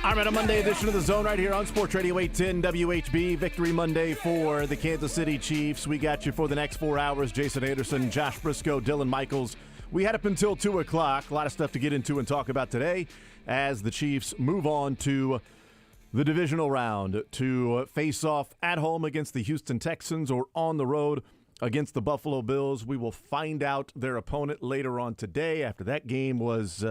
All right, a Monday edition of The Zone right here on Sports Radio 810 WHB. Victory Monday for the Kansas City Chiefs. We got you for the next 4 hours. Jason Anderson, Josh Brisco, Dylan Michaels. We had up until 2 o'clock. A lot of stuff to get into and talk about today as the Chiefs move on to the divisional round to face off at home against the Houston Texans or on the road against the Buffalo Bills. We will find out their opponent later on today after that game was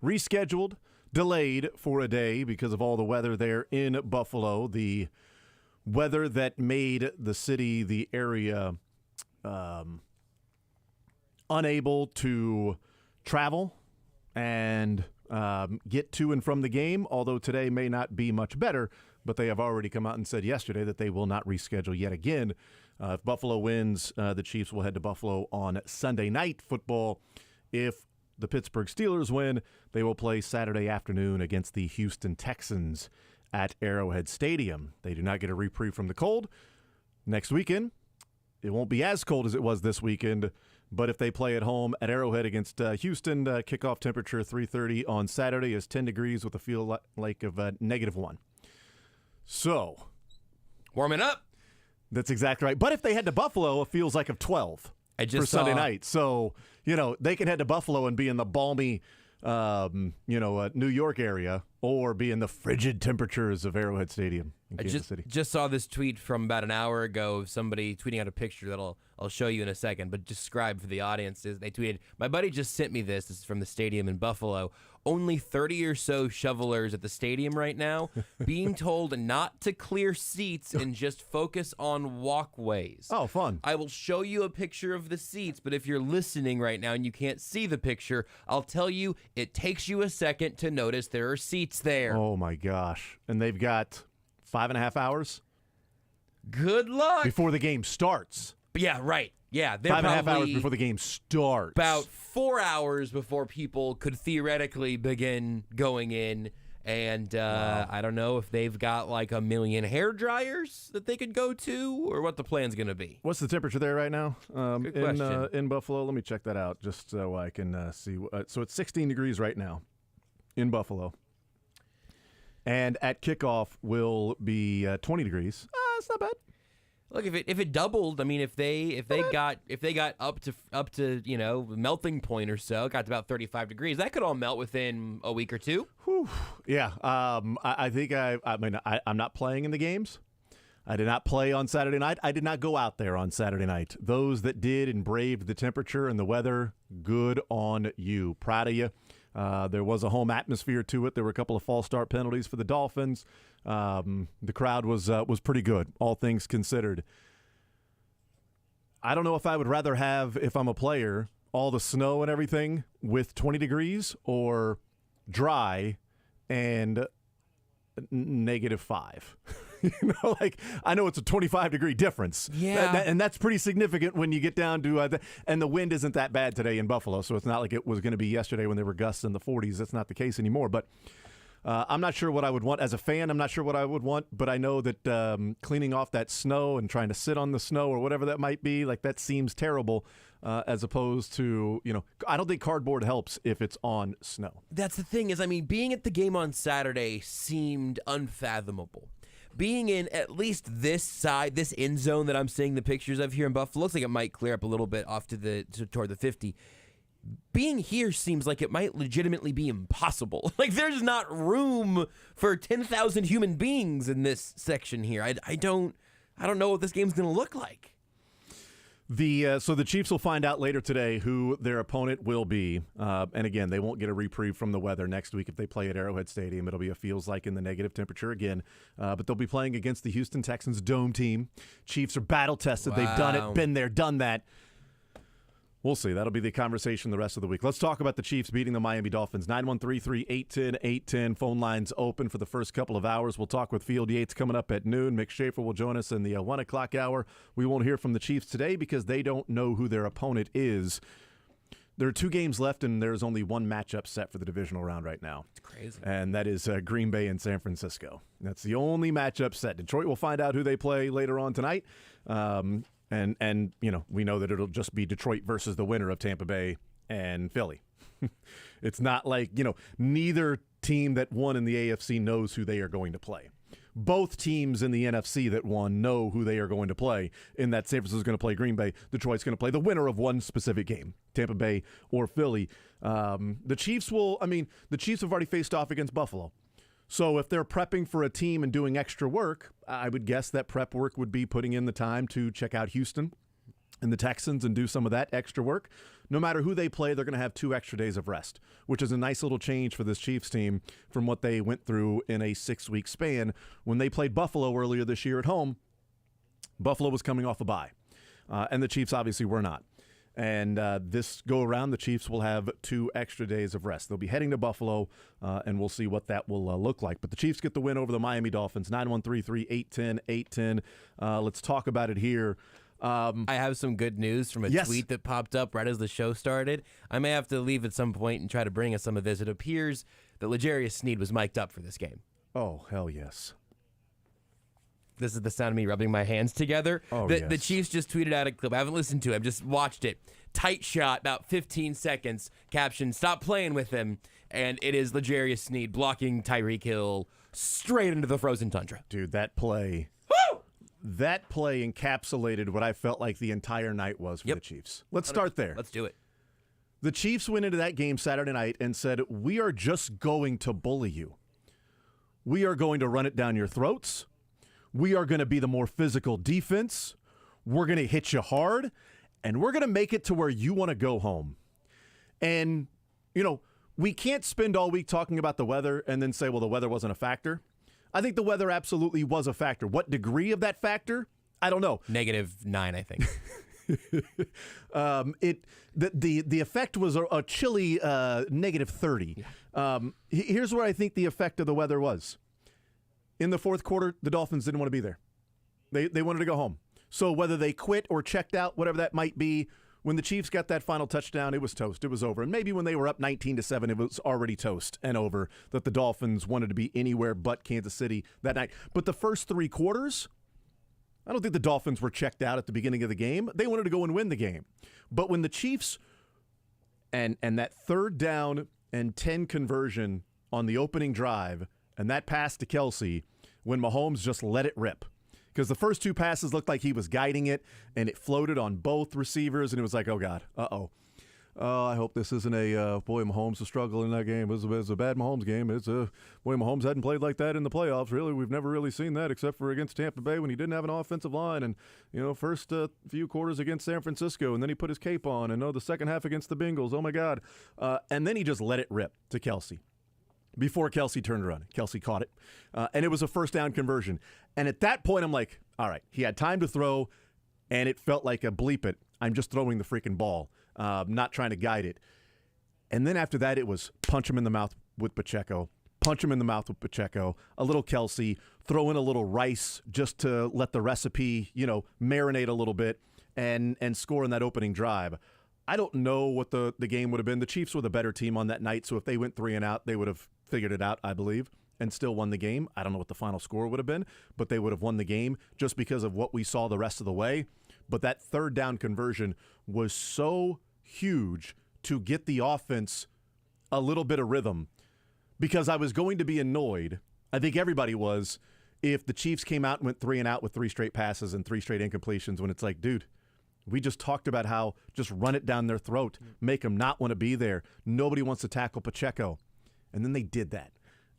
rescheduled. Delayed for a day because of all the weather there in Buffalo. The weather that made the city, the area, unable to travel and get to and from the game, although today may not be much better, but they have already come out and said yesterday that they will not reschedule yet again. If Buffalo wins, the Chiefs will head to Buffalo on Sunday Night Football. If the Pittsburgh Steelers win, they will play Saturday afternoon against the Houston Texans at Arrowhead Stadium. They do not get a reprieve from the cold. Next weekend, it won't be as cold as it was this weekend, but if they play at home at Arrowhead against Houston, kickoff temperature 3:30 on Saturday is 10 degrees with a feel like of -1. So, warming up. That's exactly right. But if they head to Buffalo, it feels like of 12 for Sunday night. So, they can head to Buffalo and be in the balmy, New York area or be in the frigid temperatures of Arrowhead Stadium in Kansas City. Just saw this tweet from about an hour ago of somebody tweeting out a picture that I'll show you in a second, but describe for the audience. They tweeted, "My buddy just sent me this. This is from the stadium in Buffalo. Only 30 or so shovelers at the stadium right now being told not to clear seats and just focus on walkways." Oh, fun. I will show you a picture of the seats, but if you're listening right now and you can't see the picture, I'll tell you it takes you a second to notice there are seats there. Oh, my gosh. And they've got 5.5 hours? Good luck. Before the game starts. Yeah, right. Yeah, they're 5.5 hours before the game starts. About 4 hours before people could theoretically begin going in. And Wow. I don't know if they've got like 1 million hair dryers that they could go to or what the plan's going to be. What's the temperature there right now Good question. in Buffalo? Let me check that out just so I can see. So it's 16 degrees right now in Buffalo. And at kickoff will be 20 degrees. It's not bad. Look, if it doubled, I mean, if they got up to melting point or so, got to about 35 degrees, that could all melt within a week or two. Whew. Yeah. I think I'm not playing in the games. I did not play on Saturday night. I did not go out there on Saturday night. Those that did and braved the temperature and the weather, good on you. Proud of you. There was a home atmosphere to it. There were a couple of false start penalties for the Dolphins. The crowd was pretty good, all things considered. I don't know if I would rather have, if I'm a player, all the snow and everything with 20 degrees or dry and -5. I know it's a 25-degree difference. Yeah. And that's pretty significant when you get down to and the wind isn't that bad today in Buffalo, so it's not like it was going to be yesterday when there were gusts in the 40s. That's not the case anymore. But I'm not sure what I would want. As a fan, I'm not sure what I would want, but I know that cleaning off that snow and trying to sit on the snow or whatever that might be, that seems terrible as opposed to, I don't think cardboard helps if it's on snow. That's the thing is, being at the game on Saturday seemed unfathomable. Being in at least this end zone that I'm seeing the pictures of here in Buffalo, looks like it might clear up a little bit off toward the 50. Being here seems like it might legitimately be impossible. There's not room for 10,000 human beings in this section here. I don't know what this game's going to look like. So the Chiefs will find out later today who their opponent will be. And again, they won't get a reprieve from the weather next week if they play at Arrowhead Stadium. It'll be a feels like in the negative temperature again. But they'll be playing against the Houston Texans dome team. Chiefs are battle tested. Wow. They've done it, been there, done that. We'll see. That'll be the conversation the rest of the week. Let's talk about the Chiefs beating the Miami Dolphins. 913-381-810. Phone lines open for the first couple of hours. We'll talk with Field Yates coming up at noon. Mick Schaefer will join us in the 1 o'clock hour. We won't hear from the Chiefs today because they don't know who their opponent is. There are 2 games left, and there's only one matchup set for the divisional round right now. It's crazy. And that is Green Bay and San Francisco. That's the only matchup set. Detroit will find out who they play later on tonight. And we know that it'll just be Detroit versus the winner of Tampa Bay and Philly. It's not like, neither team that won in the AFC knows who they are going to play. Both teams in the NFC that won know who they are going to play, in that San Francisco is going to play Green Bay. Detroit's going to play the winner of one specific game, Tampa Bay or Philly. The Chiefs have already faced off against Buffalo. So if they're prepping for a team and doing extra work, I would guess that prep work would be putting in the time to check out Houston and the Texans and do some of that extra work. No matter who they play, they're going to have 2 extra days of rest, which is a nice little change for this Chiefs team from what they went through in a 6-week span. When they played Buffalo earlier this year at home, Buffalo was coming off a bye, and the Chiefs obviously were not. And this go around, the Chiefs will have 2 extra days of rest. They'll be heading to Buffalo, and we'll see what that will look like. But the Chiefs get the win over the Miami Dolphins, 9-1-3-3, 8-10. Let's talk about it here. I have some good news from a tweet that popped up right as the show started. I may have to leave at some point and try to bring us some of this. It appears that L'Jarius Sneed was mic'd up for this game. Oh, hell yes. This is the sound of me rubbing my hands together. The Chiefs just tweeted out a clip. I haven't listened to it. I've just watched it. Tight shot, about 15 seconds. Caption, stop playing with him. And it is L'Jarius Sneed blocking Tyreek Hill straight into the frozen tundra. Dude, that play... That play encapsulated what I felt like the entire night was for the Chiefs. Let's start there. Let's do it. The Chiefs went into that game Saturday night and said, we are just going to bully you. We are going to run it down your throats. We are going to be the more physical defense. We're going to hit you hard. And we're going to make it to where you want to go home. And, we can't spend all week talking about the weather and then say, well, the weather wasn't a factor. I think the weather absolutely was a factor. What degree of that factor? I don't know. -9, I think. The effect was a chilly -30. Yeah. Here's where I think the effect of the weather was. In the fourth quarter, the Dolphins didn't want to be there. They wanted to go home. So whether they quit or checked out, whatever that might be, when the Chiefs got that final touchdown, it was toast. It was over. And maybe when they were up 19-7, it was already toast and over, that the Dolphins wanted to be anywhere but Kansas City that night. But the first 3 quarters, I don't think the Dolphins were checked out at the beginning of the game. They wanted to go and win the game. But when the Chiefs and that 3rd down and 10 conversion on the opening drive and that pass to Kelsey, when Mahomes just let it rip. Because the first 2 passes looked like he was guiding it, and it floated on both receivers, and it was like, oh, God, uh-oh. I hope this isn't boy, Mahomes was struggling in that game. It was a bad Mahomes game. Boy, Mahomes hadn't played like that in the playoffs, really. We've never really seen that except for against Tampa Bay when he didn't have an offensive line. And, first few quarters against San Francisco, and then he put his cape on. And, the second half against the Bengals, oh, my God. And then he just let it rip to Kelsey. Before Kelsey turned around. Kelsey caught it. And it was a 1st down conversion. And at that point, I'm like, all right, he had time to throw, and it felt like a bleep it. I'm just throwing the freaking ball, not trying to guide it. And then after that, it was punch him in the mouth with Pacheco, punch him in the mouth with Pacheco, a little Kelsey, throw in a little Rice just to let the recipe, marinate a little bit and score in that opening drive. I don't know what the game would have been. The Chiefs were the better team on that night, so if they went 3 and out, they would have figured it out, I believe, and still won the game. I don't know what the final score would have been, but they would have won the game just because of what we saw the rest of the way. But that 3rd down conversion was so huge to get the offense a little bit of rhythm, because I was going to be annoyed, I think everybody was, if the Chiefs came out and went 3 and out with 3 straight passes and 3 straight incompletions, when it's like, dude, we just talked about how just run it down their throat, make them not want to be there. Nobody wants to tackle Pacheco. And then they did that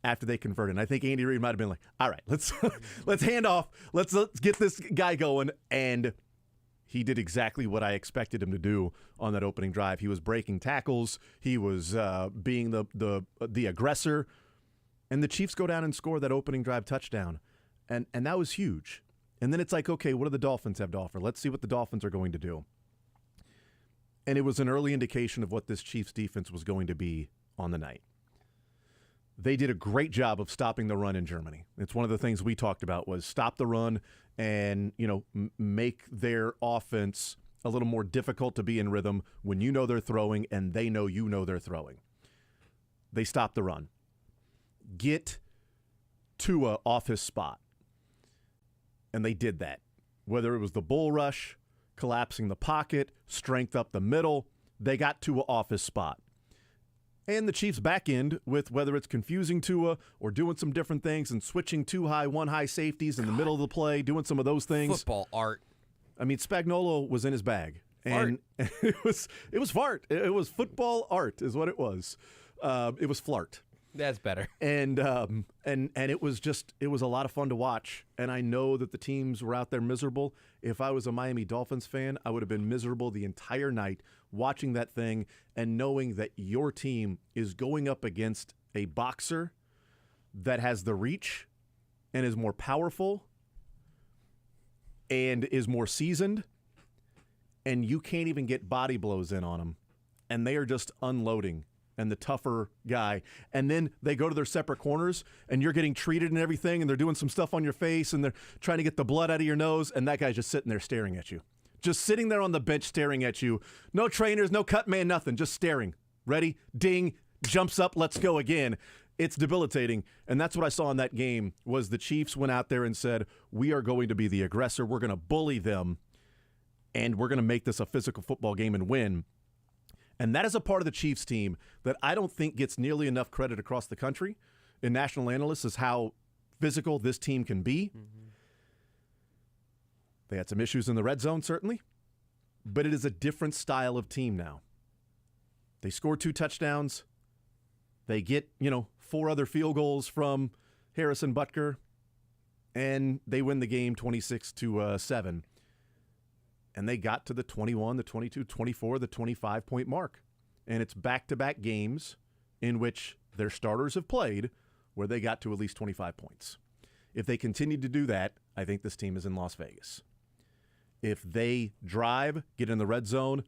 after they converted. And I think Andy Reid might have been like, all right, let's hand off. Let's get this guy going. And he did exactly what I expected him to do on that opening drive. He was breaking tackles. He was being the aggressor. And the Chiefs go down and score that opening drive touchdown. And that was huge. And then it's like, okay, what do the Dolphins have to offer? Let's see what the Dolphins are going to do. And it was an early indication of what this Chiefs defense was going to be on the night. They did a great job of stopping the run in Germany. It's one of the things we talked about was stop the run and, make their offense a little more difficult to be in rhythm when they're throwing and they know they're throwing. They stopped the run. Get Tua off his spot. And they did that. Whether it was the bull rush, collapsing the pocket, strength up the middle, they got Tua off his spot. And the Chiefs back end with whether it's confusing Tua or doing some different things and switching 2 high, 1 high safeties in the middle of the play, doing some of those things. Football art. I mean, Spagnuolo was in his bag. And it was fart. It was football art is what it was. It was flart. That's better. And it was a lot of fun to watch. And I know that the teams were out there miserable. If I was a Miami Dolphins fan, I would have been miserable the entire night watching that thing and knowing that your team is going up against a boxer that has the reach and is more powerful and is more seasoned, and you can't even get body blows in on them. And they are just unloading. And the tougher guy. And then they go to their separate corners, and you're getting treated and everything, and they're doing some stuff on your face, and they're trying to get the blood out of your nose, and that guy's just sitting there staring at you. Just sitting there on the bench staring at you. No trainers, no cut man, nothing. Just staring. Ready? Ding. Jumps up. Let's go again. It's debilitating. And that's what I saw in that game was the Chiefs went out there and said, we are going to be the aggressor. We're going to bully them, and we're going to make this a physical football game and win. And that is a part of the Chiefs team that I don't think gets nearly enough credit across the country in national analysts is how physical this team can be. Mm-hmm. They had some issues in the red zone, certainly, but it is a different style of team now. They scored 2 touchdowns. They get, 4 other field goals from Harrison Butker, and they win the game 26-7. And they got to the 21, the 22, 24, the 25-point mark. And it's back-to-back games in which their starters have played where they got to at least 25 points. If they continue to do that, I think this team is in Las Vegas. If they drive, get in the red zone,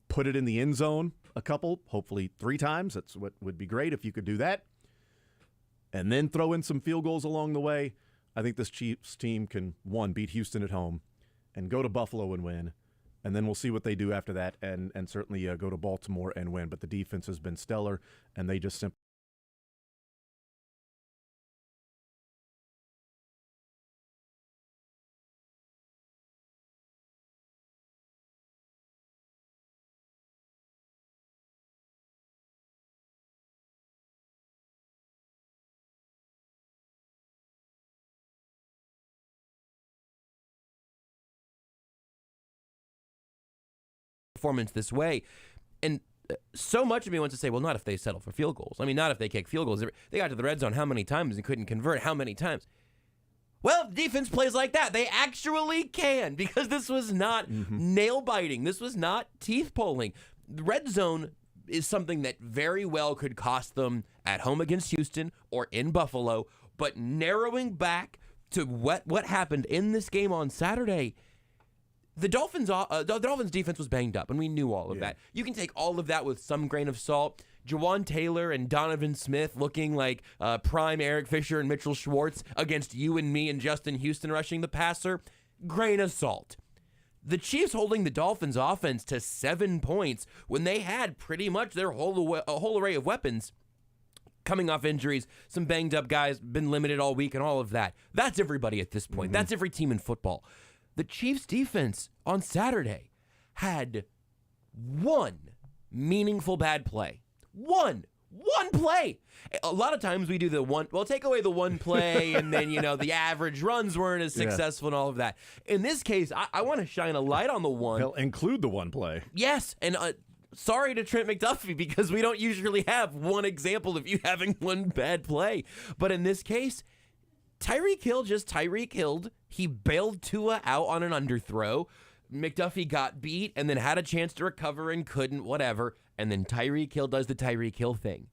put it in the end zone a couple, hopefully 3 times, that's what would be great if you could do that, and then throw in some field goals along the way, I think this Chiefs team can, 1, beat Houston at home, and go to Buffalo and win, and then we'll see what they do after that, and certainly go to Baltimore and win. But the defense has been stellar, and they just simply performance this way. And so much of me wants to say, well, not if they settle for field goals. I mean, not if they kick field goals. They got to the red zone how many times and couldn't convert how many times? Well, defense plays like that. They actually can, because this was not nail-biting. This was not teeth-pulling. The red zone is something that very well could cost them at home against Houston or in Buffalo, but narrowing back to what happened in this game on Saturday, the Dolphins defense was banged up, and we knew all of that. You can take all of that with some grain of salt. Jawan Taylor and Donovan Smith looking like prime Eric Fisher and Mitchell Schwartz against you and me and Justin Houston rushing the passer. Grain of salt. The Chiefs holding the Dolphins' offense to 7 points when they had pretty much their whole array of weapons coming off injuries, some banged up guys, been limited all week and all of that. That's everybody at this point. That's every team in football. The Chiefs' defense on Saturday had 1 meaningful bad play. One play. A lot of times we do take away the one play and then, the average runs weren't as successful and all of that. In this case, I want to shine a light on the one. They'll include the one play. Yes, and sorry to Trent McDuffie, because we don't usually have one example of you having one bad play. But in this case, Tyreek Hill just Tyreek Hilled. He bailed Tua out on an underthrow. McDuffie got beat and then had a chance to recover and couldn't, whatever. And then Tyreek Hill does the Tyreek Hill thing.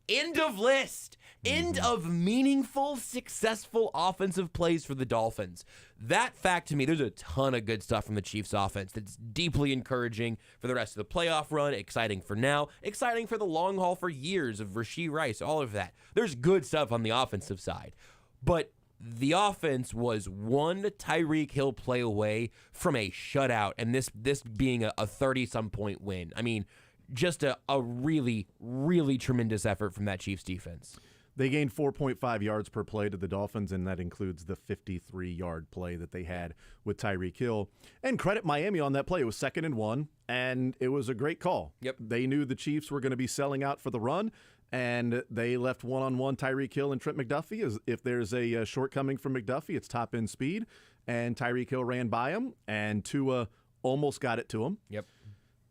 End of list. End of meaningful, successful offensive plays for the Dolphins. That fact to me, there's a ton of good stuff from the Chiefs offense that's deeply encouraging for the rest of the playoff run, exciting for now, exciting for the long haul for years of Rashee Rice, all of that. There's good stuff on the offensive side. But the offense was one Tyreek Hill play away from a shutout, and this being a 30-some point win. I mean, just a really, really tremendous effort from that Chiefs defense. They gained 4.5 yards per play to the Dolphins, and that includes the 53-yard play that they had with Tyreek Hill. And credit Miami on that play. It was 2nd and 1, and it was a great call. Yep. They knew the Chiefs were going to be selling out for the run, and they left one-on-one Tyreek Hill and Trent McDuffie. As if there's a shortcoming from McDuffie, it's top-end speed, and Tyreek Hill ran by him, and Tua almost got it to him. Yep.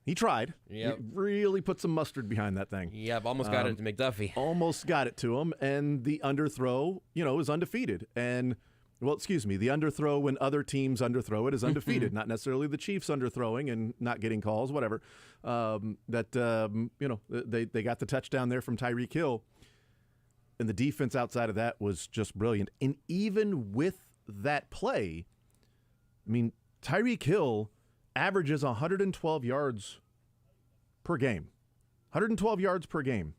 He tried. Yep. He really put some mustard behind that thing. Yep, almost got it to McDuffie. Almost got it to him, and the underthrow, is undefeated. And, the underthrow when other teams underthrow it is undefeated. Not necessarily the Chiefs underthrowing and not getting calls, whatever. They got the touchdown there from Tyreek Hill, and the defense outside of that was just brilliant. And even with that play, Tyreek Hill averages 112 yards per game. 112 yards per game.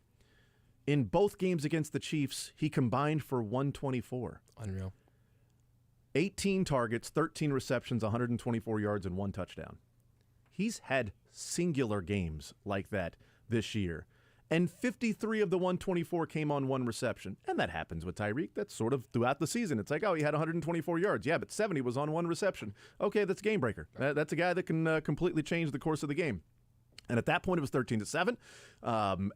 In both games against the Chiefs, he combined for 124. Unreal. 18 targets, 13 receptions, 124 yards, and 1 touchdown. He's had singular games like that this year. And 53 of the 124 came on 1 reception. And that happens with Tyreek. That's sort of throughout the season. It's like, he had 124 yards. Yeah, but 70 was on 1 reception. Okay, that's a game breaker. That's a guy that can completely change the course of the game. And at that point, it was 13-7.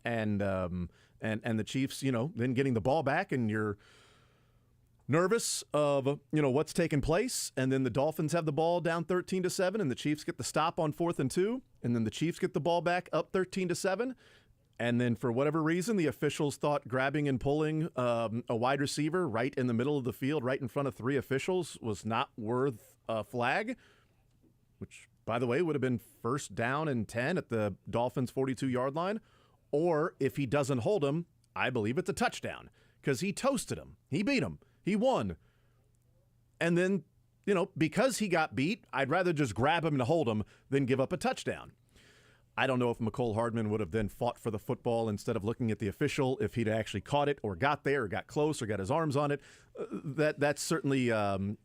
And the Chiefs, then getting the ball back, and you're nervous of, what's taking place. And then the Dolphins have the ball down 13-7, and the Chiefs get the stop on 4th and 2. And then the Chiefs get the ball back up 13-7. And then for whatever reason, the officials thought grabbing and pulling a wide receiver right in the middle of the field, right in front of 3 officials, was not worth a flag, which, by the way, would have been 1st down and 10 at the Dolphins' 42-yard line. Or if he doesn't hold him, I believe it's a touchdown, because he toasted him. He beat him. He won. And then, because he got beat, I'd rather just grab him and hold him than give up a touchdown. I don't know if McCole Hardman would have then fought for the football instead of looking at the official, if he'd actually caught it or got there or got close or got his arms on it. That's certainly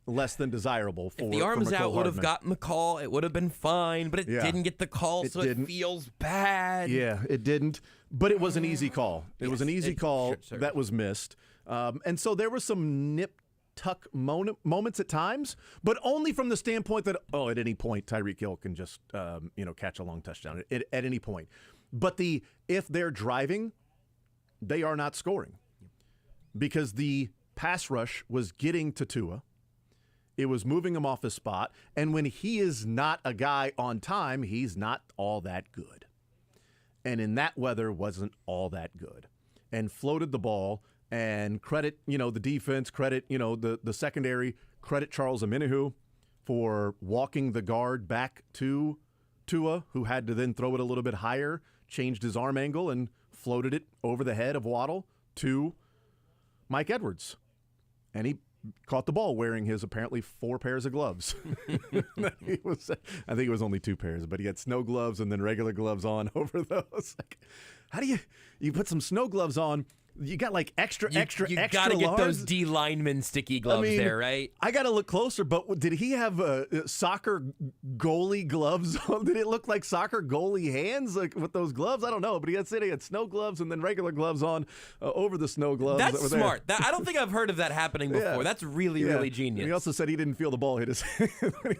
less than desirable for if the arms for out would have gotten the call, it would have been fine, but it didn't get the call, so it feels bad. Yeah, it didn't, but it was an easy call. It was an easy call that was missed. And so there was some nip-tuck moments at times, but only from the standpoint that, at any point, Tyreek Hill can just, catch a long touchdown at any point. But if they're driving, they are not scoring, because the pass rush was getting to Tua. It was moving him off his spot, and when he is not a guy on time, he's not all that good. And in that weather, wasn't all that good, and floated the ball. And credit, the defense, credit, the secondary, credit Charles Omenihu for walking the guard back to Tua, who had to then throw it a little bit higher, changed his arm angle, and floated it over the head of Waddle to Mike Edwards. And he caught the ball wearing his apparently 4 pairs of gloves. I think it was only 2 pairs, but he had snow gloves and then regular gloves on over those. How do you put some snow gloves on? You got like extra You gotta get large? those D lineman sticky gloves there, right? I gotta look closer, but did he have soccer goalie gloves on? Did it look like soccer goalie hands with those gloves? I don't know, but he had snow gloves and then regular gloves on over the snow gloves. That's smart. I don't think I've heard of that happening before. Yeah. That's really genius. And he also said he didn't feel the ball hit his hand.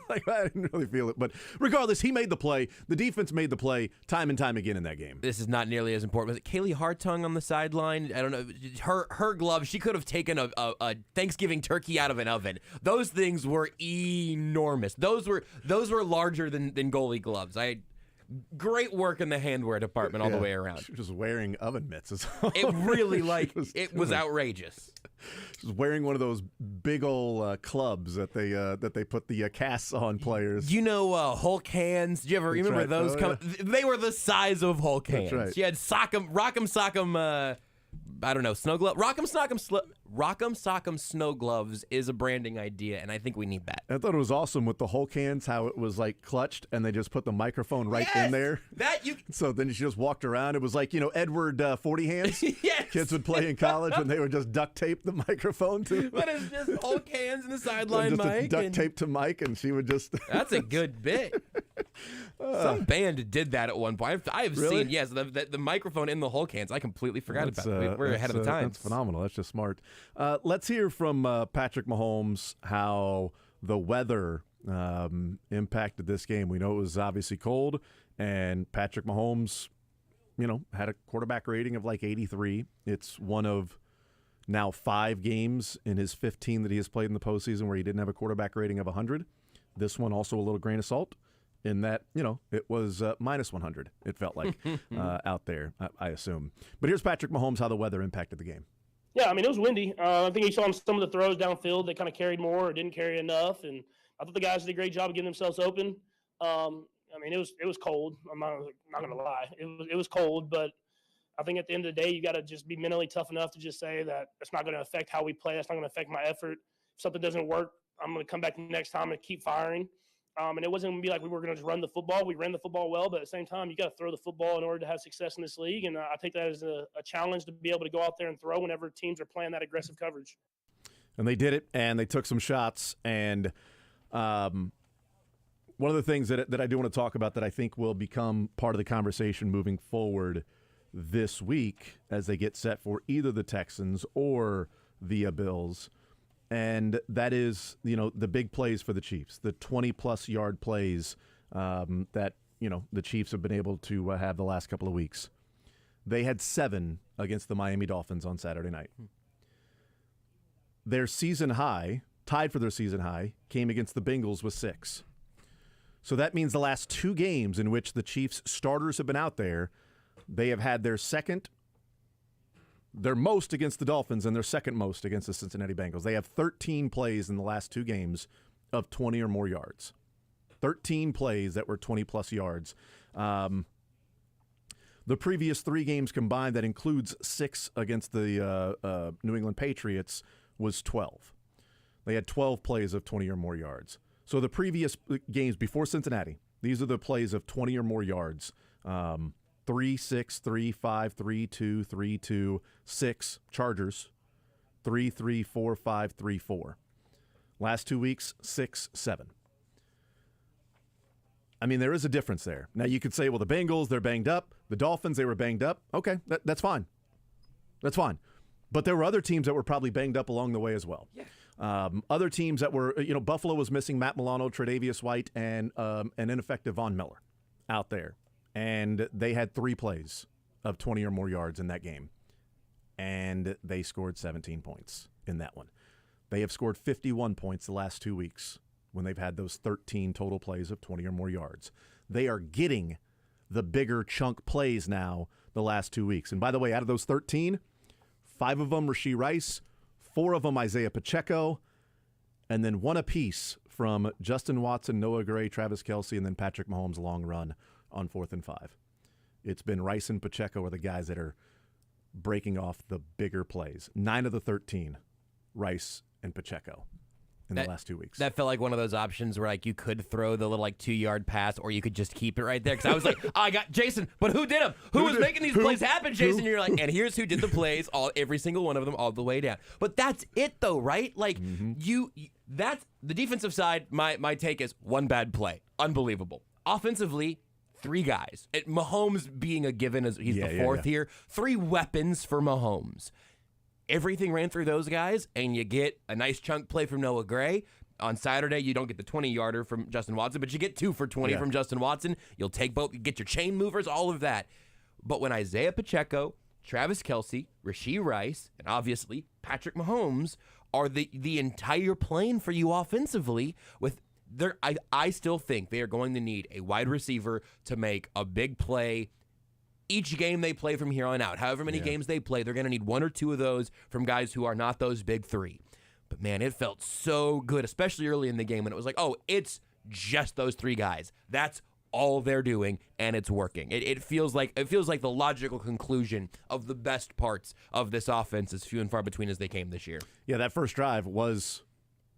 I didn't really feel it. But regardless, he made the play. The defense made the play time and time again in that game. This is not nearly as important. Was it Kaylee Hartung on the sideline? I don't know. Her glove, she could have taken a Thanksgiving turkey out of an oven. Those things were enormous. Those were larger than goalie gloves. Great work in the handwear department all the way around. She was wearing oven mitts. It really it was outrageous. She was wearing one of those big old clubs that they put the casts on players. Hulk hands. Did you ever remember those? They were the size of Hulk hands. That's right. She had Rock'em Sock'em. I don't know, snow glove. Rock'em Sock'em snow gloves is a branding idea, and I think we need that. I thought it was awesome with the Hulk hands, how it was like clutched, and they just put the microphone right in there. So then she just walked around. It was like, Edward 40 hands. Yes. Kids would play in college when they would just duct tape the microphone to. But it's just Hulk hands in the sideline mic. Duct tape to Mike, and she would just. That's a good bit. Some band did that at one point. I have Really? seen, yes, the microphone in the Hulk hands. I completely forgot about it. We're ahead of the times. That's phenomenal. That's just smart. Let's hear from Patrick Mahomes how the weather impacted this game. We know it was obviously cold, and Patrick Mahomes, had a quarterback rating of like 83. It's one of now 5 games in his 15 that he has played in the postseason where he didn't have a quarterback rating of 100. This one also a little grain of salt in that, it was minus 100, it felt like, out there, I assume. But here's Patrick Mahomes, how the weather impacted the game. Yeah, I mean, it was windy. I think you saw some of the throws downfield that kind of carried more or didn't carry enough. And I thought the guys did a great job of getting themselves open. I mean, it was cold. I'm not going to lie. It was cold, but I think at the end of the day, you got to just be mentally tough enough to just say that it's not going to affect how we play. It's not going to affect my effort. If something doesn't work, I'm going to come back next time and keep firing. And it wasn't going to be like we were going to just run the football. We ran the football well, but at the same time, you got to throw the football in order to have success in this league. And I take that as a challenge to be able to go out there and throw whenever teams are playing that aggressive coverage. And they did it, and they took some shots. And one of the things that I do want to talk about that I think will become part of the conversation moving forward this week as they get set for either the Texans or the Bills, and that is, the big plays for the Chiefs, the 20-plus yard plays that, the Chiefs have been able to have the last couple of weeks. They had 7 against the Miami Dolphins on Saturday night. Their season high, tied for their season high, came against the Bengals with 6. So that means the last 2 games in which the Chiefs starters have been out there, they have had their most against the Dolphins and their second most against the Cincinnati Bengals. They have 13 plays in the last 2 games of 20 or more yards. 13 plays that were 20-plus yards. The previous 3 games combined, that includes 6 against the New England Patriots, was 12. They had 12 plays of 20 or more yards. So the previous games before Cincinnati, these are the plays of 20 or more yards. 3, 6, 3, 5, 3, 2, 3, 2, 6, Chargers. 3, 3, 4, 5, 3, 4. Last 2 weeks, 6, 7. I mean, there is a difference there. Now, you could say, well, the Bengals, they're banged up. The Dolphins, they were banged up. Okay, that's fine. That's fine. But there were other teams that were probably banged up along the way as well. Yeah. Other teams that were, Buffalo was missing Matt Milano, Tre'Davious White, and an ineffective Von Miller out there. And they had 3 plays of 20 or more yards in that game. And they scored 17 points in that one. They have scored 51 points the last 2 weeks when they've had those 13 total plays of 20 or more yards. They are getting the bigger chunk plays now the last 2 weeks. And by the way, out of those 13, 5 of them Rashee Rice, 4 of them Isaiah Pacheco, and then 1 apiece from Justin Watson, Noah Gray, Travis Kelce, and then Patrick Mahomes' long run on 4th and 5. It's been Rice and Pacheco are the guys that are breaking off the bigger plays. 9 of the 13, Rice and Pacheco in the last 2 weeks. That felt like one of those options where you could throw the little 2-yard pass, or you could just keep it right there. Because I was like, I got Jason, but who did them? Who was making these plays happen, Jason? And you're like, and here's who did the plays, every single one of them, all the way down. But that's it, though, right? That's the defensive side. My take is 1 bad play, unbelievable. Offensively, 3 guys. Mahomes being a given as he's the 4th here. 3 weapons for Mahomes. Everything ran through those guys, and you get a nice chunk play from Noah Gray. On Saturday, you don't get the 20-yarder from Justin Watson, but you get 2 for 20 from Justin Watson. You'll take both, you get your chain movers, all of that. But when Isaiah Pacheco, Travis Kelce, Rashee Rice, and obviously Patrick Mahomes are the entire plane for you offensively, I still think they are going to need a wide receiver to make a big play each game they play from here on out. However many games they play, they're going to need 1 or 2 of those from guys who are not those big 3. But man, it felt so good, especially early in the game when it was like, oh, it's just those 3 guys. That's all they're doing, and it's working. It feels like the logical conclusion of the best parts of this offense, as few and far between as they came this year. Yeah, that first drive was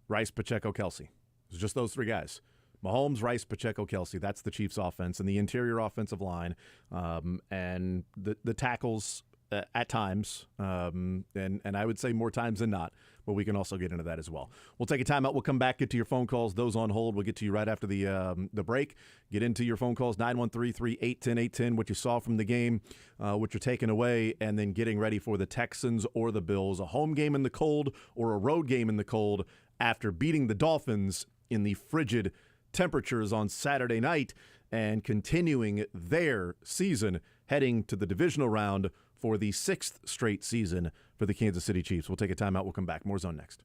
Rice, Pacheco, Kelce. It was just those 3 guys. Mahomes, Rice, Pacheco, Kelce. That's the Chiefs' offense, and the interior offensive line, and the tackles at times, and I would say more times than not. But we can also get into that as well. We'll take a timeout. We'll come back, get to your phone calls. Those on hold, we'll get to you right after the break. Get into your phone calls, 913-381-0810, what you saw from the game, what you're taking away, and then getting ready for the Texans or the Bills, a home game in the cold or a road game in the cold after beating the Dolphins in the frigid temperatures on Saturday night and continuing their season heading to the divisional round for the 6th straight season for the Kansas City Chiefs. We'll take a timeout. We'll come back. More Zone next.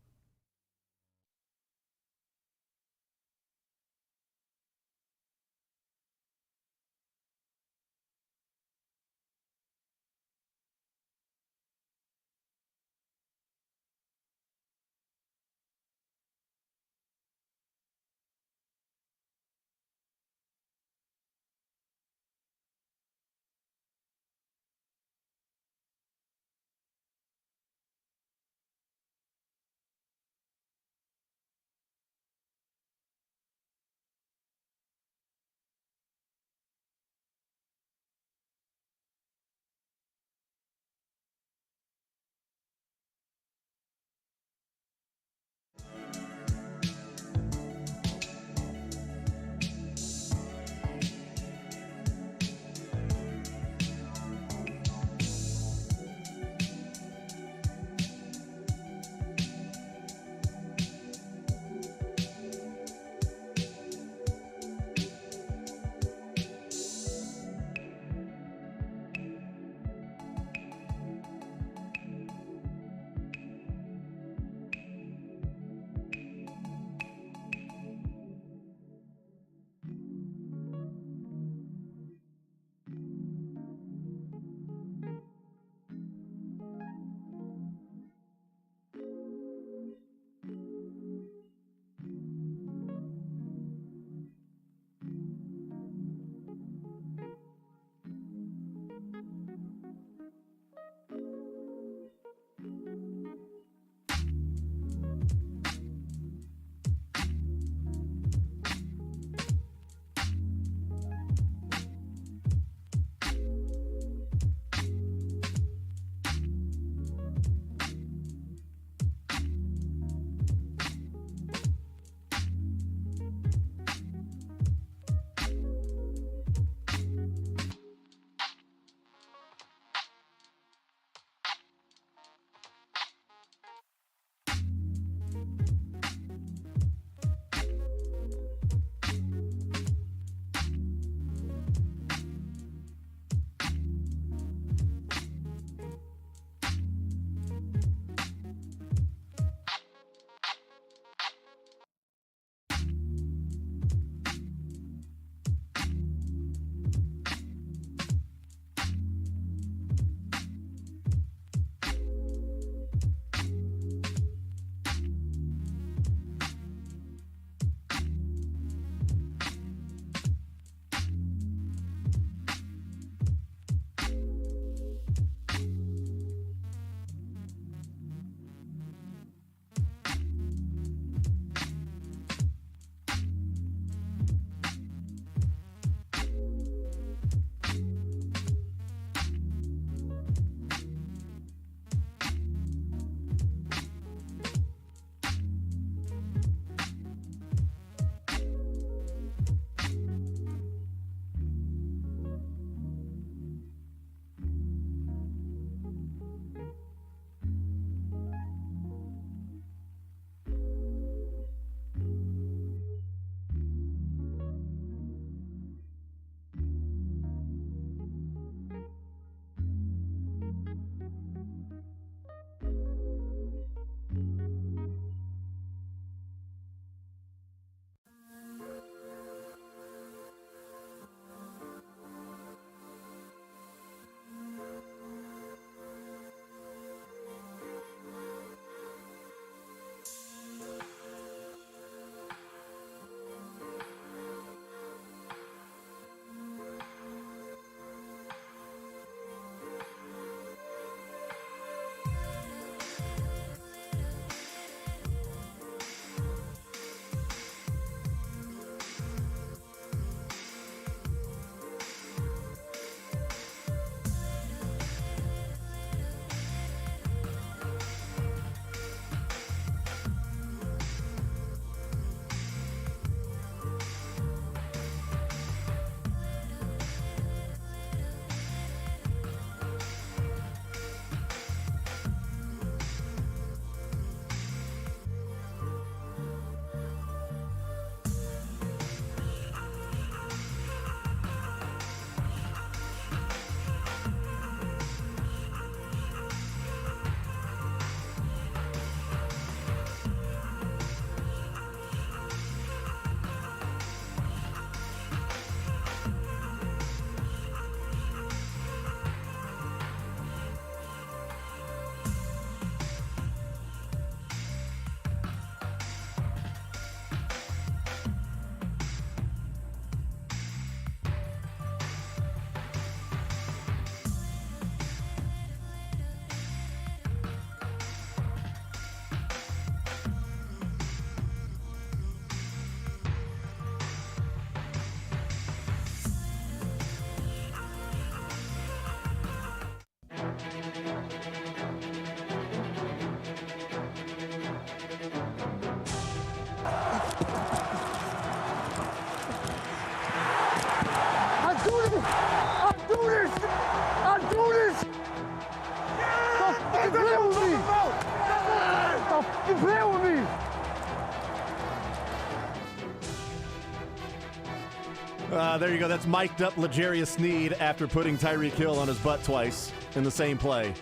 There you go. That's mic'd up L'Jarius Sneed after putting Tyreek Hill on his butt twice in the same play.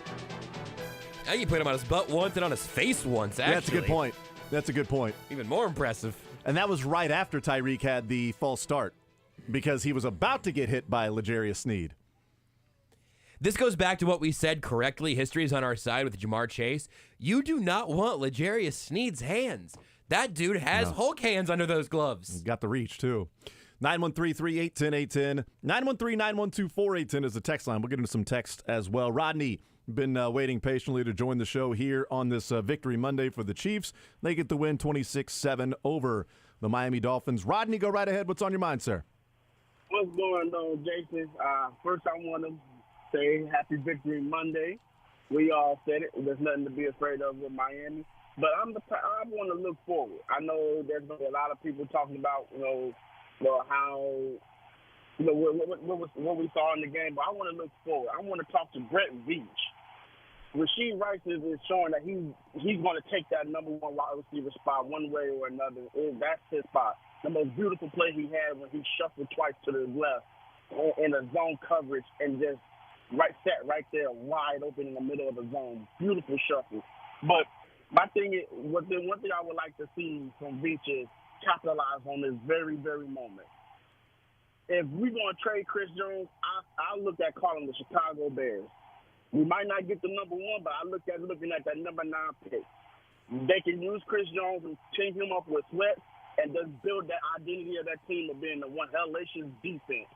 Now you put him on his butt once and on his face once, actually. That's a good point. That's a good point. Even more impressive. And that was right after Tyreek had the false start because he was about to get hit by L'Jarius Sneed. This goes back to what we said correctly. History is on our side with Jamar Chase. You do not want L'Jarius Sneed's hands. That dude has Hulk hands under those gloves. Got the reach, too. 913-381-0810. 913-912-4810 is the text line. We'll get into some text as well. Rodney, been waiting patiently to join the show here on this Victory Monday for the Chiefs. They get the win 26-7 over the Miami Dolphins. Rodney, go right ahead. What's on your mind, sir? What's going on, Jason? First, I want to say Happy Victory Monday. We all said it. There's nothing to be afraid of with Miami. But I want to look forward. I know there's going to be a lot of people talking about, how, what we saw in the game. But I want to look forward. I want to talk to Brett Veach. Rasheed Rice is showing that he's going to take that number one wide receiver spot one way or another. That's his spot. The most beautiful play he had when he shuffled twice to the left in a zone coverage and just sat right there wide open in the middle of the zone. Beautiful shuffle. But my thing is, one thing I would like to see from Veach is capitalize on this very, very moment. If we're going to trade Chris Jones, I look at calling the Chicago Bears. We might not get the number one, but I looking at that number 9 pick. They can use Chris Jones and change him up with Sweat and just build that identity of that team of being the one hellacious defense.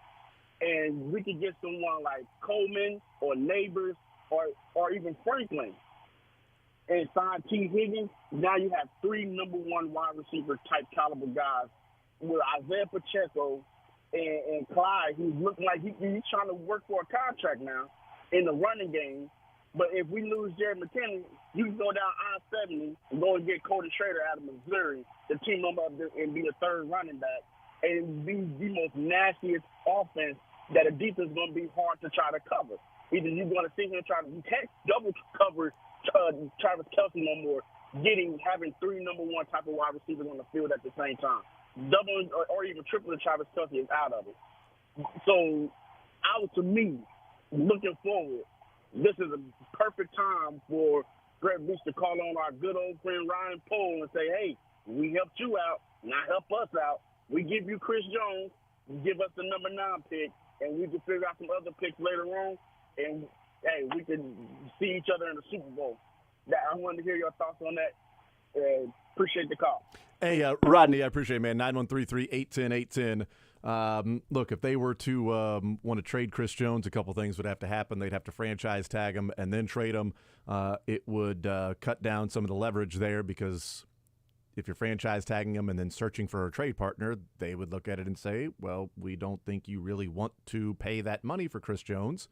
And we could get someone like Coleman or Neighbors or even Franklin and sign T. Higgins. Now you have 3 number one wide receiver type caliber guys with Isaiah Pacheco and Clyde, who's looking like he's trying to work for a contract now in the running game. But if we lose Jared McKinnon, you can go down I-70 and go and get Cody Schrader out of Missouri, the team number up there, and be the third running back, and be the most nastiest offense that a defense is going to be hard to try to cover. Either you're going to sit here and you can't double cover Travis Kelce no more, having 3 number one type of wide receivers on the field at the same time. Double or even triple the Travis Kelce is out of it. So, to me, looking forward, this is a perfect time for Brett Veach to call on our good old friend Ryan Pohl and say, hey, we helped you out, now help us out. We give you Chris Jones, give us the number 9 pick, and we can figure out some other picks later on, and, hey, we can see each other in the Super Bowl. I wanted to hear your thoughts on that. Appreciate the call. Hey, Rodney, I appreciate it, man. 913-381-0810. Look, if they were to want to trade Chris Jones, a couple things would have to happen. They'd have to franchise tag him and then trade him. It would cut down some of the leverage there because if you're franchise tagging him and then searching for a trade partner, they would look at it and say, well, we don't think you really want to pay that money for Chris Jones,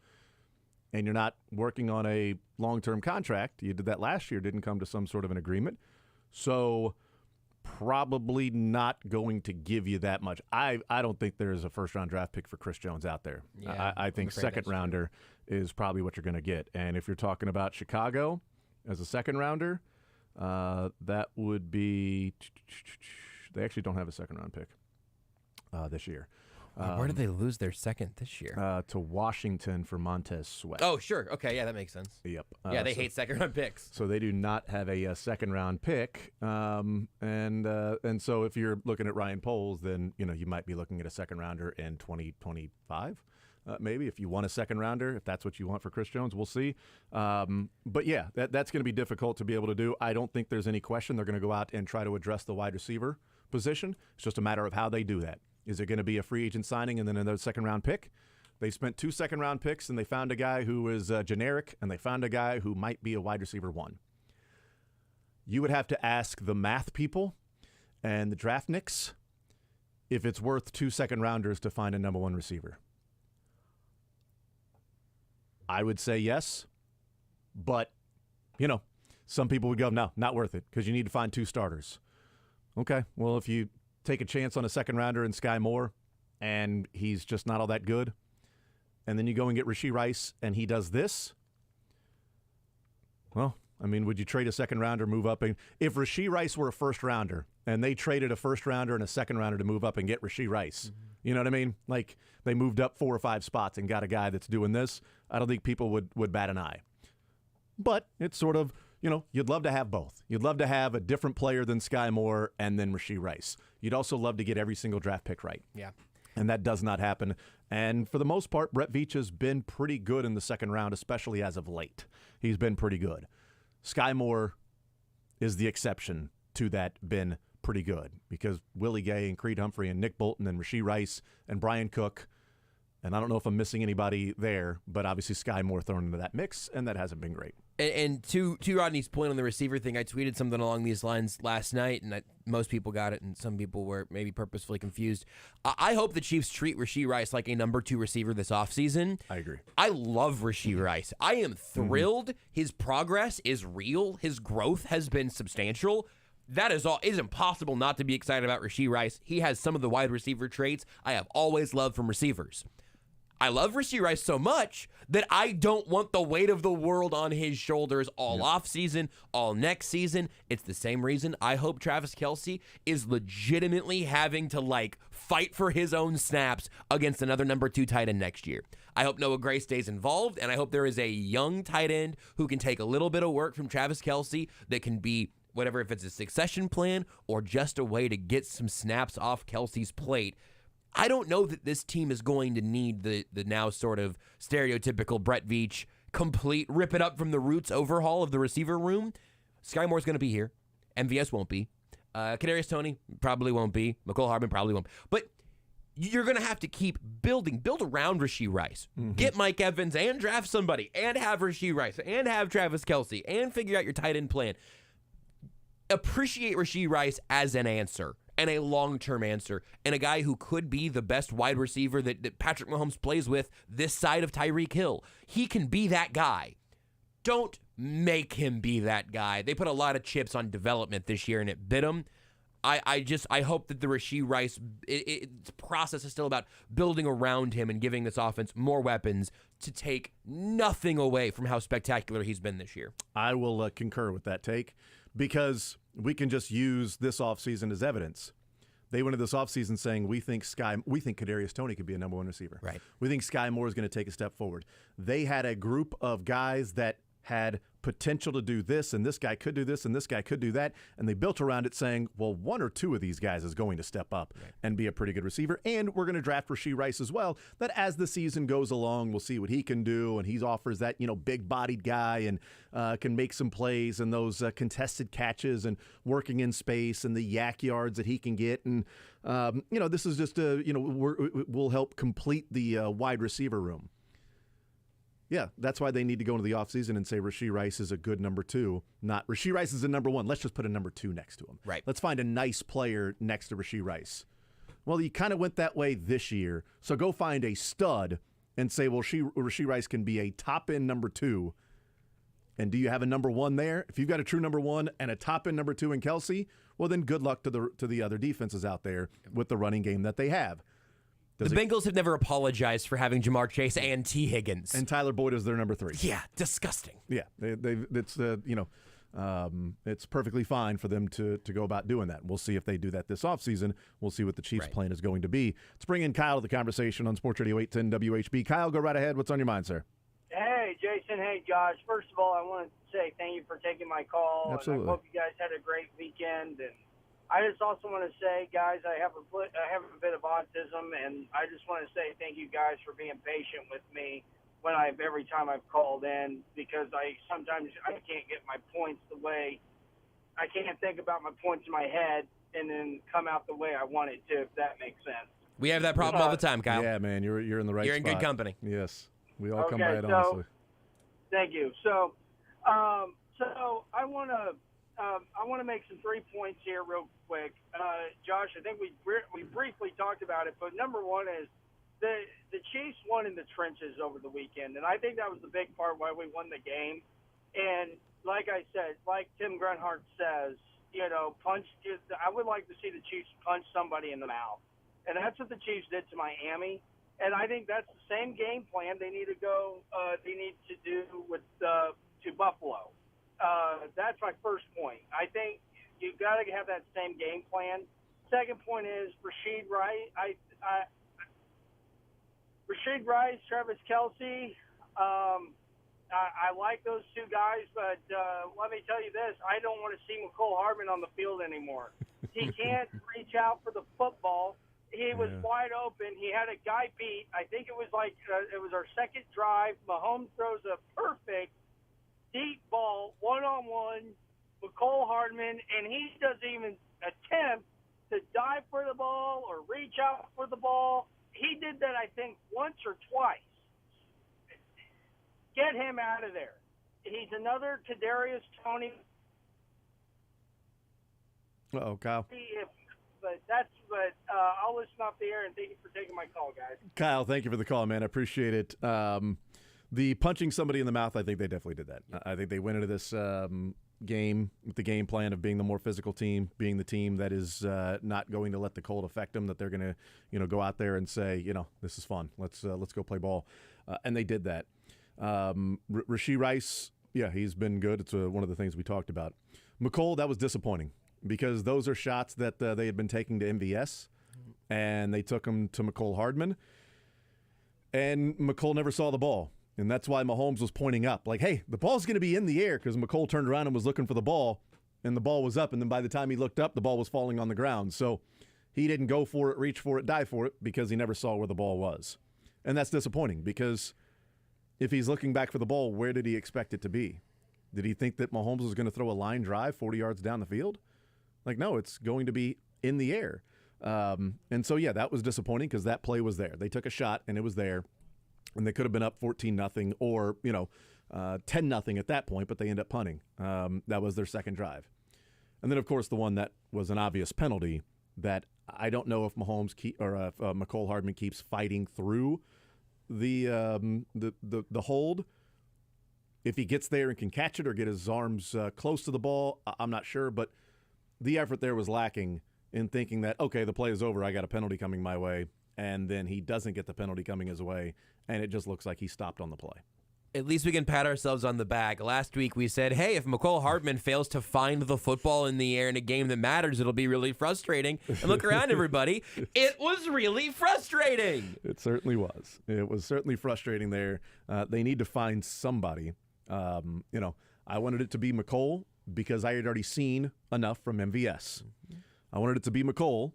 and you're not working on a long-term contract. You did that last year, didn't come to some sort of an agreement. So probably not going to give you that much. I don't think there's a first-round draft pick for Chris Jones out there. Yeah, I think second-rounder is probably what you're going to get. And if you're talking about Chicago as a second-rounder, that would be – they actually don't have a second-round pick this year. Where did they lose their second this year? To Washington for Montez Sweat. Oh, sure. Okay, yeah, that makes sense. Yep. They hate second-round picks. So they do not have a second-round pick. And so if you're looking at Ryan Poles, then you might be looking at a second-rounder in 2025. Maybe if you want a second-rounder, if that's what you want for Chris Jones, we'll see. But, yeah, that's going to be difficult to be able to do. I don't think there's any question they're going to go out and try to address the wide receiver position. It's just a matter of how they do that. Is it going to be a free agent signing and then another second-round pick? They spent 2 second-round picks, and they found a guy who was generic, and they found a guy who might be a wide receiver 1. You would have to ask the math people and the draft nicks if it's worth 2 second-rounders to find a number 1 receiver. I would say yes, but, some people would go, no, not worth it, because you need to find 2 starters. Okay, well, if you take a chance on a second-rounder in Sky Moore, and he's just not all that good, and then you go and get Rasheed Rice, and he does this, well, would you trade a second-rounder, move up? And if Rasheed Rice were a first-rounder, and they traded a first-rounder and a second-rounder to move up and get Rasheed Rice, You know what I mean? Like they moved up 4 or 5 spots and got a guy that's doing this. I don't think people would bat an eye. But it's sort of, you'd love to have both. You'd love to have a different player than Sky Moore and then Rashee Rice. You'd also love to get every single draft pick right. Yeah. And that does not happen. And for the most part, Brett Veach has been pretty good in the second round, especially as of late. He's been pretty good. Sky Moore is the exception to that been pretty good because Willie Gay and Creed Humphrey and Nick Bolton and Rashee Rice and Brian Cook, and I don't know if I'm missing anybody there, but obviously Sky Moore thrown into that mix, and that hasn't been great. And to Rodney's point on the receiver thing, I tweeted something along these lines last night, and most people got it, and some people were maybe purposefully confused. I hope the Chiefs treat Rashee Rice like a number 2 receiver this offseason. I agree. I love Rashee Rice. I am thrilled. His progress is real. His growth has been substantial. That is all. It is impossible not to be excited about Rashee Rice. He has some of the wide receiver traits I have always loved from receivers. I love Rashee Rice so much that I don't want the weight of the world on his shoulders all off season, all next season. It's the same reason I hope Travis Kelce is legitimately having to fight for his own snaps against another number 2 tight end next year. I hope Noah Gray stays involved, and I hope there is a young tight end who can take a little bit of work from Travis Kelce that can be whatever, if it's a succession plan or just a way to get some snaps off Kelce's plate. I don't know that this team is going to need the now sort of stereotypical Brett Veach complete rip it up from the roots overhaul of the receiver room. Sky Moore's going to be here. MVS won't be. Kadarius Toney probably won't be. McCole Hardman probably won't. But you're going to have to keep build around Rashee Rice. Mm-hmm. Get Mike Evans and draft somebody and have Rashee Rice and have Travis Kelce and figure out your tight end plan. Appreciate Rashee Rice as an answer and a long-term answer and a guy who could be the best wide receiver that Patrick Mahomes plays with this side of Tyreek Hill. He can be that guy. Don't make him be that guy. They put a lot of chips on development this year and it bit him. I hope that the Rashee Rice its process is still about building around him and giving this offense more weapons to take nothing away from how spectacular he's been this year. I will concur with that take because we can just use this offseason as evidence. They went into this offseason saying we think Kadarius Toney could be a number 1 receiver. Right. We think Sky Moore is going to take a step forward. They had a group of guys that had potential to do this, and this guy could do this, and this guy could do that, and they built around it saying, well, 1 or 2 of these guys is going to step up and be a pretty good receiver, and we're going to draft Rashee Rice as well, that as the season goes along, we'll see what he can do, and he offers that, big-bodied guy and can make some plays and those contested catches and working in space and the yak yards that he can get, and, this is just, we'll help complete the wide receiver room. Yeah, that's why they need to go into the offseason and say Rashee Rice is a good number 2, not Rashee Rice is a number 1. Let's just put a number 2 next to him. Right. Let's find a nice player next to Rashee Rice. Well, you kind of went that way this year, so go find a stud and say, well, Rashee Rice can be a top-end number 2. And do you have a number 1 there? If you've got a true number 1 and a top-end number 2 in Kelce, well, then good luck to the other defenses out there with the running game that they have. Bengals have never apologized for having Jamar Chase and T. Higgins. And Tyler Boyd is their number 3. Yeah, disgusting. Yeah, it's perfectly fine for them to go about doing that. We'll see if they do that this offseason. We'll see what the Chiefs' plan is going to be. Let's bring in Kyle to the conversation on Sports Radio 810 WHB. Kyle, go right ahead. What's on your mind, sir? Hey, Jason. Hey, Josh. First of all, I want to say thank you for taking my call. Absolutely. And I hope you guys had a great weekend. And I just also want to say, guys, I have a bit of autism, and I just want to say thank you guys for being patient with me every time I've called in, because sometimes I can't get my points I can't think about my points in my head and then come out the way I want it to, if that makes sense. We have that problem all the time, Kyle. Yeah, man, you're in the right spot. You're in good company. Yes, we all come by it honestly. Thank you. So I want to make some 3 points here real quick. Josh, I think we briefly talked about it, but number 1 is the Chiefs won in the trenches over the weekend, and I think that was the big part why we won the game. And like I said, like Tim Grunhart says, I would like to see the Chiefs punch somebody in the mouth, and that's what the Chiefs did to Miami. And I think that's the same game plan they need to do to Buffalo. That's my first point. I think you've got to have that same game plan. Second point is Rashee Rice. Rashid Rice, Travis Kelce. I like those two guys, but let me tell you this. I don't want to see McCole Hardman on the field anymore. He can't reach out for the football. He was wide open. He had a guy beat. I think it was it was our second drive. Mahomes throws a perfect deep ball, one-on-one, McCole Hardman, and he doesn't even attempt to dive for the ball or reach out for the ball. He did that, I think, once or twice. Get him out of there. He's another Kadarius Toney. Uh-oh, Kyle. But I'll listen off the air, and thank you for taking my call, guys. Kyle, thank you for the call, man. I appreciate it. The punching somebody in the mouth, I think they definitely did that. I think they went into this game with the game plan of being the more physical team, being the team that is not going to let the cold affect them, that they're going to, go out there and say, this is fun. Let's go play ball. And they did that. Rashee Rice, he's been good. It's one of the things we talked about. McCole, that was disappointing because those are shots that they had been taking to MVS, and they took them to McCole Hardman, and McCole never saw the ball. And that's why Mahomes was pointing up, like, hey, the ball's going to be in the air, because McCole turned around and was looking for the ball, and the ball was up, and then by the time he looked up, the ball was falling on the ground. So he didn't go for it, reach for it, dive for it, because he never saw where the ball was. And that's disappointing, because if he's looking back for the ball, where did he expect it to be? Did he think that Mahomes was going to throw a line drive 40 yards down the field? Like, no, it's going to be in the air. And so, that was disappointing because that play was there. They took a shot, and it was there. And they could have been up 14-0 or, 10-0 at that point, but they end up punting. That was their second drive. And then, of course, the one that was an obvious penalty that I don't know if Mahomes if McCole Hardman keeps fighting through the hold. If he gets there and can catch it or get his arms close to the ball, I'm not sure. But the effort there was lacking in thinking that, okay, the play is over, I got a penalty coming my way. And then he doesn't get the penalty coming his way, and it just looks like he stopped on the play. At least we can pat ourselves on the back. Last week we said, hey, if McCole Hardman fails to find the football in the air in a game that matters, it'll be really frustrating. And look around, everybody. It was really frustrating. It certainly was. It was certainly frustrating there. They need to find somebody. I wanted it to be McCole because I had already seen enough from MVS. I wanted it to be McCole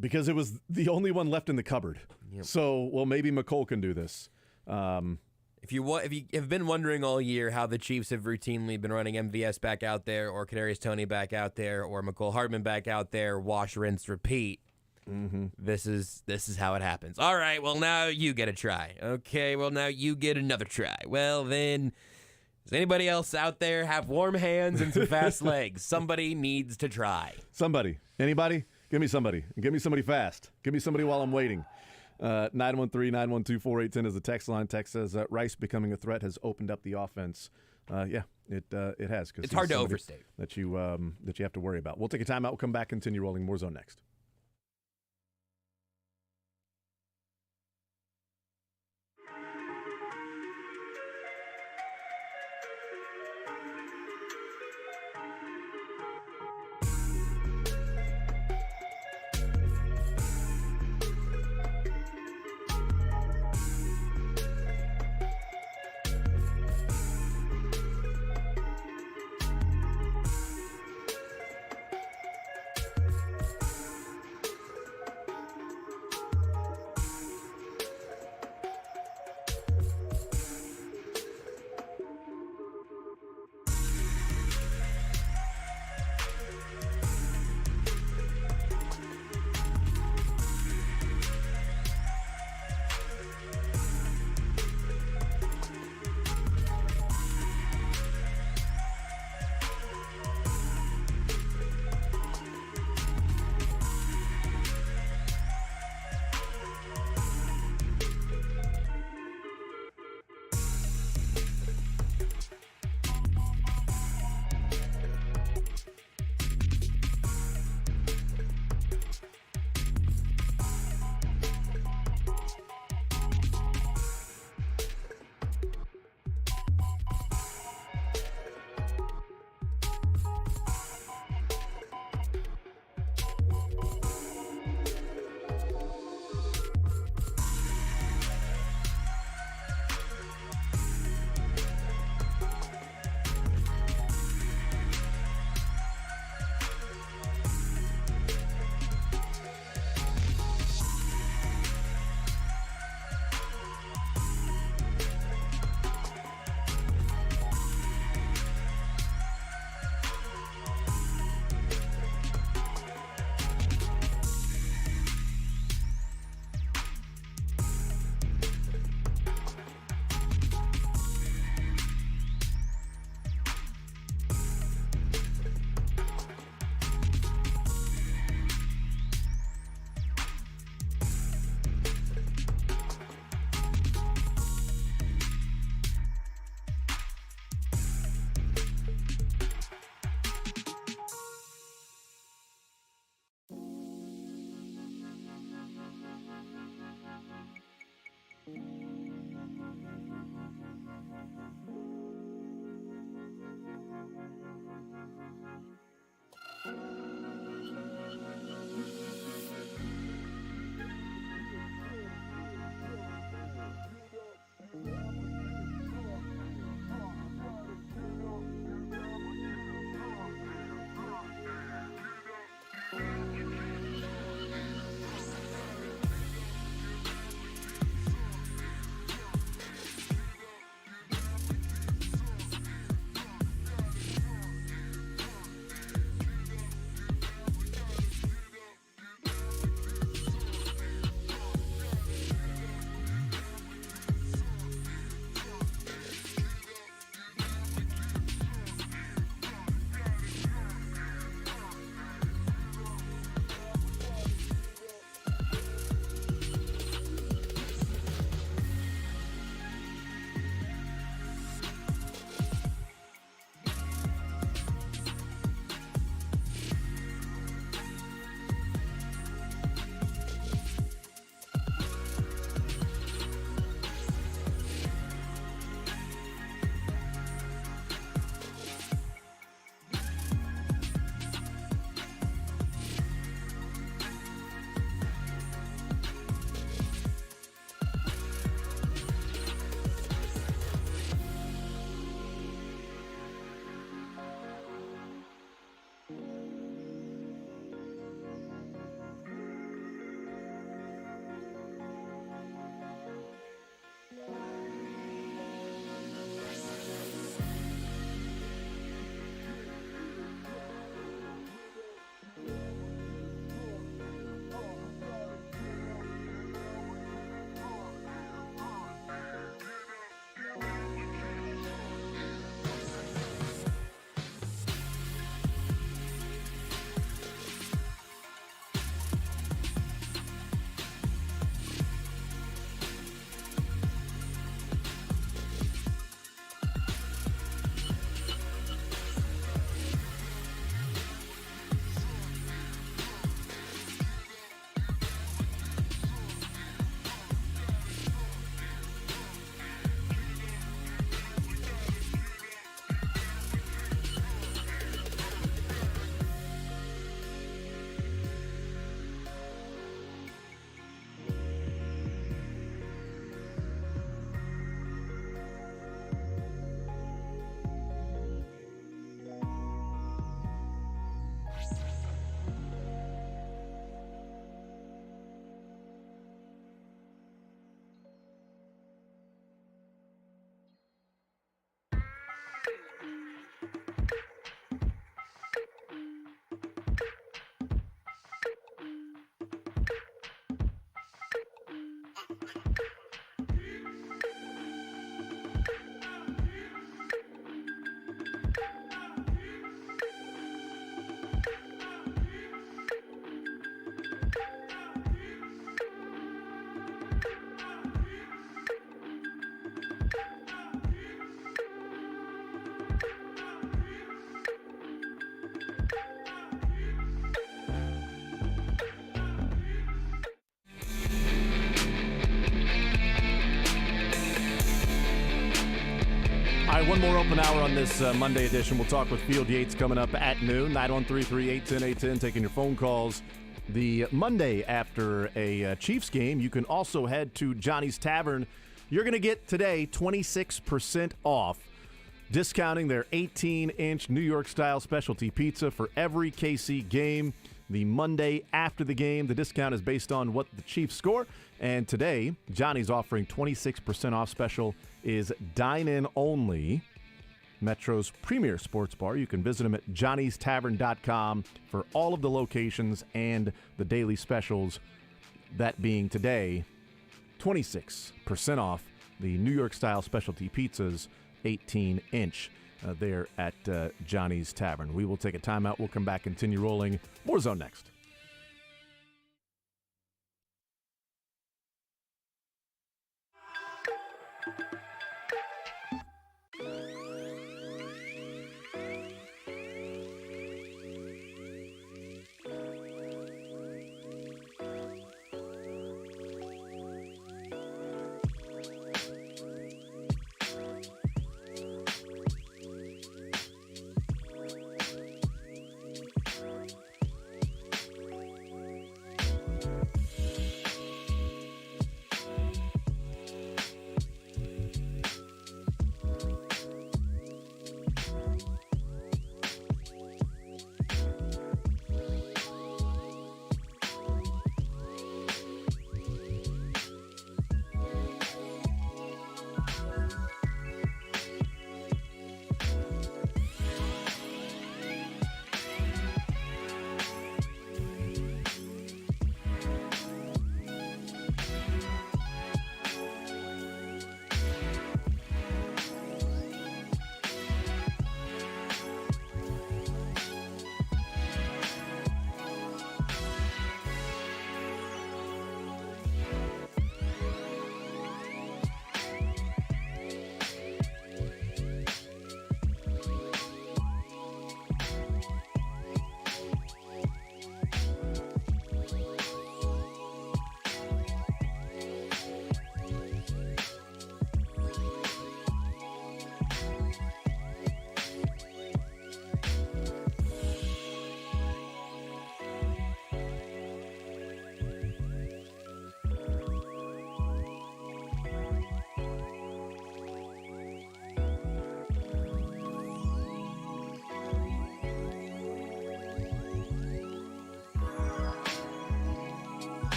because it was the only one left in the cupboard. Yep. So, maybe McCole can do this. If you have been wondering all year how the Chiefs have routinely been running MVS back out there, or Kadarius Toney back out there, or McCole Hardman back out there, wash, rinse, repeat. Mm-hmm. This is how it happens. All right, well, now you get a try. Okay, well, now you get another try. Well, then, does anybody else out there have warm hands and some fast legs? Somebody needs to try. Somebody. Anybody? Give me somebody. Give me somebody fast. Give me somebody while I'm waiting. 913-912-4810 is the text line. Text says Rice becoming a threat has opened up the offense. It has. It's hard to overstate. That you have to worry about. We'll take a timeout. We'll come back, continue rolling more zone next. right, one more open hour on this Monday edition. We'll talk with Field Yates coming up at noon. 913-381-810, taking your phone calls. The Monday after a Chiefs game, you can also head to Johnny's Tavern. You're going to get today 26% off, discounting their 18-inch New York-style specialty pizza for every KC game. The Monday after the game, the discount is based on what the Chiefs score. And today, Johnny's offering 26% off. Special is dine-in only. Metro's premier sports bar. You can visit them at johnnystavern.com for all of the locations and the daily specials. That being today, 26% off the New York-style specialty pizzas, 18-inch. There at Johnny's Tavern. We will take a timeout. We'll come back, continue rolling. More Zone next.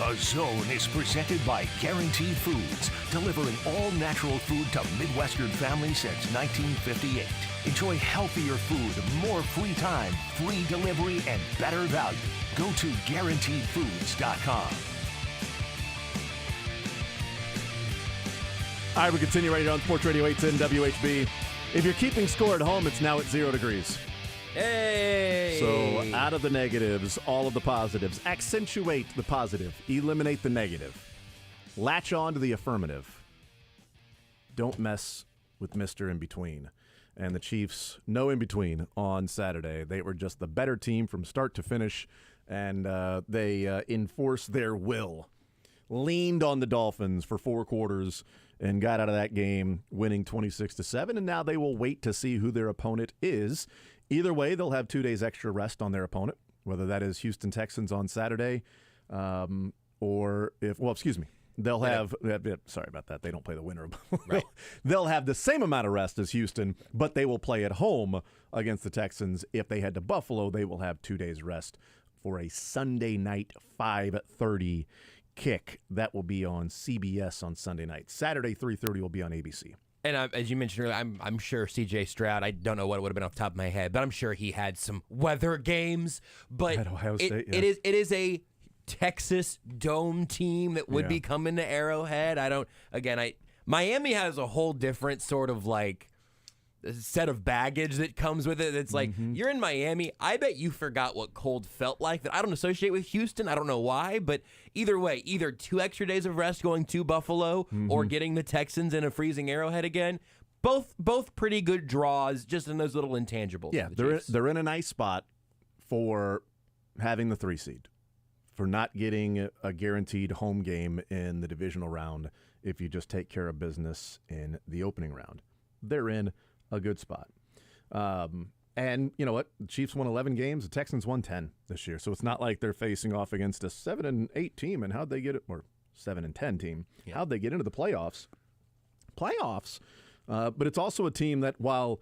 The Zone is presented by Guaranteed Foods, delivering all natural food to Midwestern families since 1958. Enjoy healthier food, more free time, free delivery, and better value. Go to GuaranteedFoods.com. All right, we continue right here on Sports Radio 810 WHB. If you're keeping score at home, it's now at 0 degrees. Hey! So out of the negatives, all of the positives. Accentuate the positive. Eliminate the negative. Latch on to the affirmative. Don't mess with Mr. In-Between. And the Chiefs, no in-between on Saturday. They were just the better team from start to finish, and they enforced their will. Leaned on the Dolphins for 4 quarters and got out of that game winning 26-7, and now they will wait to see who their opponent is. Either way, they'll have 2 days extra rest on their opponent, whether that is Houston Texans on Saturday or if, well, excuse me, they'll have, sorry about that, they don't play the winner. Right. They'll have the same amount of rest as Houston, but they will play at home against the Texans. If they head to Buffalo, they will have 2 days rest for a Sunday night 5:30 kick. That will be on CBS on Sunday night. Saturday 3:30 will be on ABC. And as you mentioned earlier, I'm sure C.J. Stroud, I don't know what it would have been off the top of my head, but I'm sure he had some weather games. But At Ohio State, yeah. it is a Texas Dome team that would be coming to Arrowhead. Miami has a whole different sort of like set of baggage that comes with it. It's like, you're in Miami. I bet you forgot what cold felt like that I don't associate with Houston. I don't know why, but either way, either 2 extra days of rest going to Buffalo or getting the Texans in a freezing Arrowhead again. Both pretty good draws, just in those little intangibles. Yeah, they're in a nice spot for having the 3 seed, for not getting a guaranteed home game in the divisional round if you just take care of business in the opening round. They're in a good spot. And you know what? The Chiefs won 11 games. The Texans won 10 this year. So it's not like they're facing off against a 7-8 team. And how'd they get it? Or 7-10 team. Yeah. How'd they get into the playoffs? But it's also a team that, while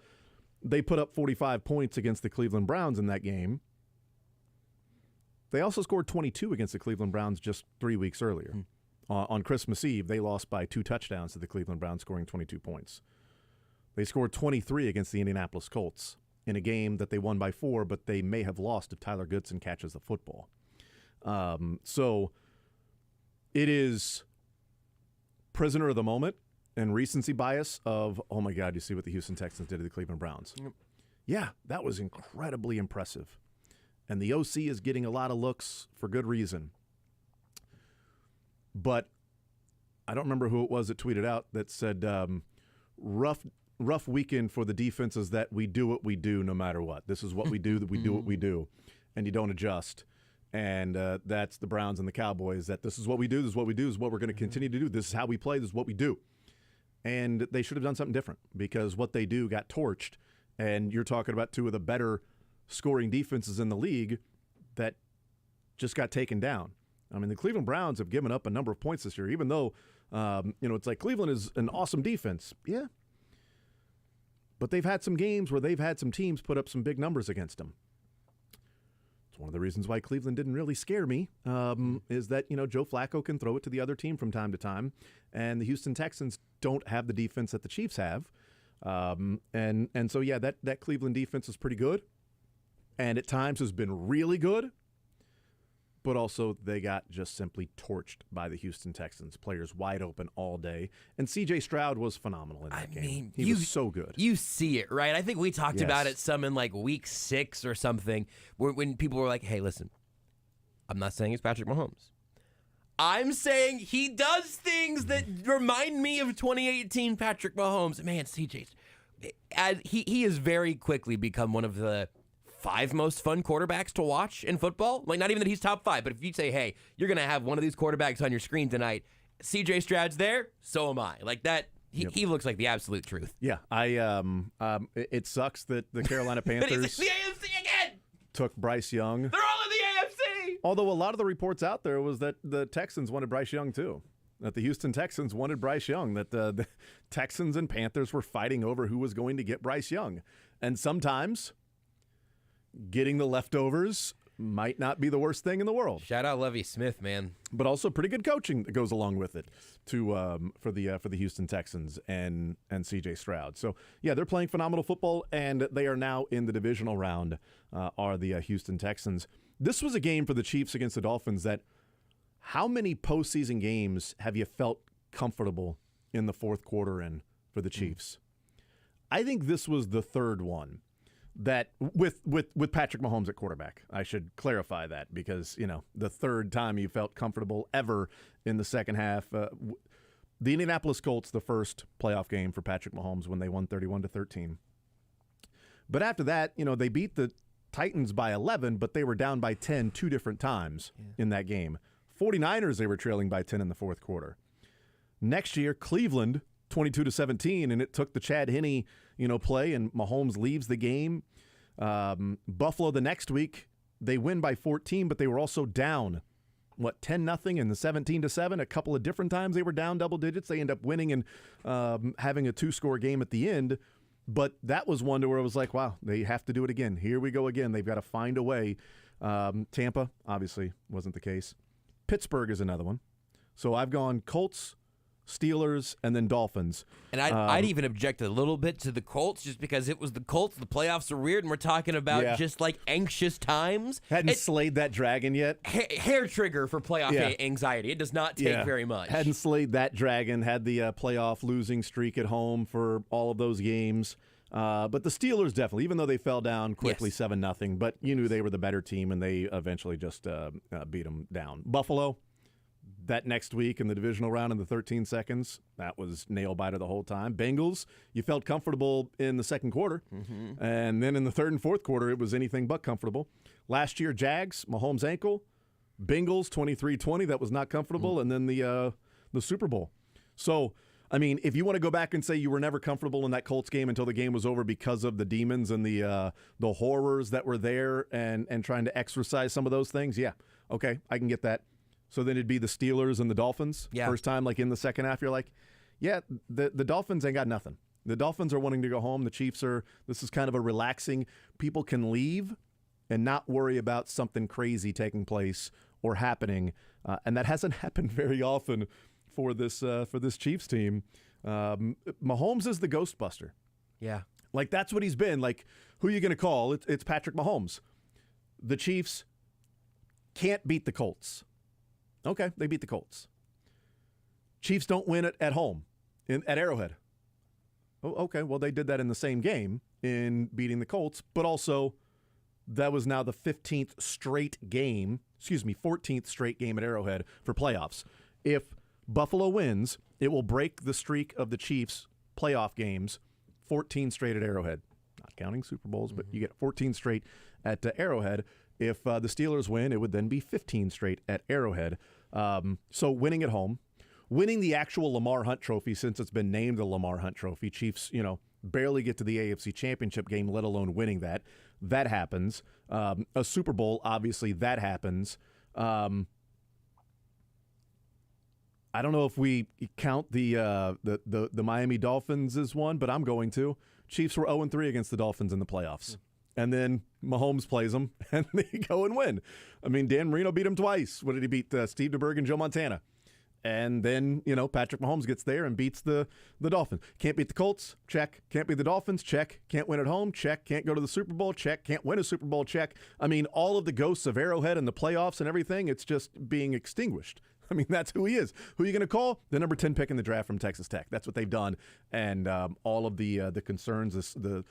they put up 45 points against the Cleveland Browns in that game, they also scored 22 against the Cleveland Browns just 3 weeks earlier. On Christmas Eve, they lost by 2 touchdowns to the Cleveland Browns, scoring 22 points. They scored 23 against the Indianapolis Colts in a game that they won by 4, but they may have lost if Tyler Goodson catches the football. So it is prisoner of the moment and recency bias of, oh my God, you see what the Houston Texans did to the Cleveland Browns. Yep. Yeah, that was incredibly impressive. And the OC is getting a lot of looks for good reason. But I don't remember who it was that tweeted out that said, rough weekend for the defenses that we do what we do no matter what. This is what we do, that we do what we do, and you don't adjust. And that's the Browns and the Cowboys, that this is what we do, this is what we do, this is what we're going to continue to do, this is how we play, this is what we do. And they should have done something different, because what they do got torched, and you're talking about 2 of the better scoring defenses in the league that just got taken down. I mean, the Cleveland Browns have given up a number of points this year, even though, it's like Cleveland is an awesome defense. Yeah. But they've had some games where they've had some teams put up some big numbers against them. It's one of the reasons why Cleveland didn't really scare me, is that, Joe Flacco can throw it to the other team from time to time, and the Houston Texans don't have the defense that the Chiefs have. And so, yeah, that Cleveland defense is pretty good, and at times has been really good. But also they got just simply torched by the Houston Texans. Players wide open all day. And C.J. Stroud was phenomenal in that game. He was so good. You see it, right? I think we talked about it some in like week 6 or something, when people were like, hey, listen, I'm not saying it's Patrick Mahomes. I'm saying he does things that remind me of 2018 Patrick Mahomes. Man, C.J., he has very quickly become one of the 5 most fun quarterbacks to watch in football. Like, not even that he's top 5, but if you say, hey, you're going to have one of these quarterbacks on your screen tonight, C.J. Stroud's there, so am I. Like that, he looks like the absolute truth. Yeah, it sucks that the Carolina Panthers the AFC again took Bryce Young. They're all in the AFC. Although a lot of the reports out there was that the Texans wanted Bryce Young too. That the Houston Texans wanted Bryce Young. That the Texans and Panthers were fighting over who was going to get Bryce Young. And sometimes getting the leftovers might not be the worst thing in the world. Shout out Lovie Smith, man. But also pretty good coaching that goes along with it for the Houston Texans and C.J. Stroud. So yeah, they're playing phenomenal football, and they are now in the divisional round. Are the Houston Texans? This was a game for the Chiefs against the Dolphins. That how many postseason games have you felt comfortable in the fourth quarter in for the Chiefs? I think this was the third one. That with Patrick Mahomes at quarterback. I should clarify that because, the third time you felt comfortable ever in the second half. The Indianapolis Colts, the first playoff game for Patrick Mahomes when they won 31-13. But after that, they beat the Titans by 11, but they were down by 10 two different times in that game. 49ers, they were trailing by 10 in the fourth quarter. Next year, Cleveland, 22-17, and it took the Chad Henne play, and Mahomes leaves the game. Buffalo the next week, they win by 14, but they were also down, 10-0 and the 17-7. A couple of different times they were down double digits. They end up winning and having a 2-score game at the end. But that was one where it was like, wow, they have to do it again. Here we go again. They've got to find a way. Tampa, obviously, wasn't the case. Pittsburgh is another one. So I've gone Colts, Steelers, and then Dolphins. And I'd even object a little bit to the Colts just because it was the Colts. The playoffs are weird, and we're talking about just like anxious times. Hadn't slayed that dragon yet. Hair trigger for playoff anxiety. It does not take very much. Hadn't slayed that dragon. Had the playoff losing streak at home for all of those games. But the Steelers definitely, even though they fell down quickly 7-0, but you knew they were the better team, and they eventually just beat them down. Buffalo. That next week in the divisional round in the 13 seconds, that was nail-biter the whole time. Bengals, you felt comfortable in the second quarter. And then in the third and fourth quarter, it was anything but comfortable. Last year, Jags, Mahomes' ankle. Bengals, 23-20, that was not comfortable. And then the Super Bowl. So, I mean, if you want to go back and say you were never comfortable in that Colts game until the game was over because of the demons and the horrors that were there and trying to exorcise some of those things, okay, I can get that. So then it'd be the Steelers and the Dolphins. First time, like in the second half, you're like, the Dolphins ain't got nothing. The Dolphins are wanting to go home. The Chiefs this is kind of a relaxing, people can leave and not worry about something crazy taking place or happening. And that hasn't happened very often for this Chiefs team. Mahomes is the Ghostbuster. Yeah. Like that's what he's been. Like, who are you going to call? It's Patrick Mahomes. The Chiefs can't beat the Colts. Okay, they beat the Colts. Chiefs don't win it at home at Arrowhead. Oh, okay, well, they did that in the same game in beating the Colts, but also that was now the 14th straight game at Arrowhead for playoffs. If Buffalo wins, it will break the streak of the Chiefs' playoff games, 14 straight at Arrowhead. Not counting Super Bowls, but you get 14 straight at Arrowhead. If the Steelers win, it would then be 15 straight at Arrowhead. So winning at home, winning the actual Lamar Hunt Trophy since it's been named the Lamar Hunt Trophy. Chiefs, barely get to the AFC Championship game, let alone winning that. That happens. A Super Bowl, obviously, that happens. I don't know if we count the Miami Dolphins as one, but I'm going to. Chiefs were 0-3 against the Dolphins in the playoffs. And then Mahomes plays them, and they go and win. I mean, Dan Marino beat him twice. What did he beat? Steve DeBerg and Joe Montana. And then, Patrick Mahomes gets there and beats the Dolphins. Can't beat the Colts? Check. Can't beat the Dolphins? Check. Can't win at home? Check. Can't go to the Super Bowl? Check. Can't win a Super Bowl? Check. I mean, all of the ghosts of Arrowhead and the playoffs and everything, it's just being extinguished. I mean, that's who he is. Who are you going to call? The number 10 pick in the draft from Texas Tech. That's what they've done. And all of the concerns, the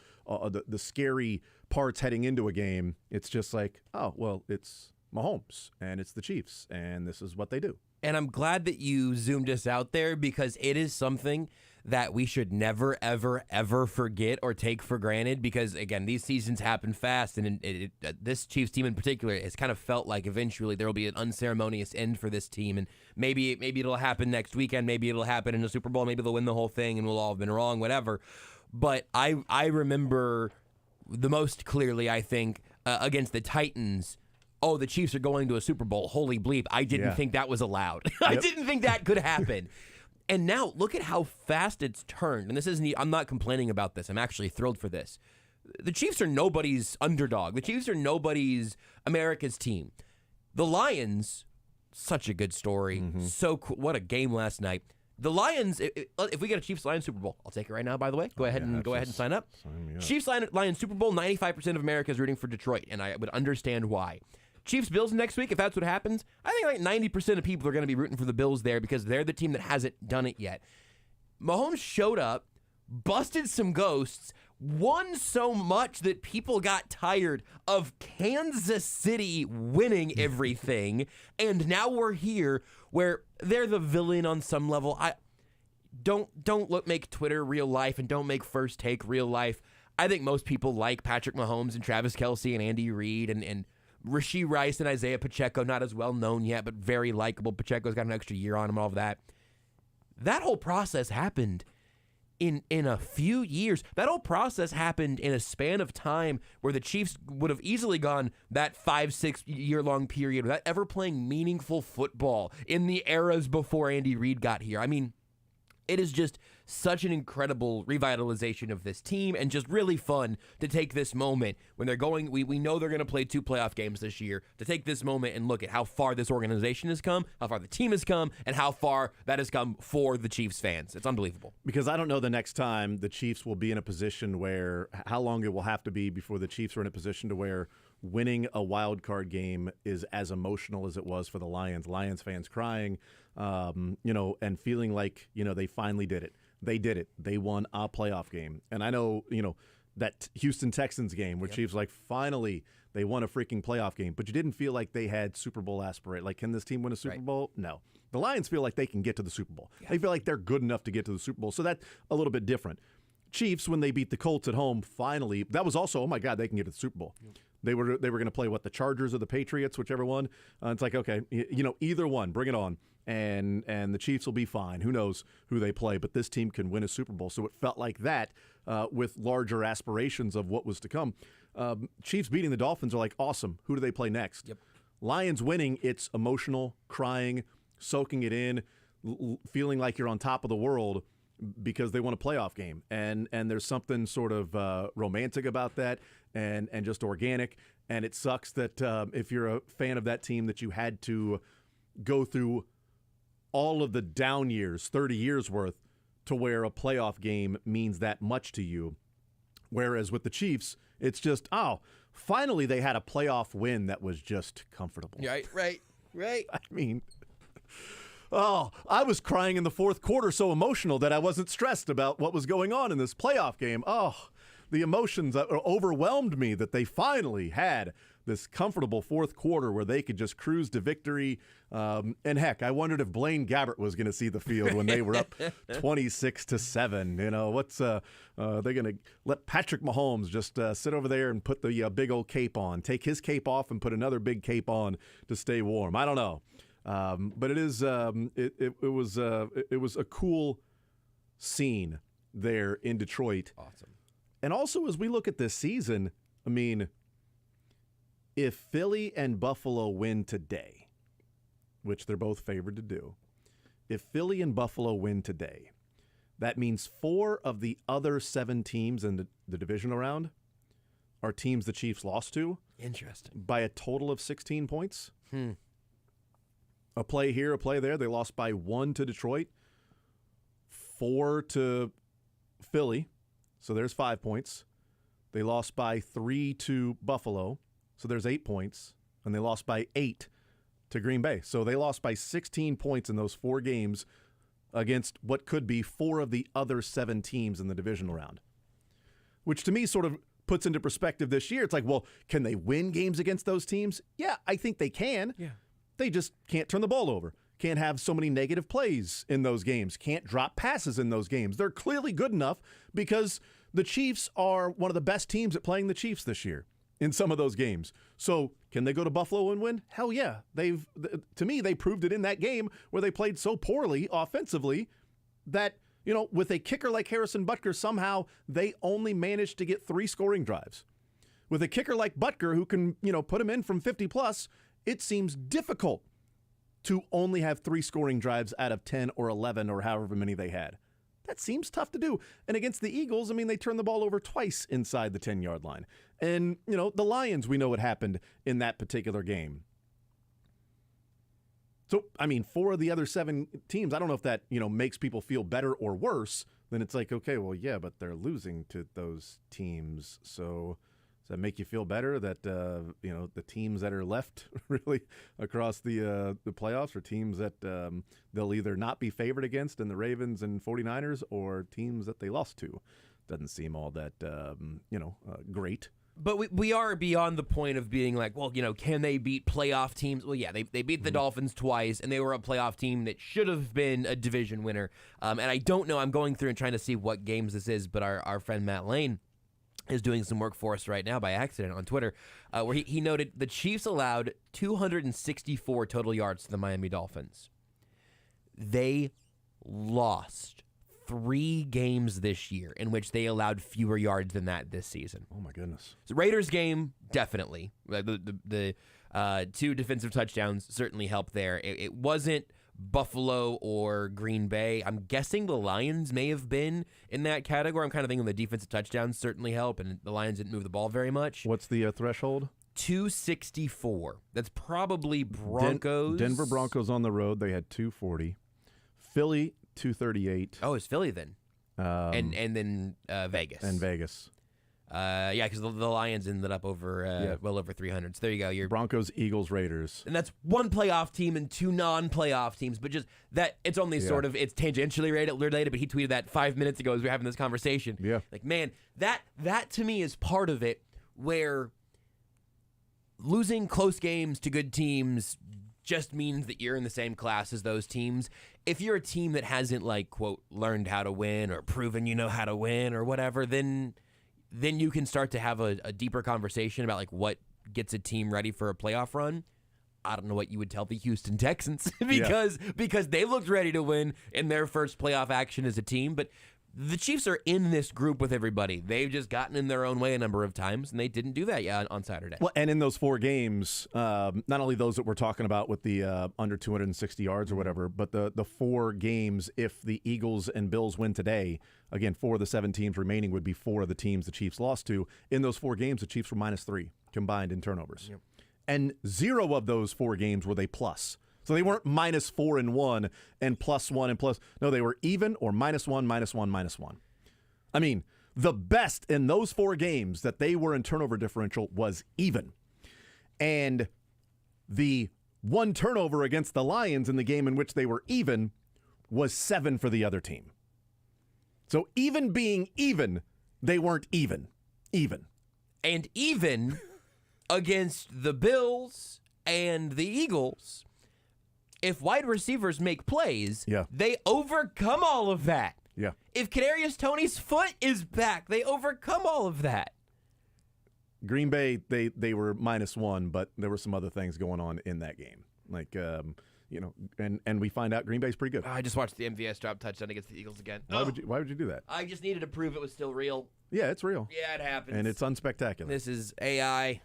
scary parts heading into a game, it's just like, oh, well, it's Mahomes and it's the Chiefs, and this is what they do. And I'm glad that you zoomed us out there because it is something that we should never, ever, ever forget or take for granted because, again, these seasons happen fast, and this Chiefs team in particular has kind of felt like eventually there will be an unceremonious end for this team, and maybe it'll happen next weekend, maybe it'll happen in the Super Bowl, maybe they'll win the whole thing and we'll all have been wrong, whatever. But I remember the most clearly, I think, against the Titans, oh, the Chiefs are going to a Super Bowl. Holy bleep. I didn't think that was allowed. I didn't think that could happen. And now look at how fast it's turned. And this isn't, I'm not complaining about this. I'm actually thrilled for this. the Chiefs are nobody's underdog. The Chiefs are nobody's America's team. The Lions, such a good story. So cool. What a game last night. The Lions, if we get a Chiefs-Lions Super Bowl, I'll take it right now, by the way. Go ahead and sign up. Chiefs-Lions Super Bowl, 95% of America is rooting for Detroit, and I would understand why. Chiefs-Bills next week, if that's what happens, I think like 90% of people are going to be rooting for the Bills there because they're the team that hasn't done it yet. Mahomes showed up, busted some ghosts, won so much that people got tired of Kansas City winning everything, and now we're here where they're the villain on some level. Don't make Twitter real life and don't make First Take real life. I think most people like Patrick Mahomes and Travis Kelce and Andy Reid and Rashee Rice and Isaiah Pacheco, not as well known yet, but very likable. Pacheco's got an extra year on him, all of that. That whole process happened in a few years. That whole process happened in a span of time where the Chiefs would have easily gone that 5-6 year long period without ever playing meaningful football in the eras before Andy Reid got here. I mean, it is just such an incredible revitalization of this team and just really fun to take this moment when they're going, we know they're going to play 2 playoff games this year, to take this moment and look at how far this organization has come, how far the team has come, and how far that has come for the Chiefs fans. It's unbelievable. Because I don't know the next time the Chiefs will be in a position where, how long it will have to be before the Chiefs are in a position to where winning a wild card game is as emotional as it was for the Lions. Lions fans crying, and feeling like, they finally did it. They did it. They won a playoff game. And I know, that Houston Texans game where Chiefs like, finally, they won a freaking playoff game. But you didn't feel like they had Super Bowl aspirate. Like, can this team win a Super Bowl? No. The Lions feel like they can get to the Super Bowl. Yeah. They feel like they're good enough to get to the Super Bowl. So that's a little bit different. Chiefs, when they beat the Colts at home, finally, that was also, oh my God, they can get to the Super Bowl. Yep. They were going to play, the Chargers or the Patriots, whichever one. It's like, okay, either one, bring it on. And the Chiefs will be fine. Who knows who they play, but this team can win a Super Bowl. So it felt like that with larger aspirations of what was to come. Chiefs beating the Dolphins are like, awesome. Who do they play next? Yep. Lions winning, it's emotional, crying, soaking it in, feeling like you're on top of the world because they won a playoff game. And there's something sort of romantic about that and just organic. And it sucks that if you're a fan of that team that you had to go through all of the down years, 30 years worth, to where a playoff game means that much to you. Whereas with the Chiefs, it's just, finally they had a playoff win that was just comfortable. Right. I mean, I was crying in the fourth quarter, so emotional that I wasn't stressed about what was going on in this playoff game. The emotions overwhelmed me that they finally had this comfortable fourth quarter where they could just cruise to victory. And heck, I wondered if Blaine Gabbert was going to see the field when they were up 26-7. What's they're going to let Patrick Mahomes just sit over there and put the big old cape on, take his cape off and put another big cape on to stay warm. I don't know. But it is it was a cool scene there in Detroit. Awesome. And also, as we look at this season, I mean, if Philly and Buffalo win today, which they're both favored to do, if Philly and Buffalo win today, that means 4 of the other 7 teams in the divisional round are teams the Chiefs lost to. Interesting. By a total of 16 points. A play here, a play there. They lost by 1 to Detroit, 4 to Philly. So there's 5 points. They lost by 3 to Buffalo. So there's 8 points. And they lost by 8 to Green Bay. So they lost by 16 points in those 4 games against what could be 4 of the other 7 teams in the divisional round. Which to me sort of puts into perspective this year. It's like, well, can they win games against those teams? Yeah, I think they can. Yeah. They just can't turn the ball over. Can't have so many negative plays in those games. Can't drop passes in those games. They're clearly good enough because the Chiefs are one of the best teams at playing the Chiefs this year in some of those games. So can they go to Buffalo and win? Hell yeah. To me, they proved it in that game where they played so poorly offensively that, with a kicker like Harrison Butker, somehow they only managed to get 3 scoring drives. With a kicker like Butker who can, put him in from 50 plus, it seems difficult to only have 3 scoring drives out of 10 or 11 or however many they had. That seems tough to do. And against the Eagles, I mean, they turned the ball over twice inside the 10-yard line. And, the Lions, we know what happened in that particular game. So, I mean, 4 of the other 7 teams, I don't know if that, makes people feel better or worse. Then it's like, okay, well, yeah, but they're losing to those teams. So does that make you feel better that, the teams that are left really across the playoffs are teams that they'll either not be favored against in the Ravens and 49ers or teams that they lost to? Doesn't seem all that, great. But we are beyond the point of being like, well, can they beat playoff teams? Well, yeah, they beat the Dolphins twice, and they were a playoff team that should have been a division winner. And I don't know. I'm going through and trying to see what games this is, but our friend Matt Lane is doing some work for us right now by accident on Twitter, where he noted the Chiefs allowed 264 total yards to the Miami Dolphins. They lost 3 games this year in which they allowed fewer yards than that this season. Oh, my goodness. The Raiders game, definitely. The 2 defensive touchdowns certainly helped there. It wasn't Buffalo or Green Bay. I'm guessing the Lions may have been in that category. I'm kind of thinking the defensive touchdowns certainly help, and the Lions didn't move the ball very much. What's the threshold? 264. That's probably Broncos. Denver Broncos on the road. They had 240. Philly, 238. Oh, it's Philly then. And then Vegas. And Vegas. Yeah, because the Lions ended up over well over 300. So there you go. Your Broncos, Eagles, Raiders. And that's 1 playoff team and 2 non-playoff teams. But just that, it's only sort of, it's tangentially related, but he tweeted that 5 minutes ago as we were having this conversation. Yeah. Like, man, that to me is part of it, where losing close games to good teams just means that you're in the same class as those teams. If you're a team that hasn't, like, quote, learned how to win or proven you know how to win or whatever, then you can start to have a deeper conversation about, like, what gets a team ready for a playoff run. I don't know what you would tell the Houston Texans because they looked ready to win in their first playoff action as a team. But the Chiefs are in this group with everybody. They've just gotten in their own way a number of times, and they didn't do that yet on Saturday. Well, and in those 4 games, not only those that we're talking about with the under 260 yards or whatever, but the 4 games, if the Eagles and Bills win today, again, 4 of the 7 teams remaining would be 4 of the teams the Chiefs lost to. In those 4 games, the Chiefs were -3 combined in turnovers. Yep. And 0 of those 4 games were they plus. So they weren't -4 and 1 and +1 and plus. No, they were even or -1, -1, -1. I mean, the best in those 4 games that they were in turnover differential was even. And the 1 turnover against the Lions in the game in which they were even was 7 for the other team. So even being even, they weren't even. And even against the Bills and the Eagles, if wide receivers make plays, they overcome all of that. Yeah. If Kadarius Toney's foot is back, they overcome all of that. Green Bay, they were -1, but there were some other things going on in that game. Like, and we find out Green Bay's pretty good. I just watched the MVS drop touchdown against the Eagles again. Why would you do that? I just needed to prove it was still real. Yeah, it's real. Yeah, it happens. And it's unspectacular. This is AI.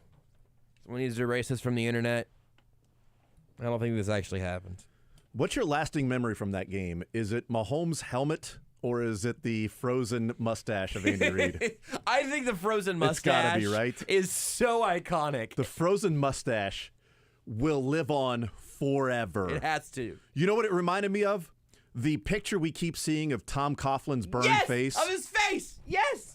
Someone needs to erase this from the internet. I don't think this actually happened. What's your lasting memory from that game? Is it Mahomes' helmet or is it the frozen mustache of Andy Reid? I think the frozen mustache gotta be, right? is so iconic. The frozen mustache will live on forever. It has to. You know what it reminded me of? The picture we keep seeing of Tom Coughlin's burned face. Of his face. Yes.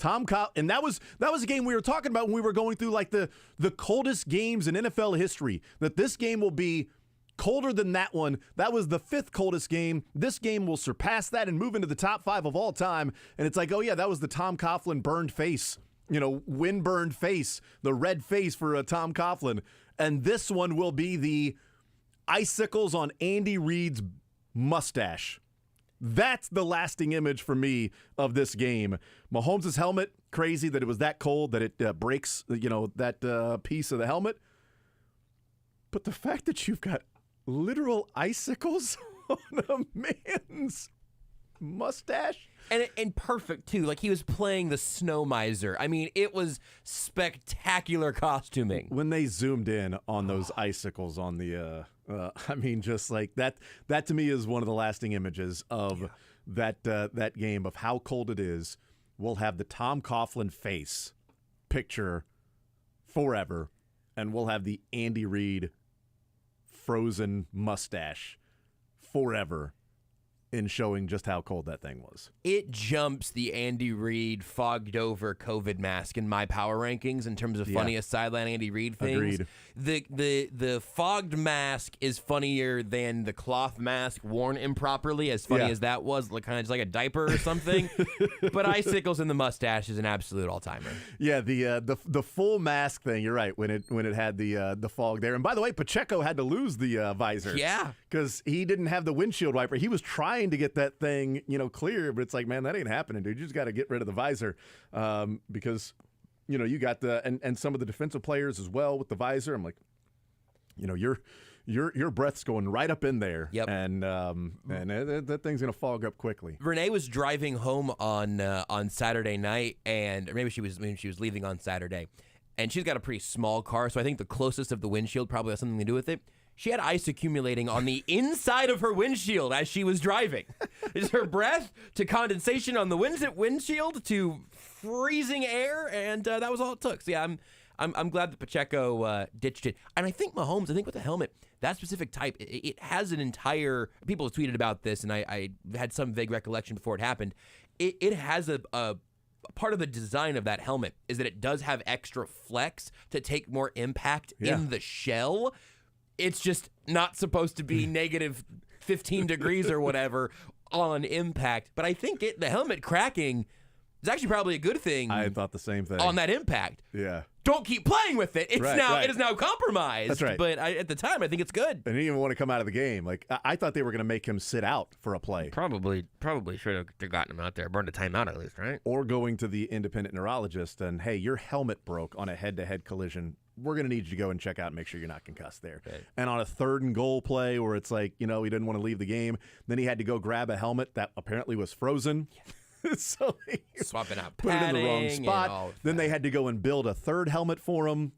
And that was a game we were talking about when we were going through like the coldest games in NFL history. That this game will be colder than that one. That was the 5th coldest game. This game will surpass that and move into the top 5 of all time. And it's like, oh yeah, that was the Tom Coughlin burned face. Wind burned face, the red face for Tom Coughlin. And this one will be the icicles on Andy Reid's mustache. That's the lasting image for me of this game. Mahomes' helmet, crazy that it was that cold that it breaks, that piece of the helmet. But the fact that you've got literal icicles on a man's mustache. And perfect, too. Like, he was playing the snow miser. I mean, it was spectacular costuming. When they zoomed in on those icicles on the, just like that to me is one of the lasting images of that game of how cold it is, we'll have the Tom Coughlin face picture forever, and we'll have the Andy Reid frozen mustache forever in showing just how cold that thing was. It jumps the Andy Reid fogged over COVID mask in my power rankings in terms of funniest sideline Andy Reid things. Agreed. The fogged mask is funnier than the cloth mask worn improperly, as funny as that was, like kind of just like a diaper or something. But icicles in the mustache is an absolute all-timer. Yeah, the full mask thing, you're right, when it had the fog there. And by the way, Pacheco had to lose the visor. Yeah. Because he didn't have the windshield wiper. He was trying to get that thing, clear, but it's like, man, that ain't happening, dude. You just got to get rid of the visor because, you got and some of the defensive players as well with the visor. I'm like, your breath's going right up in there. Yep. And that thing's gonna fog up quickly. Renee was driving home on Saturday night, and or maybe she was leaving on Saturday, and she's got a pretty small car, so I think the closest of the windshield probably has something to do with it. She had ice accumulating on the inside of her windshield as she was driving. It's her breath to condensation on the windshield to freezing air, and that was all it took. So yeah, I'm glad that Pacheco ditched it. And I think Mahomes, with the helmet, that specific type, it has an entire. People have tweeted about this, and I had some vague recollection before it happened. It has a part of the design of that helmet is that it does have extra flex to take more impact in the shell. It's just not supposed to be negative 15 degrees or whatever on impact. But I think the helmet cracking is actually probably a good thing. I thought the same thing. On that impact. Yeah. Don't keep playing with it. It is now compromised. That's right. But at the time, I think it's good. And he didn't even want to come out of the game. Like, I thought they were going to make him sit out for a play. Probably should have gotten him out there, burned a timeout at least, right? Or going to the independent neurologist and, hey, your helmet broke on a head-to-head collision. We're going to need you to go and check out and make sure you're not concussed there. Okay. And on a 3rd and goal play where it's like, he didn't want to leave the game, then he had to go grab a helmet that apparently was frozen. So he swapping out put it in the wrong padding spot. Then they had to go and build a 3rd helmet for him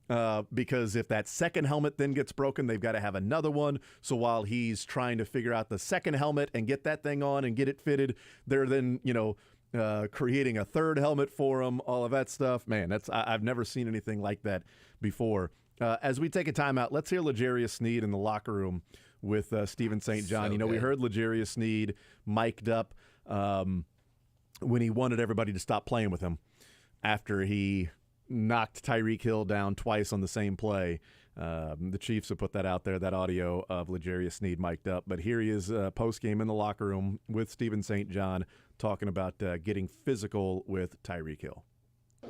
because if that 2nd helmet then gets broken, they've got to have another one. So while he's trying to figure out the 2nd helmet and get that thing on and get it fitted, they're then, creating a 3rd helmet for him, all of that stuff. Man, I've never seen anything like that before. As we take a timeout, let's hear L'Jarius Sneed in the locker room with Stephen St. John. So we heard L'Jarius Sneed mic'd up when he wanted everybody to stop playing with him after he knocked Tyreek Hill down twice on the same play. The Chiefs have put that out there, that audio of L'Jarius Sneed mic'd up. But here he is post-game in the locker room with Stephen St. John talking about getting physical with Tyreek Hill.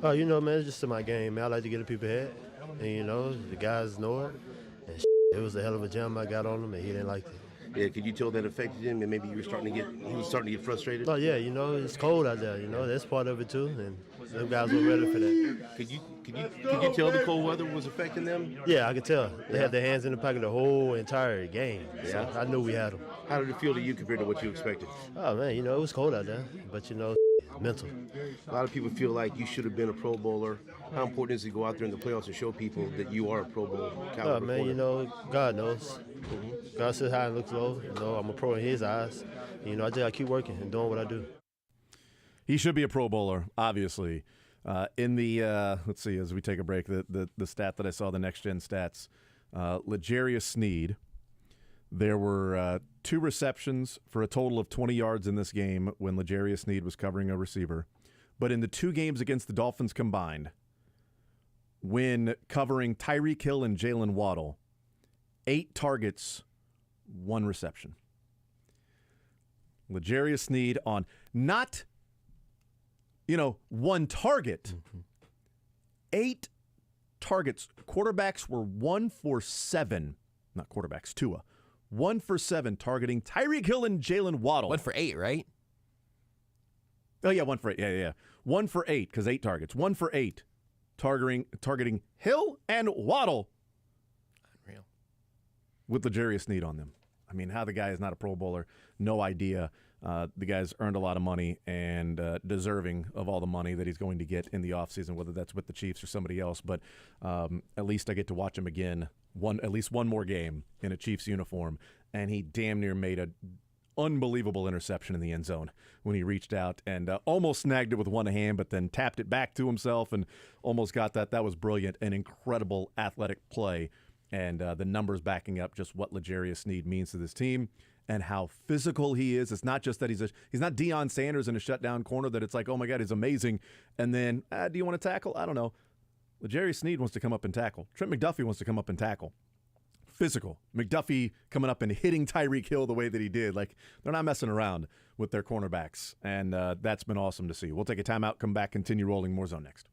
Oh, man, it's just in my game, man. I like to get in people's head, and, the guys know it. And it was a hell of a jump I got on him, and he didn't like it. Yeah, could you tell that affected him, and maybe he was starting to get frustrated? Oh, yeah, it's cold out there, that's part of it, too, and them guys were ready for that. Could you tell the cold weather was affecting them? Yeah, I could tell. They had their hands in the pocket the whole entire game. So I knew we had them. How did it feel to you compared to what you expected? Oh, man, it was cold out there, but, mental. A lot of people feel like you should have been a Pro Bowler. How important is it to go out there in the playoffs and show people that you are a Pro Bowl caliber? Oh, man, God knows. God sits high and looks low. I'm a pro in his eyes. I just got to keep working and doing what I do. He should be a Pro Bowler, obviously. In the let's see, as we take a break, the stat that I saw, the Next Gen stats, L'Jarius Sneed, there were 2 receptions for a total of 20 yards in this game when L'Jarius Sneed was covering a receiver. But in the 2 games against the Dolphins combined, when covering Tyreek Hill and Jalen Waddle, 8 targets, 1 reception. L'Jarius Sneed on not, 1 target, 8 targets. Quarterbacks were 1 for 7. Not quarterbacks, Tua. 1 for 7 targeting Tyreek Hill and Jalen Waddle. 1 for 8, right? Oh, yeah, 1 for 8. Yeah. 1 for 8, because 8 targets. 1 for 8 targeting Hill and Waddle. Unreal. With L'Jarius Sneed on them. I mean, how the guy is not a Pro Bowler, no idea. The guy's earned a lot of money and deserving of all the money that he's going to get in the offseason, whether that's with the Chiefs or somebody else. But at least I get to watch him again, at least one more game in a Chiefs uniform, and he damn near made unbelievable interception in the end zone when he reached out and almost snagged it with one hand, but then tapped it back to himself and almost got that. That was brilliant. An incredible athletic play, and the numbers backing up just what L'Jarius Sneed means to this team and how physical he is. It's not just that he's not Deion Sanders in a shutdown corner that it's like, oh my God, he's amazing. And then, do you want to tackle? I don't know. L'Jarius Sneed wants to come up and tackle. Trent McDuffie wants to come up and tackle. Physical. McDuffie coming up and hitting Tyreek Hill the way that he did. Like, they're not messing around with their cornerbacks, and that's been awesome to see. We'll take a timeout, come back, continue rolling. More Zone next.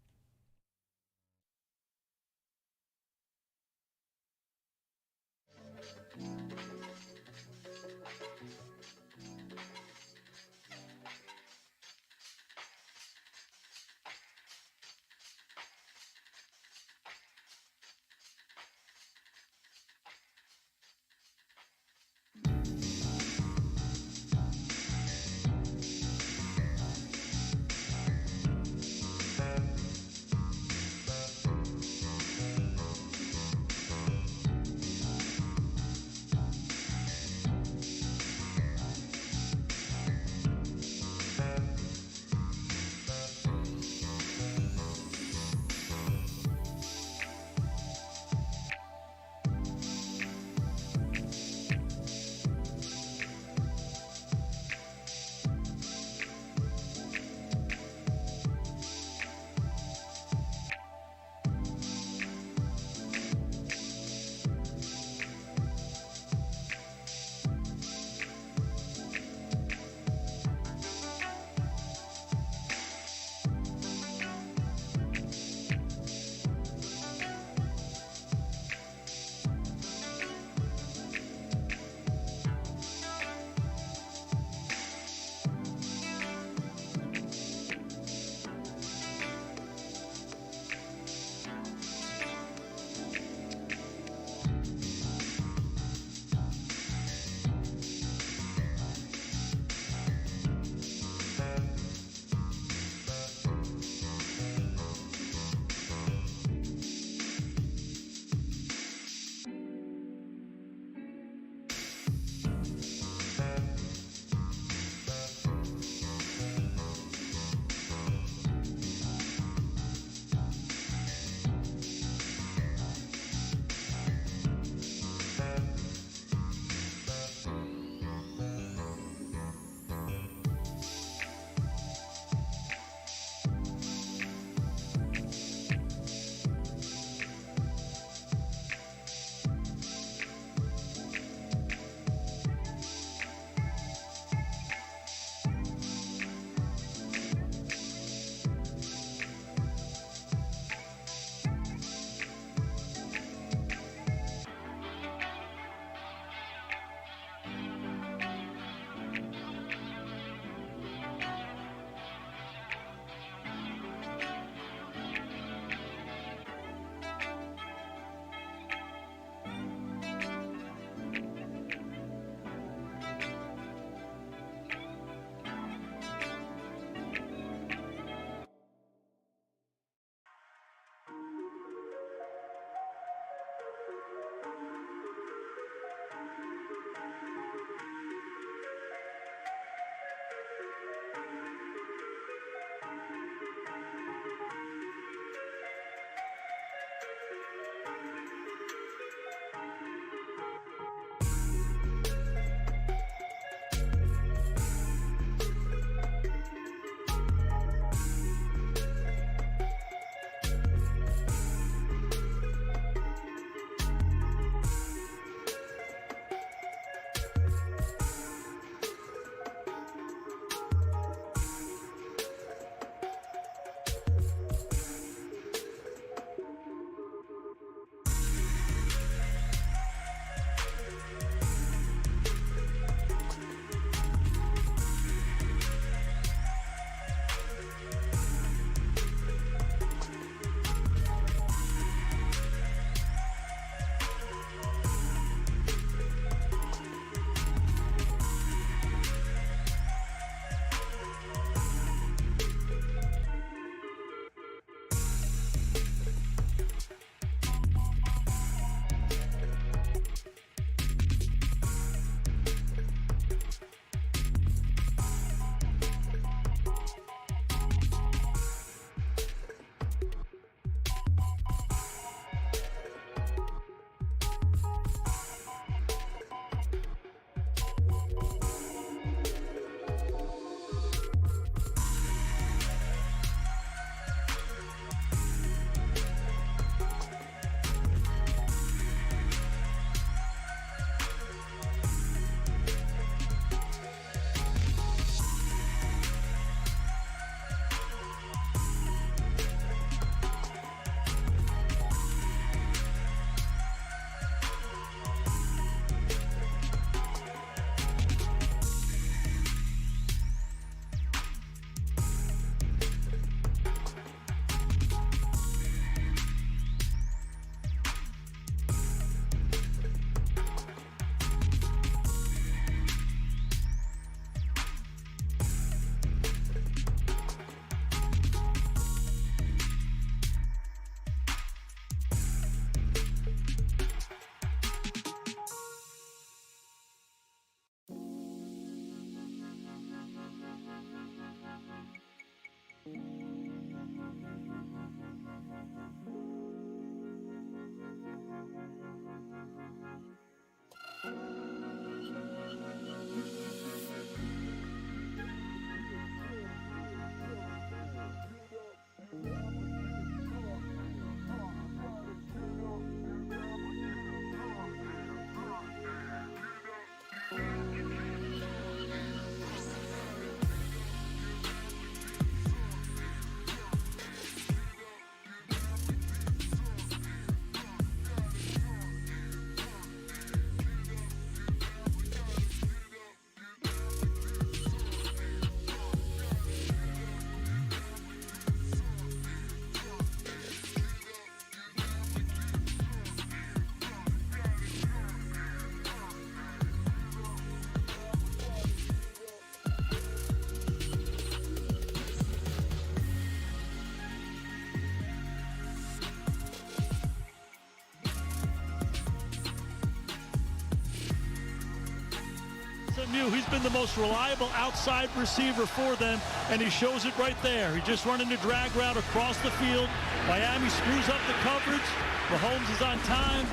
telling you, he's been the most reliable outside receiver for them, and he shows it right there. He just running the drag route across the field. Miami screws up the coverage. Mahomes is on time.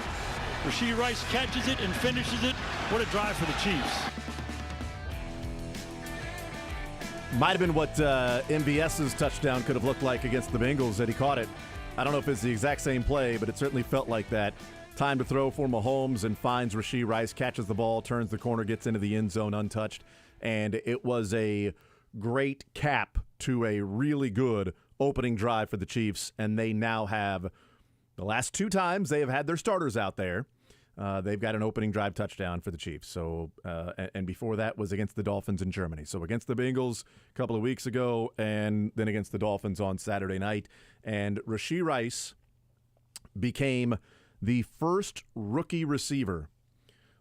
Rashee Rice catches it and finishes it. What a drive for the Chiefs. Might have been what MVS's touchdown could have looked like against the Bengals that he caught it. I don't know if it's the exact same play, but it certainly felt like that. Time to throw for Mahomes and finds Rashee Rice, catches the ball, turns the corner, gets into the end zone untouched. And it was a great cap to a really good opening drive for the Chiefs. And they now have, the last 2 times they have had their starters out there, they've got an opening drive touchdown for the Chiefs. So, and before that was against the Dolphins in Germany. So against the Bengals a couple of weeks ago, and then against the Dolphins on Saturday night. And Rashee Rice became the first rookie receiver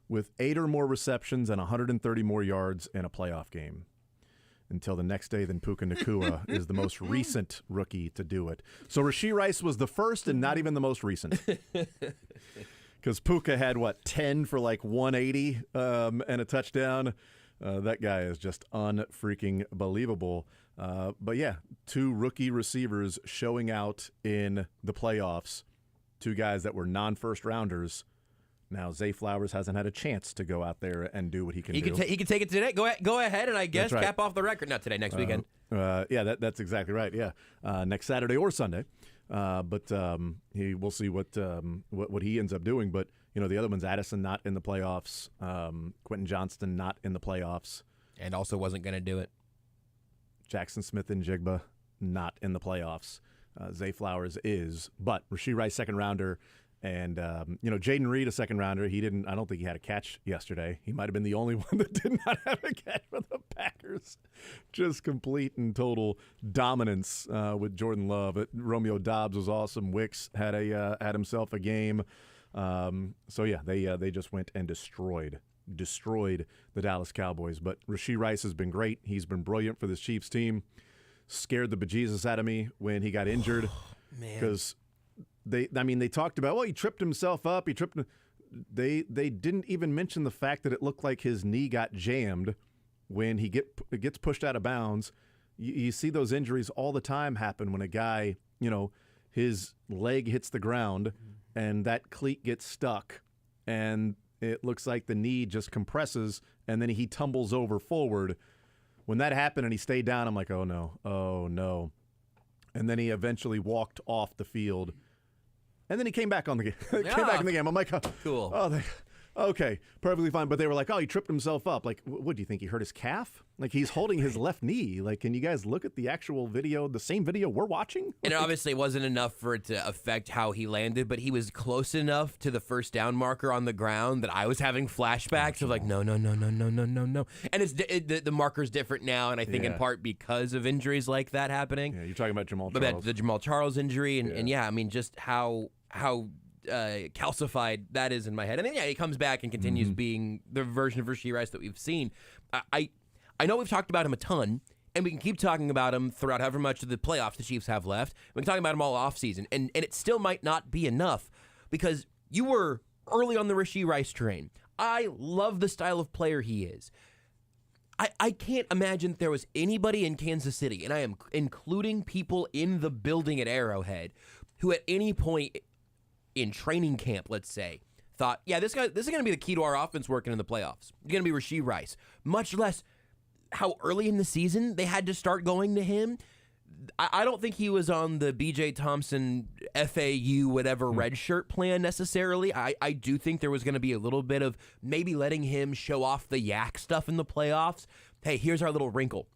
with 8 or more receptions and 130 more yards in a playoff game. Until the next day, then Puka Nacua is the most recent rookie to do it. So Rashee Rice was the first and not even the most recent. Because Puka had, 10 for like 180 and a touchdown. That guy is just unfreaking believable. But yeah, 2 rookie receivers showing out in the playoffs. 2 guys that were non-first rounders. Now Zay Flowers hasn't had a chance to go out there and do what he can do. He can take it today. Go ahead, and I guess right. cap off the record. Not today, next weekend. Yeah, that's exactly right. Yeah, next Saturday or Sunday. But we'll see what he ends up doing. But the other one's Addison not in the playoffs. Quentin Johnston not in the playoffs, and also wasn't going to do it. Jackson Smith and Jigba not in the playoffs. Zay Flowers is, but Rashee Rice second rounder. And, Jaden Reed, a second rounder, I don't think he had a catch yesterday. He might have been the only one that did not have a catch for the Packers. Just complete and total dominance with Jordan Love. Romeo Doubs was awesome. Wicks had himself a game. They just went and destroyed the Dallas Cowboys. But Rashee Rice has been great. He's been brilliant for this Chiefs team. Scared the bejesus out of me when he got injured. Because they talked about, he tripped himself up. They didn't even mention the fact that it looked like his knee got jammed when he gets pushed out of bounds. You see those injuries all the time happen when a guy, his leg hits the ground and that cleat gets stuck and it looks like the knee just compresses and then he tumbles over forward. When that happened and he stayed down, I'm like, oh no. And then he eventually walked off the field. And then he came back on the game. Came back in the game. I'm like, cool. Okay, perfectly fine. But they were like, he tripped himself up. Like, what do you think? He hurt his calf? Like, he's holding his left knee. Like, can you guys look at the actual video, the same video we're watching? And it obviously wasn't enough for it to affect how he landed, but he was close enough to the first down marker on the ground that I was having flashbacks of like, no. And the marker's different now, and I think in part because of injuries like that happening. Yeah, you're talking about Jamal Charles. The Jamal Charles injury, and just how calcified that is in my head. And then he comes back and continues being the version of Rashee Rice that we've seen. I know we've talked about him a ton, and we can keep talking about him throughout however much of the playoffs the Chiefs have left. We can talk about him all offseason, and it still might not be enough because you were early on the Rashee Rice train. I love the style of player he is. I can't imagine that there was anybody in Kansas City, and I am including people in the building at Arrowhead, who at any point in training camp, let's say, thought, this is going to be the key to our offense working in the playoffs. It's going to be Rashee Rice. Much less how early in the season they had to start going to him. I don't think he was on the B.J. Thompson FAU whatever red shirt plan necessarily. I do think there was going to be a little bit of maybe letting him show off the yak stuff in the playoffs. Hey, here's our little wrinkle.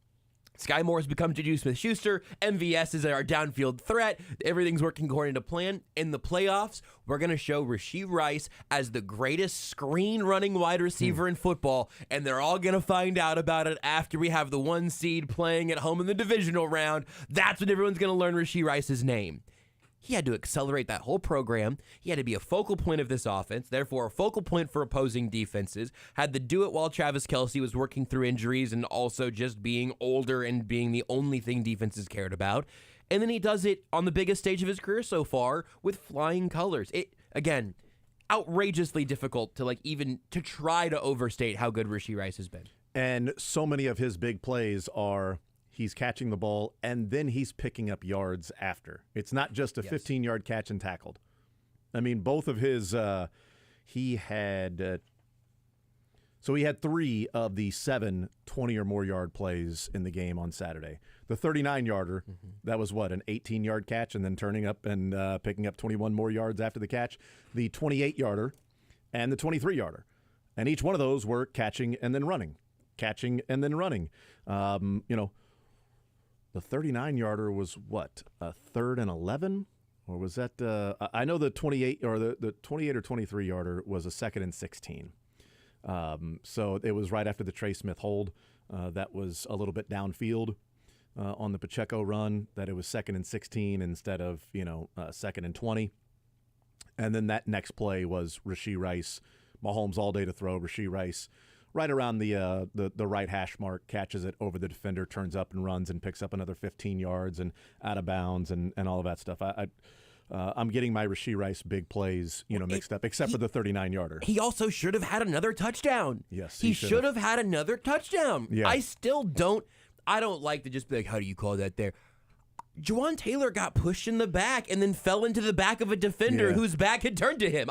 Sky Moore has become Juju Smith-Schuster. MVS is our downfield threat. Everything's working according to plan. In the playoffs, we're going to show Rashee Rice as the greatest screen-running wide receiver in football, and they're all going to find out about it after we have the 1 seed playing at home in the divisional round. That's when everyone's going to learn Rashee Rice's name. He had to accelerate that whole program. He had to be a focal point of this offense, therefore a focal point for opposing defenses. Had to do it while Travis Kelce was working through injuries and also just being older and being the only thing defenses cared about. And then he does it on the biggest stage of his career so far with flying colors. It, again, outrageously difficult to even to try to overstate how good Rashee Rice has been. And so many of his big plays are he's catching the ball and then he's picking up yards after. It's not just a 15-yard catch and tackled. I mean, both of his he had 3 of the 7 20 or more yard plays in the game on Saturday. The 39-yarder, that was an 18-yard catch and then turning up and picking up 21 more yards after the catch. The 28-yarder and the 23-yarder. And each one of those were catching and then running. Catching and then running. The 39-yarder was a 3rd and 11? Or was that I know the 28 or the 28 or 23-yarder was a 2nd and 16. So it was right after the Trey Smith hold. That was a little bit downfield on the Pacheco run, that it was 2nd and 16 instead of 2nd and 20. And then that next play was Rashee Rice. Mahomes all day to throw. Rashee Rice right around the right hash mark, catches it over the defender, turns up and runs and picks up another 15 yards and out of bounds and all of that stuff. I'm getting my Rashee Rice big plays, mixed up, except for the 39-yarder. He also should have had another touchdown. Yes, he should have had another touchdown. Yeah. I don't like to just be like, how do you call that there? Juwan Taylor got pushed in the back and then fell into the back of a defender whose back had turned to him.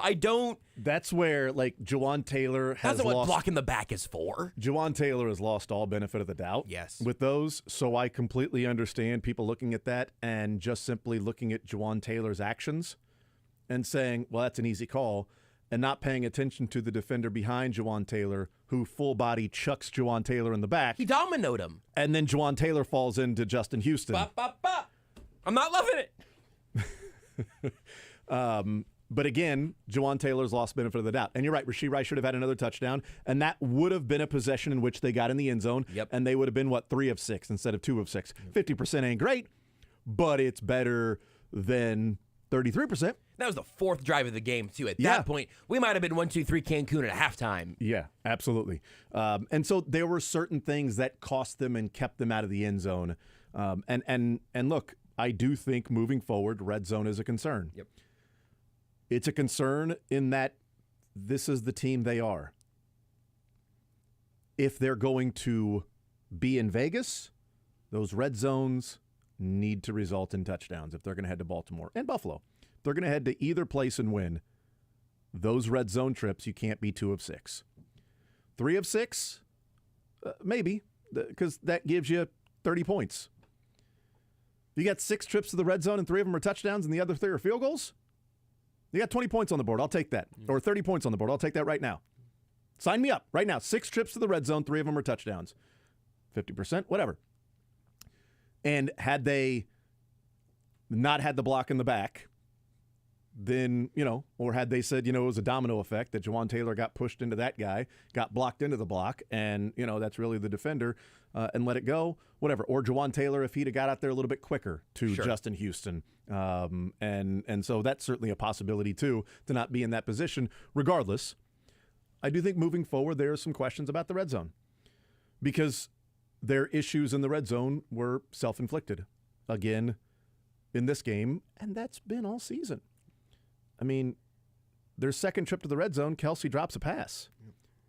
That's where, Juwan Taylor has That's what lost. blocking the back is for. Juwan Taylor has lost all benefit of the doubt. Yes. With those, so I completely understand people looking at that and just simply looking at Juwan Taylor's actions and saying, well, that's an easy call, and not paying attention to the defender behind Juwan Taylor who full body chucks Juwan Taylor in the back. He dominoed him. And then Juwan Taylor falls into Justin Houston. Bop, bop, bop. I'm not loving it. But again, Juwan Taylor's lost benefit of the doubt. And you're right, Rashee Rice should have had another touchdown, and that would have been a possession in which they got in the end zone, and they would have been, 3 of 6 instead of 2 of 6. 50% ain't great, but it's better than 33%. That was the 4th drive of the game, too. At that point, we might have been 1-2-3 Cancun at halftime. Yeah, absolutely. And so there were certain things that cost them and kept them out of the end zone. And look, I do think moving forward, red zone is a concern. Yep. It's a concern in that this is the team they are. If they're going to be in Vegas, those red zones need to result in touchdowns if they're going to head to Baltimore and Buffalo. If they're going to head to either place and win, those red zone trips, you can't be 2 of 6. 3 of 6, maybe, because that gives you 30 points. You got 6 trips to the red zone and 3 of them are touchdowns and the other 3 are field goals? You got 20 points on the board. I'll take that. Or 30 points on the board. I'll take that right now. Sign me up right now. 6 trips to the red zone, 3 of them are touchdowns. 50%, whatever. And had they not had the block in the back, then, or had they said, it was a domino effect that Juwan Taylor got pushed into that guy, got blocked into the block, and, that's really the defender, and let it go, whatever. Or Juwan Taylor, if he'd have got out there a little bit quicker to Justin Houston. And so that's certainly a possibility, too, to not be in that position. Regardless, I do think moving forward, there are some questions about the red zone because their issues in the red zone were self-inflicted again in this game, and that's been all season. I mean, their second trip to the red zone, Kelsey drops a pass.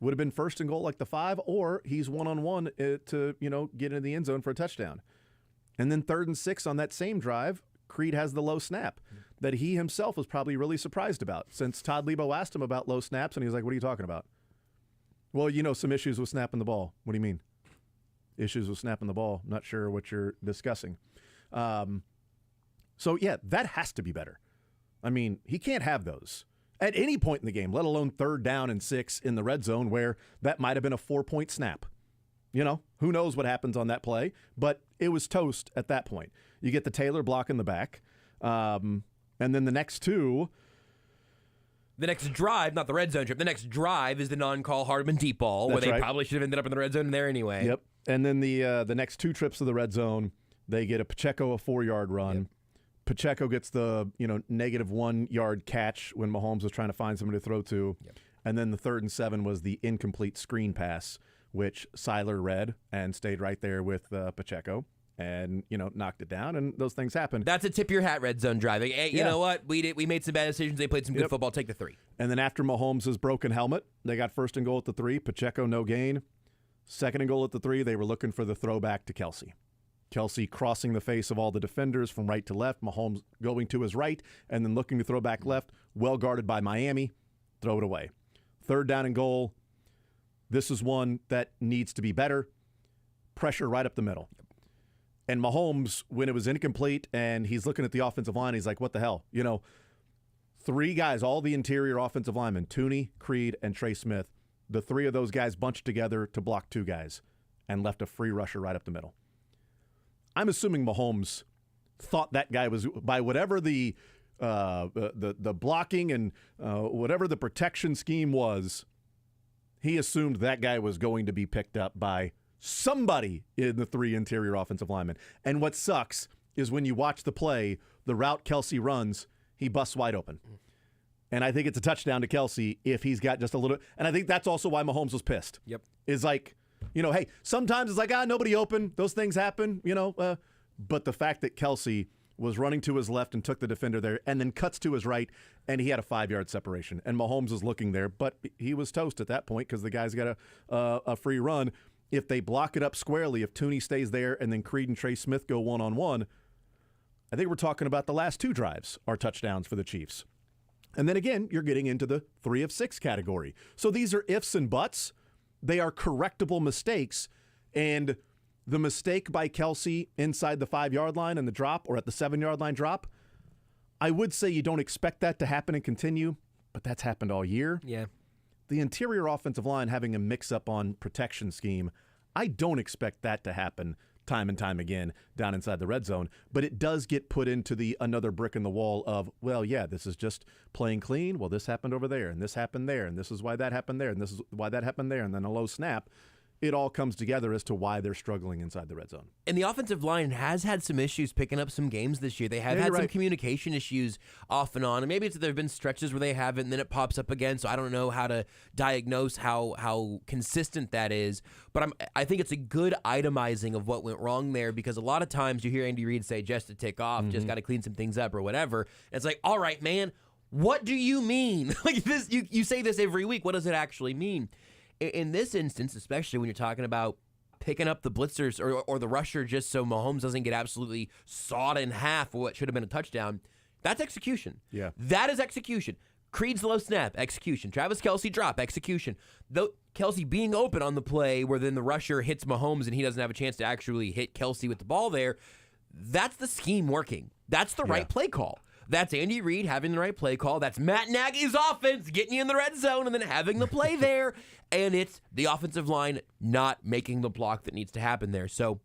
Would have been 1st and goal like the 5, or he's one-on-one to, get into the end zone for a touchdown. And then 3rd and 6 on that same drive, Creed has the low snap that he himself was probably really surprised about since Todd Lebo asked him about low snaps, and he was like, what are you talking about? Well, some issues with snapping the ball. What do you mean? Issues with snapping the ball. Not sure what you're discussing. So, yeah, that has to be better. I mean, he can't have those at any point in the game, let alone 3rd down and 6 in the red zone where that might have been a 4-point snap. Who knows what happens on that play, but it was toast at that point. You get the Taylor block in the back, and then the next 2. The next drive, not the red zone trip, the next drive is the non-call Hardman deep ball where they probably should have ended up in the red zone there anyway. Yep. And then the next 2 trips to the red zone, they get a Pacheco a 4-yard run. Yep. Pacheco gets the negative 1-yard catch when Mahomes was trying to find somebody to throw to. Yep. And then the 3rd and 7 was the incomplete screen pass, which Seiler read and stayed right there with Pacheco and, knocked it down, and those things happen. That's a tip your hat red zone driving. Hey, you know what? We made some bad decisions. They played some good football. Take the 3. And then after Mahomes' broken helmet, they got 1st and goal at the 3. Pacheco, no gain. Second and goal at the 3, they were looking for the throwback to Kelsey. Kelsey crossing the face of all the defenders from right to left. Mahomes going to his right and then looking to throw back left. Well guarded by Miami. Throw it away. Third down and goal. This is one that needs to be better. Pressure right up the middle. And Mahomes, when it was incomplete and he's looking at the offensive line, he's like, what the hell? 3 guys, all the interior offensive linemen, Tooney, Creed, and Trey Smith, the 3 of those guys bunched together to block 2 guys and left a free rusher right up the middle. I'm assuming Mahomes thought that guy was, by whatever the blocking and whatever the protection scheme was, he assumed that guy was going to be picked up by somebody in the 3 interior offensive linemen. And what sucks is when you watch the play, the route Kelsey runs, he busts wide open. And I think it's a touchdown to Kelsey if he's got just a little. And I think that's also why Mahomes was pissed. Yep. Is like, hey, sometimes it's like, nobody open. Those things happen, But the fact that Kelsey was running to his left and took the defender there and then cuts to his right, and he had a 5-yard separation. And Mahomes was looking there, but he was toast at that point because the guy's got a free run. If they block it up squarely, if Tooney stays there and then Creed and Trey Smith go one-on-one, I think we're talking about the last 2 drives are touchdowns for the Chiefs. And then again, you're getting into the 3 of 6 category. So these are ifs and buts. They are correctable mistakes. And the mistake by Kelsey inside the 5-yard line and the drop, or at the 7-yard line drop, I would say you don't expect that to happen and continue, but that's happened all year. Yeah. The interior offensive line having a mix-up on protection scheme, I don't expect that to happen time and time again down inside the red zone, but it does get put into the another brick in the wall of, well, yeah, this is just playing clean. Well, this happened over there, and this happened there, and this is why that happened there, and this is why that happened there, and then a low snap. It all comes together as to why they're struggling inside the red zone. And the offensive line has had some issues picking up some games this year. They have had some communication issues off and on. And maybe there have been stretches where they haven't, and then it pops up again. So I don't know how to diagnose how consistent that is. But I think it's a good itemizing of what went wrong there, because a lot of times you hear Andy Reid say, just to tick off, just got to clean some things up or whatever. And it's like, all right, man, what do you mean? Like this, you say this every week. What does it actually mean? In this instance, especially when you're talking about picking up the blitzers or the rusher just so Mahomes doesn't get absolutely sawed in half for what should have been a touchdown, that's execution. Yeah. That is execution. Creed's low snap, execution. Travis Kelce drop, execution. Though Kelce being open on the play where then the rusher hits Mahomes and he doesn't have a chance to actually hit Kelce with the ball there, that's the scheme working. That's the right play call. That's Andy Reid having the right play call. That's Matt Nagy's offense getting you in the red zone and then having the play there. And it's the offensive line not making the block that needs to happen there. So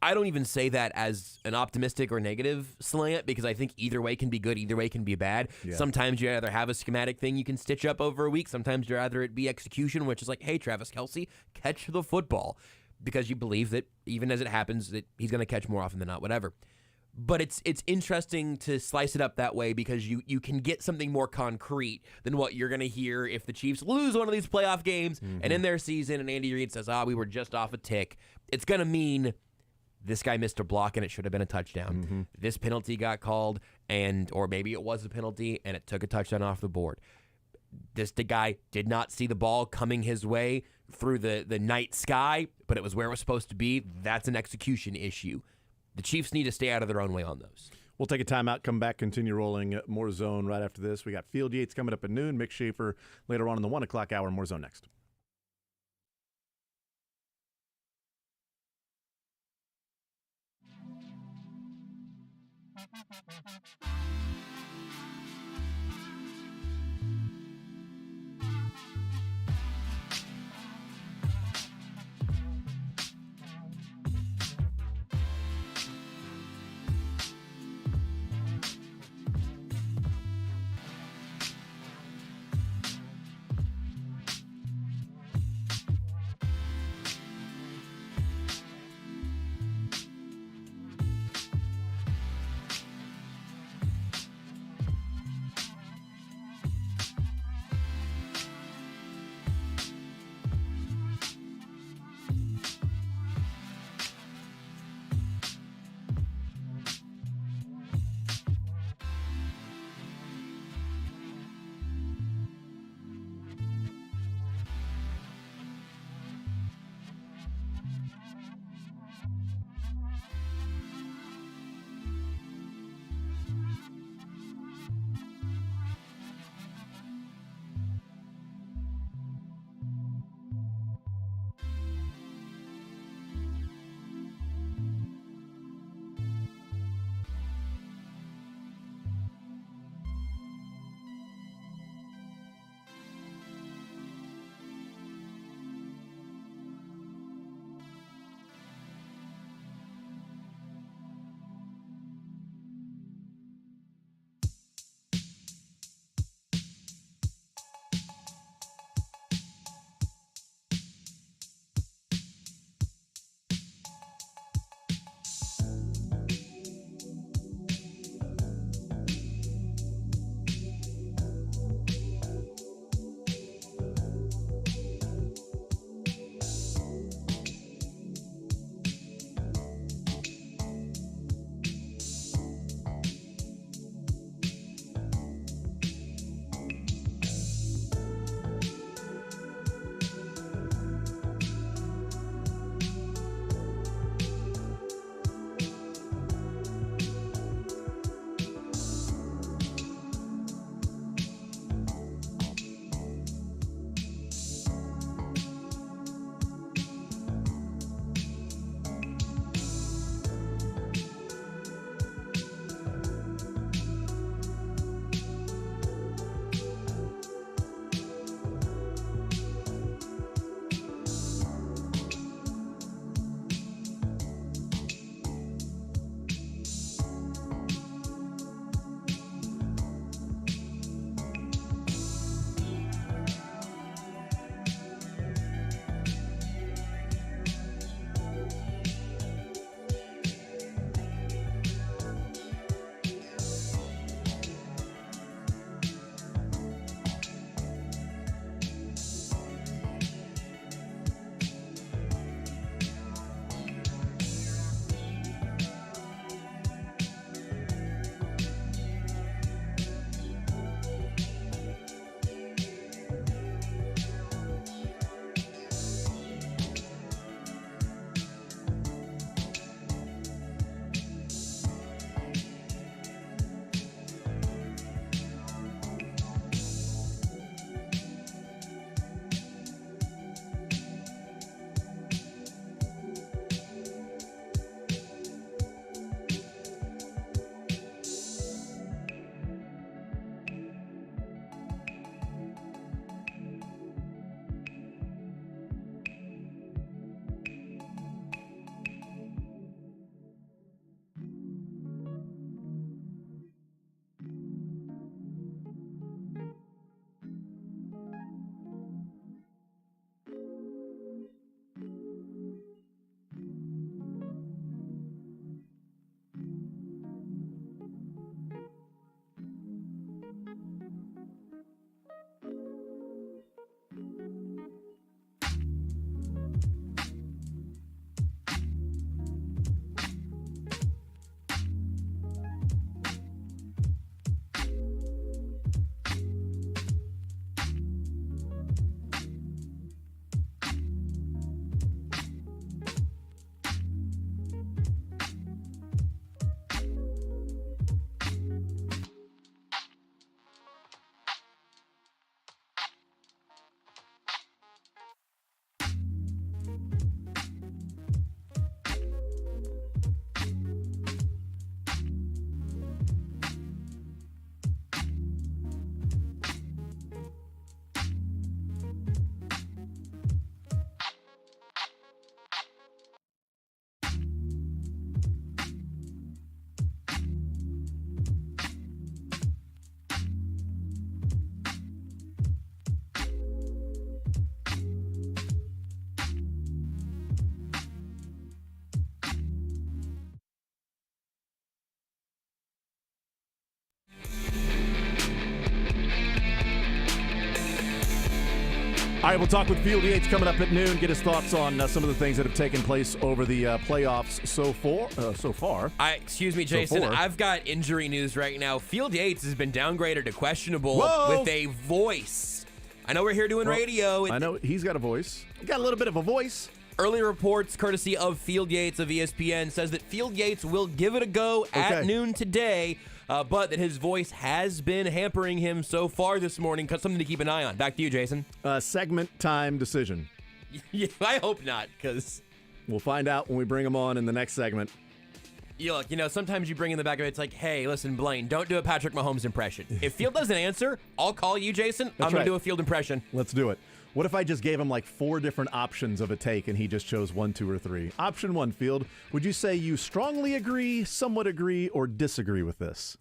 I don't even say that as an optimistic or negative slant, because I think either way can be good, either way can be bad. Yeah. Sometimes you either have a schematic thing you can stitch up over a week. Sometimes you'd rather it be execution, which is like, hey, Travis Kelce, catch the football, because you believe that even as it happens that he's going to catch more often than not, whatever. But it's interesting to slice it up that way, because you can get something more concrete than what you're going to hear if the Chiefs lose one of these playoff games and in their season and Andy Reid says, we were just off a tick. It's going to mean this guy missed a block and it should have been a touchdown. This penalty got called, or maybe it was a penalty and it took a touchdown off the board. The guy did not see the ball coming his way through the night sky, but it was where it was supposed to be. That's an execution issue. The Chiefs need to stay out of their own way on those. We'll take a timeout, come back, continue rolling more zone right after this. We got Field Yates coming up at noon, Mick Schaefer later on in the 1 o'clock hour, more zone next. All right, we'll talk with Field Yates coming up at noon. Get his thoughts on some of the things that have taken place over the playoffs so far. Excuse me, Jason. I've got injury news right now. Field Yates has been downgraded to questionable with a voice. I know we're here doing radio. I know he's got a voice. He got a little bit of a voice. Early reports, courtesy of Field Yates of ESPN, says that Field Yates will give it a go at noon today, but that his voice has been hampering him so far this morning. Something to keep an eye on. Back to you, Jason. Segment time decision. Yeah, I hope not, because we'll find out when we bring him on in the next segment. Look, sometimes you bring in the back of it, it's like, hey, listen, Blaine, don't do a Patrick Mahomes impression. If Field doesn't answer, I'll call you, Jason. I'm going to do a Field impression. Let's do it. What if I just gave him like 4 different options of a take and he just chose 1, 2, or 3? Option 1, Field, would you say you strongly agree, somewhat agree, or disagree with this?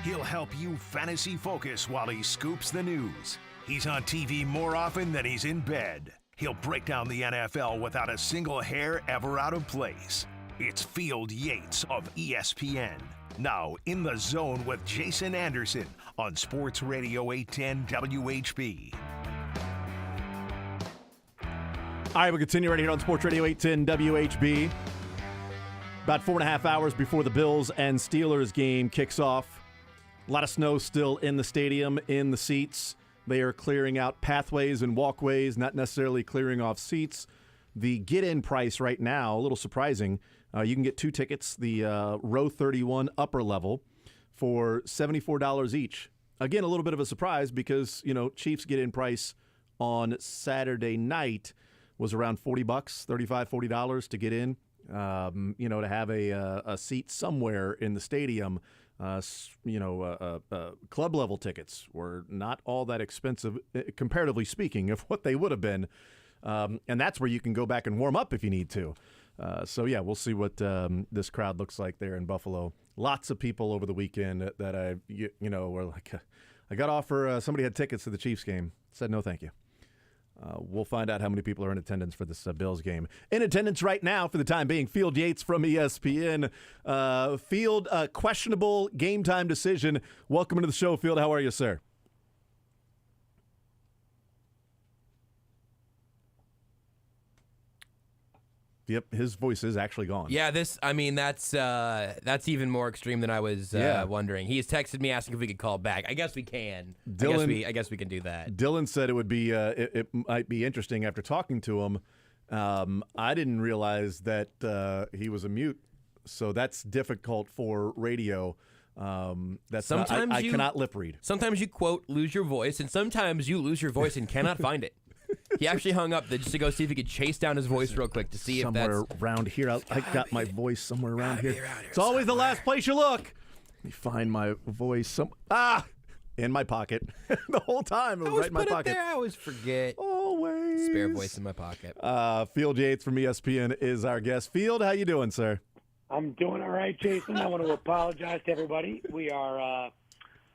He'll help you fantasy focus while he scoops the news. He's on TV more often than he's in bed. He'll break down the NFL without a single hair ever out of place. It's Field Yates of ESPN. Now in the zone with Jason Anderson on Sports Radio 810 WHB. All right, we'll continue right here on Sports Radio 810 WHB. About 4.5 hours before the Bills and Steelers game kicks off. A lot of snow still in the stadium, in the seats. They are clearing out pathways and walkways, not necessarily clearing off seats. The get-in price right now, a little surprising, you can get 2 tickets, the row 31 upper level, for $74 each. Again, a little bit of a surprise because, Chiefs get-in price on Saturday night was around $40, $35, $40 to get in, to have a seat somewhere in the stadium. Club level tickets were not all that expensive, comparatively speaking, of what they would have been. And that's where you can go back and warm up if you need to. We'll see what this crowd looks like there in Buffalo. Lots of people over the weekend that were like, I got offer, somebody had tickets to the Chiefs game. Said no, thank you. We'll find out how many people are in attendance for this Bills game. In attendance right now, for the time being, Field Yates from ESPN. Field, questionable game time decision. Welcome to the show, Field. How are you, sir? Yep, his voice is actually gone. Yeah, that's even more extreme than I was wondering. He has texted me asking if we could call back. I guess we can. I guess we can do that. Dylan said it would be it might be interesting after talking to him. I didn't realize that he was a mute, so that's difficult for radio. I cannot lip read. Sometimes you quote lose your voice, and sometimes you lose your voice and cannot find it. He actually hung up just to go see if he could chase down his voice real quick to see somewhere if that's around here. I got my voice somewhere around here. It's always the last place you look. Let me find my voice in my pocket. The whole time it was right in my pocket. I always forget. Always spare voice in my pocket. Field Yates from ESPN is our guest. Field, how you doing, sir? I'm doing all right, Jason. I want to apologize to everybody. We are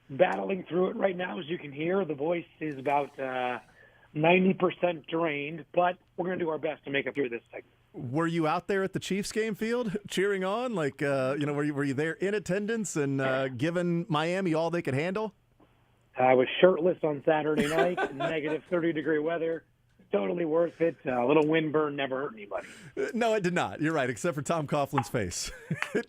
battling through it right now, as you can hear. The voice is about 90% drained, but we're going to do our best to make it through this segment. Were you out there at the Chiefs game, Field, cheering on? Like, were you there in attendance and giving Miami all they could handle? I was shirtless on Saturday night, negative 30-degree weather. Totally worth it. A little windburn never hurt anybody. No, it did not. You're right, except for Tom Coughlin's face.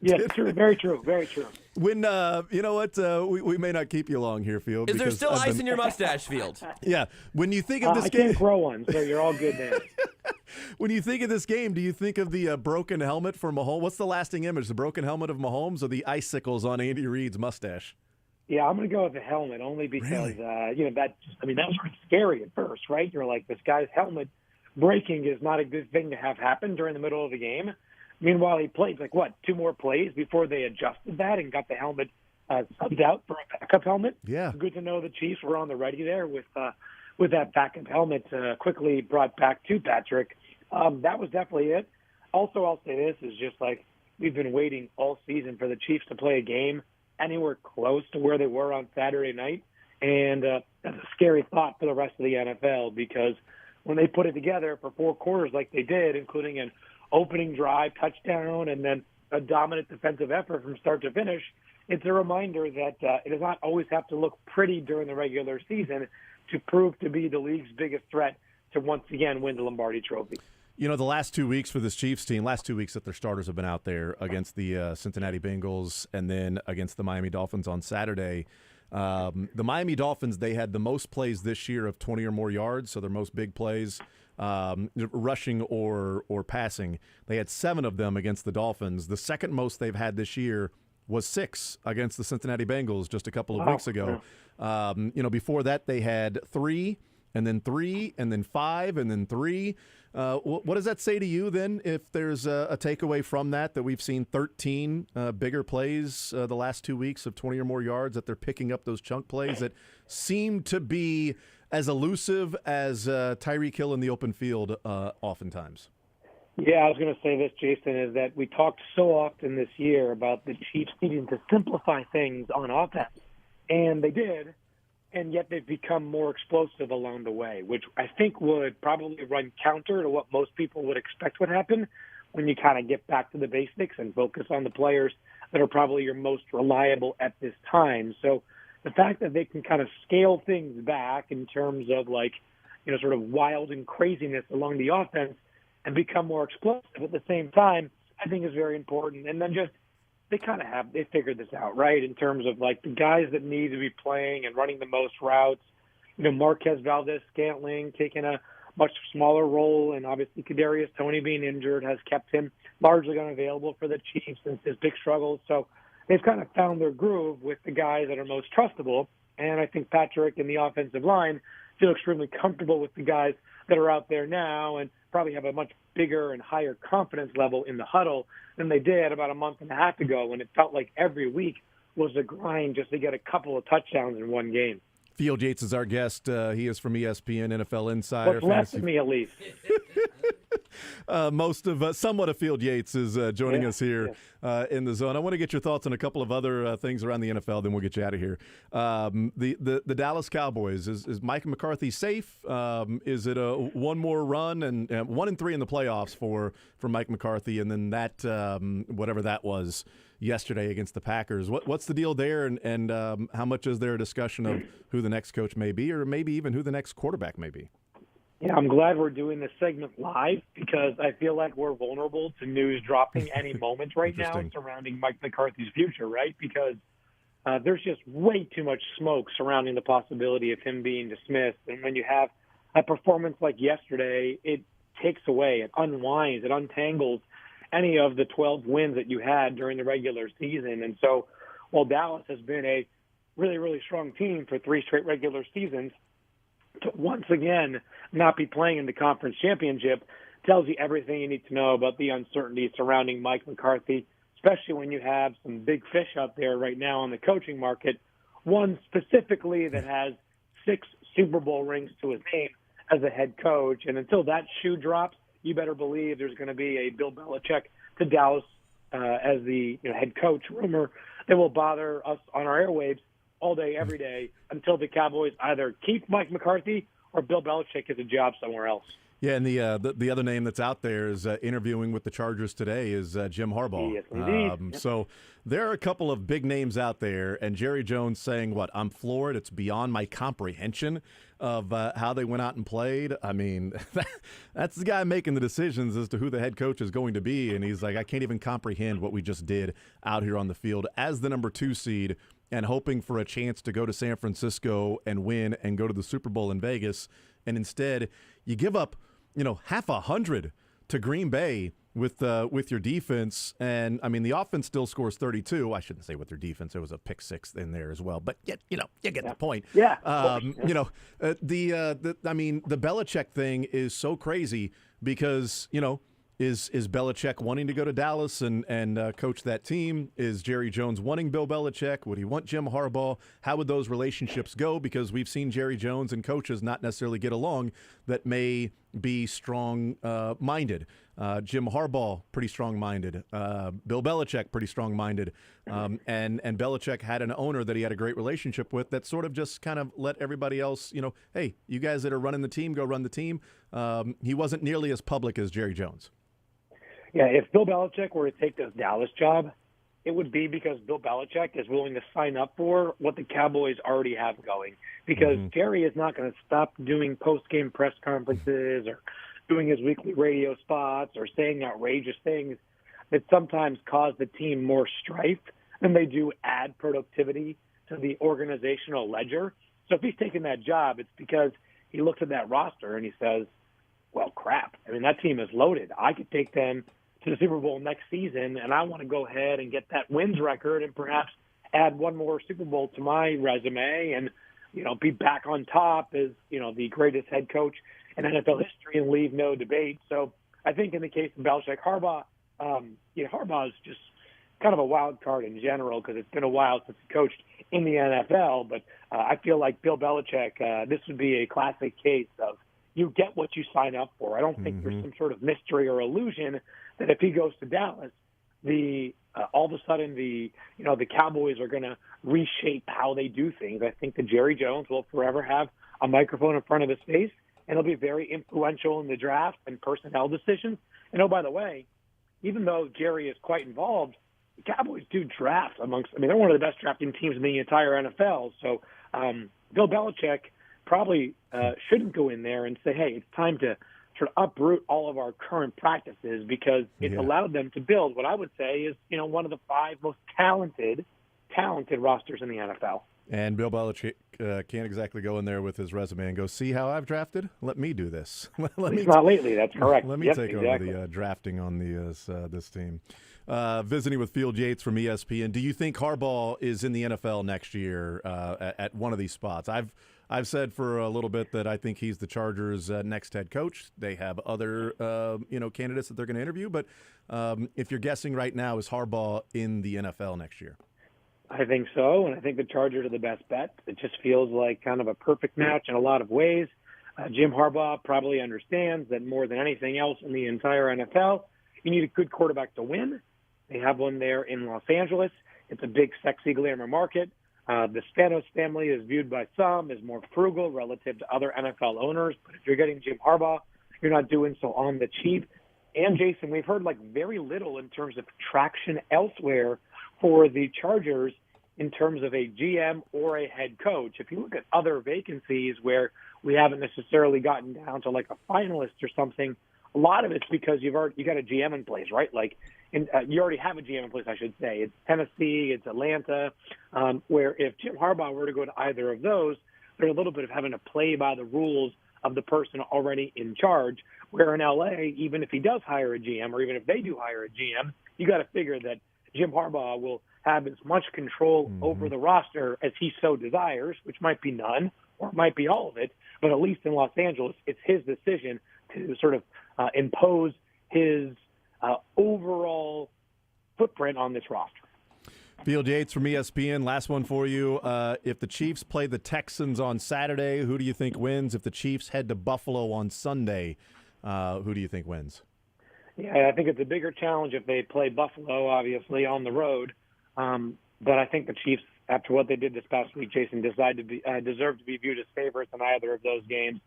Yes, true. Very true. Very true. When, you know what, we may not keep you long here, Field. Is there still ice in your mustache, Field? Yeah. When you think of this game. I can't grow one, so you're all good there. When you think of this game, do you think of the broken helmet for Mahomes? What's the lasting image, the broken helmet of Mahomes or the icicles on Andy Reid's mustache? Yeah, I'm going to go with the helmet only because, really? that was pretty scary at first, right? You're like, this guy's helmet breaking is not a good thing to have happen during the middle of the game. Meanwhile, he played, 2 more plays before they adjusted that and got the helmet subbed out for a backup helmet. Yeah. Good to know the Chiefs were on the ready there with that backup helmet quickly brought back to Patrick. That was definitely it. Also, I'll say this is just we've been waiting all season for the Chiefs to play a game anywhere close to where they were on Saturday night. And that's a scary thought for the rest of the NFL because when they put it together for 4 quarters like they did, including an opening drive, touchdown, and then a dominant defensive effort from start to finish, it's a reminder that it does not always have to look pretty during the regular season to prove to be the league's biggest threat to once again win the Lombardi Trophy. You know, the last 2 weeks for this Chiefs team, last 2 weeks that their starters have been out there against the Cincinnati Bengals and then against the Miami Dolphins on Saturday. The Miami Dolphins, they had the most plays this year of 20 or more yards, so their most big plays, rushing or passing. They had 7 of them against the Dolphins. The second most they've had this year was 6 against the Cincinnati Bengals just a couple of weeks ago. Before that they had 3, and then 3, and then 5, and then 3. What does that say to you then if there's a takeaway from that we've seen 13 bigger plays the last 2 weeks of 20 or more yards, that they're picking up those chunk plays that seem to be as elusive as Tyreek Hill in the open field oftentimes? Yeah, I was going to say this, Jason, is that we talked so often this year about the Chiefs needing to simplify things on offense. And they did, and yet they've become more explosive along the way, which I think would probably run counter to what most people would expect would happen when you kind of get back to the basics and focus on the players that are probably your most reliable at this time. So the fact that they can kind of scale things back in terms of sort of wild and craziness along the offense and become more explosive at the same time, I think is very important. And then just they figured this out, right, in terms of the guys that need to be playing and running the most routes. Marquez Valdez-Scantling taking a much smaller role, and obviously Kadarius Toney being injured has kept him largely unavailable for the Chiefs since his big struggles. So they've kind of found their groove with the guys that are most trustable, and I think Patrick and the offensive line feel extremely comfortable with the guys that are out there now and probably have a much bigger and higher confidence level in the huddle than they did about a month and a half ago when it felt like every week was a grind just to get a couple of touchdowns in one game. Field Yates is our guest. He is from ESPN, NFL Insider. What's left of me, at least. Somewhat of Field Yates is joining us here in the zone. I want to get your thoughts on a couple of other things around the NFL, then we'll get you out of here. The Dallas Cowboys, is Mike McCarthy safe? Is it a one more run and 1-3 in the playoffs for Mike McCarthy, and then that whatever that was yesterday against the Packers? What's the deal there, and how much is there a discussion of who the next coach may be, or maybe even who the next quarterback may be? Yeah, I'm glad we're doing this segment live because I feel like we're vulnerable to news dropping any moment right now surrounding Mike McCarthy's future, right? Because there's just way too much smoke surrounding the possibility of him being dismissed. And when you have a performance like yesterday, it takes away, it unwinds, it untangles any of the 12 wins that you had during the regular season. And so while Dallas has been a really, really strong team for 3 straight regular seasons, to once again not be playing in the conference championship tells you everything you need to know about the uncertainty surrounding Mike McCarthy, especially when you have some big fish out there right now on the coaching market, one specifically that has 6 Super Bowl rings to his name as a head coach. And until that shoe drops, you better believe there's going to be a Bill Belichick to Dallas as the head coach rumor that will bother us on our airwaves all day, every day, until the Cowboys either keep Mike McCarthy or Bill Belichick gets a job somewhere else. Yeah, and the other name that's out there is interviewing with the Chargers today is Jim Harbaugh. Yes, indeed. So there are a couple of big names out there, and Jerry Jones saying, I'm floored. It's beyond my comprehension of how they went out and played. I mean, that's the guy making the decisions as to who the head coach is going to be, and he's like, I can't even comprehend what we just did out here on the field as the number 2 seed and hoping for a chance to go to San Francisco and win and go to the Super Bowl in Vegas. And instead, you give up, half 100 to Green Bay with your defense. And, I mean, the offense still scores 32. I shouldn't say with their defense. There was a pick 6 in there as well. But, you get the point. Yeah. The Belichick thing is so crazy because, Is Belichick wanting to go to Dallas and coach that team? Is Jerry Jones wanting Bill Belichick? Would he want Jim Harbaugh? How would those relationships go? Because we've seen Jerry Jones and coaches not necessarily get along that may be strong-minded. Jim Harbaugh, pretty strong-minded. Bill Belichick, pretty strong-minded. And Belichick had an owner that he had a great relationship with that sort of just kind of let everybody else, hey, you guys that are running the team, go run the team. He wasn't nearly as public as Jerry Jones. Yeah, if Bill Belichick were to take this Dallas job, it would be because Bill Belichick is willing to sign up for what the Cowboys already have going. Because Jerry is not going to stop doing post-game press conferences or doing his weekly radio spots or saying outrageous things that sometimes cause the team more strife than they do add productivity to the organizational ledger. So if he's taking that job, it's because he looks at that roster and he says, well, crap. I mean, that team is loaded. I could take them to the Super Bowl next season, and I want to go ahead and get that wins record and perhaps add one more Super Bowl to my resume and, be back on top as, the greatest head coach in NFL history and leave no debate. So I think in the case of Belichick, Harbaugh is just kind of a wild card in general because it's been a while since he coached in the NFL. But I feel like Bill Belichick, this would be a classic case of you get what you sign up for. I don't think there's some sort of mystery or illusion that if he goes to Dallas, the all of a sudden the Cowboys are going to reshape how they do things. I think that Jerry Jones will forever have a microphone in front of his face, and he'll be very influential in the draft and personnel decisions. And oh, by the way, even though Jerry is quite involved, the Cowboys do draft they're one of the best drafting teams in the entire NFL. So Bill Belichick probably shouldn't go in there and say, hey, it's time to sort of uproot all of our current practices, because it's allowed them to build what I would say is, one of the 5 most talented rosters in the NFL. And Bill Belichick can't exactly go in there with his resume and go, see how I've drafted? Let me do this. Not lately, that's correct. Let me take over the drafting on this team. Visiting with Field Yates from ESPN. Do you think Harbaugh is in the NFL next year at one of these spots? I've said for a little bit that I think he's the Chargers' next head coach. They have other candidates that they're going to interview, but if you're guessing right now, is Harbaugh in the NFL next year? I think so, and I think the Chargers are the best bet. It just feels like kind of a perfect match in a lot of ways. Jim Harbaugh probably understands that more than anything else in the entire NFL, you need a good quarterback to win. They have one there in Los Angeles. It's a big, sexy, glamour market. The Spanos family is viewed by some as more frugal relative to other NFL owners, but if you're getting Jim Harbaugh, you're not doing so on the cheap. And Jason, we've heard very little in terms of traction elsewhere for the Chargers in terms of a GM or a head coach. If you look at other vacancies where we haven't necessarily gotten down to a finalist or something, a lot of it's because you got a GM in place, right? You already have a GM in place, I should say. It's Tennessee, it's Atlanta, where if Jim Harbaugh were to go to either of those, there's a little bit of having to play by the rules of the person already in charge, where in LA, even if he does hire a GM or even if they do hire a GM, you got to figure that Jim Harbaugh will have as much control over the roster as he so desires, which might be none or it might be all of it, but at least in Los Angeles, it's his decision to sort of impose his overall footprint on this roster. Field Yates from ESPN, last one for you. If the Chiefs play the Texans on Saturday, who do you think wins? If the Chiefs head to Buffalo on Sunday, who do you think wins? Yeah, I think it's a bigger challenge if they play Buffalo, obviously, on the road. But I think the Chiefs, after what they did this past week, Jason, deserve to be viewed as favorites in either of those games.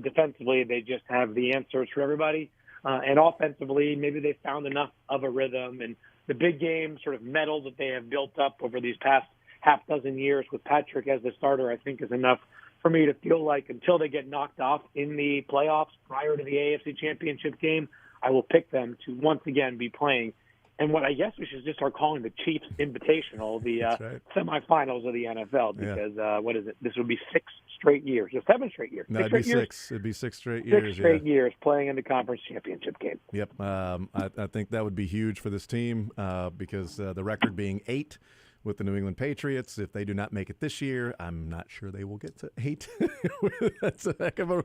Defensively, they just have the answers for everybody. And offensively, maybe they found enough of a rhythm. And the big game sort of metal that they have built up over these past half dozen years with Patrick as the starter, I think is enough for me to feel like until they get knocked off in the playoffs prior to the AFC Championship game, I will pick them to once again be playing. And what I guess we should just start calling the Chiefs Invitational, the semifinals of the NFL, because what is it? This would be 6 straight years, or 7 straight years. No, it'd be 6. It'd be 6 straight years. 6 straight years playing in the conference championship game. Yep. I think that would be huge for this team because the record being 8 with the New England Patriots, if they do not make it this year, I'm not sure they will get to 8. That's a heck of a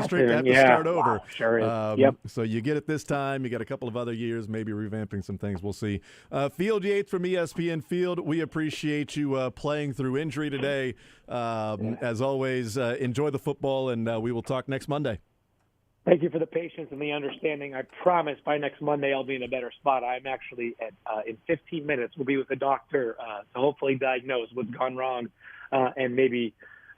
streak to have to start over. Wow, sure is. Yep. So you get it this time. You got a couple of other years, maybe revamping some things. We'll see. Field Yates from ESPN Field, we appreciate you playing through injury today. As always, enjoy the football, and we will talk next Monday. Thank you for the patience and the understanding. I promise by next Monday I'll be in a better spot. I'm actually in 15 minutes. We'll be with a doctor to hopefully diagnose what's gone wrong and maybe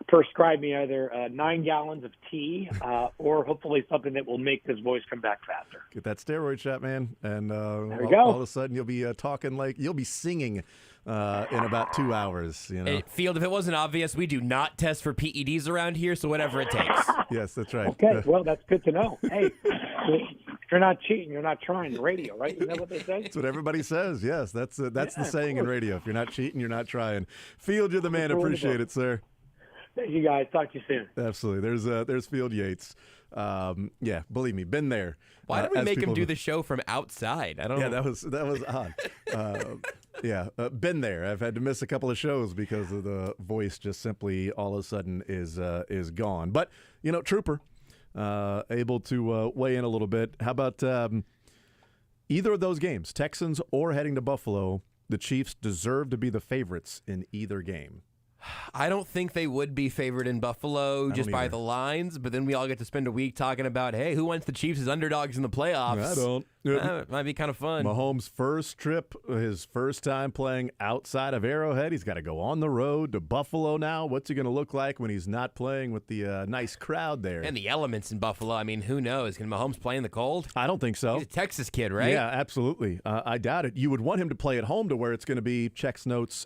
prescribe me either 9 gallons of tea or hopefully something that will make this voice come back faster. Get that steroid shot, man, and there we go. All of a sudden you'll be talking like you'll be singing in about 2 hours. Field, if it wasn't obvious, we do not test for PEDs around here, so whatever it takes. Yes, that's right. Okay, well, that's good to know. Hey, if you're not cheating, you're not trying. Radio, right? Isn't that what they say? That's what everybody says. Yes, that's the saying in radio. If you're not cheating, you're not trying. Field, you're the man. Appreciate it, sir. Thank you, guys. Talk to you soon. Absolutely. There's Field Yates. Yeah, believe me, been there. Why did we make him do the show from outside? I don't know. Yeah, that was odd. Been there. I've had to miss a couple of shows because of the voice just simply all of a sudden is gone. But, trooper, able to weigh in a little bit. How about either of those games, Texans or heading to Buffalo, the Chiefs deserve to be the favorites in either game? I don't think they would be favored in Buffalo just by the lines, but then we all get to spend a week talking about, hey, who wants the Chiefs as underdogs in the playoffs? I don't. It might be kind of fun. Mahomes' first trip, his first time playing outside of Arrowhead. He's got to go on the road to Buffalo now. What's he going to look like when he's not playing with the nice crowd there? And the elements in Buffalo. I mean, who knows? Can Mahomes play in the cold? I don't think so. He's a Texas kid, right? Yeah, absolutely. I doubt it. You would want him to play at home to where it's going to be, checks notes,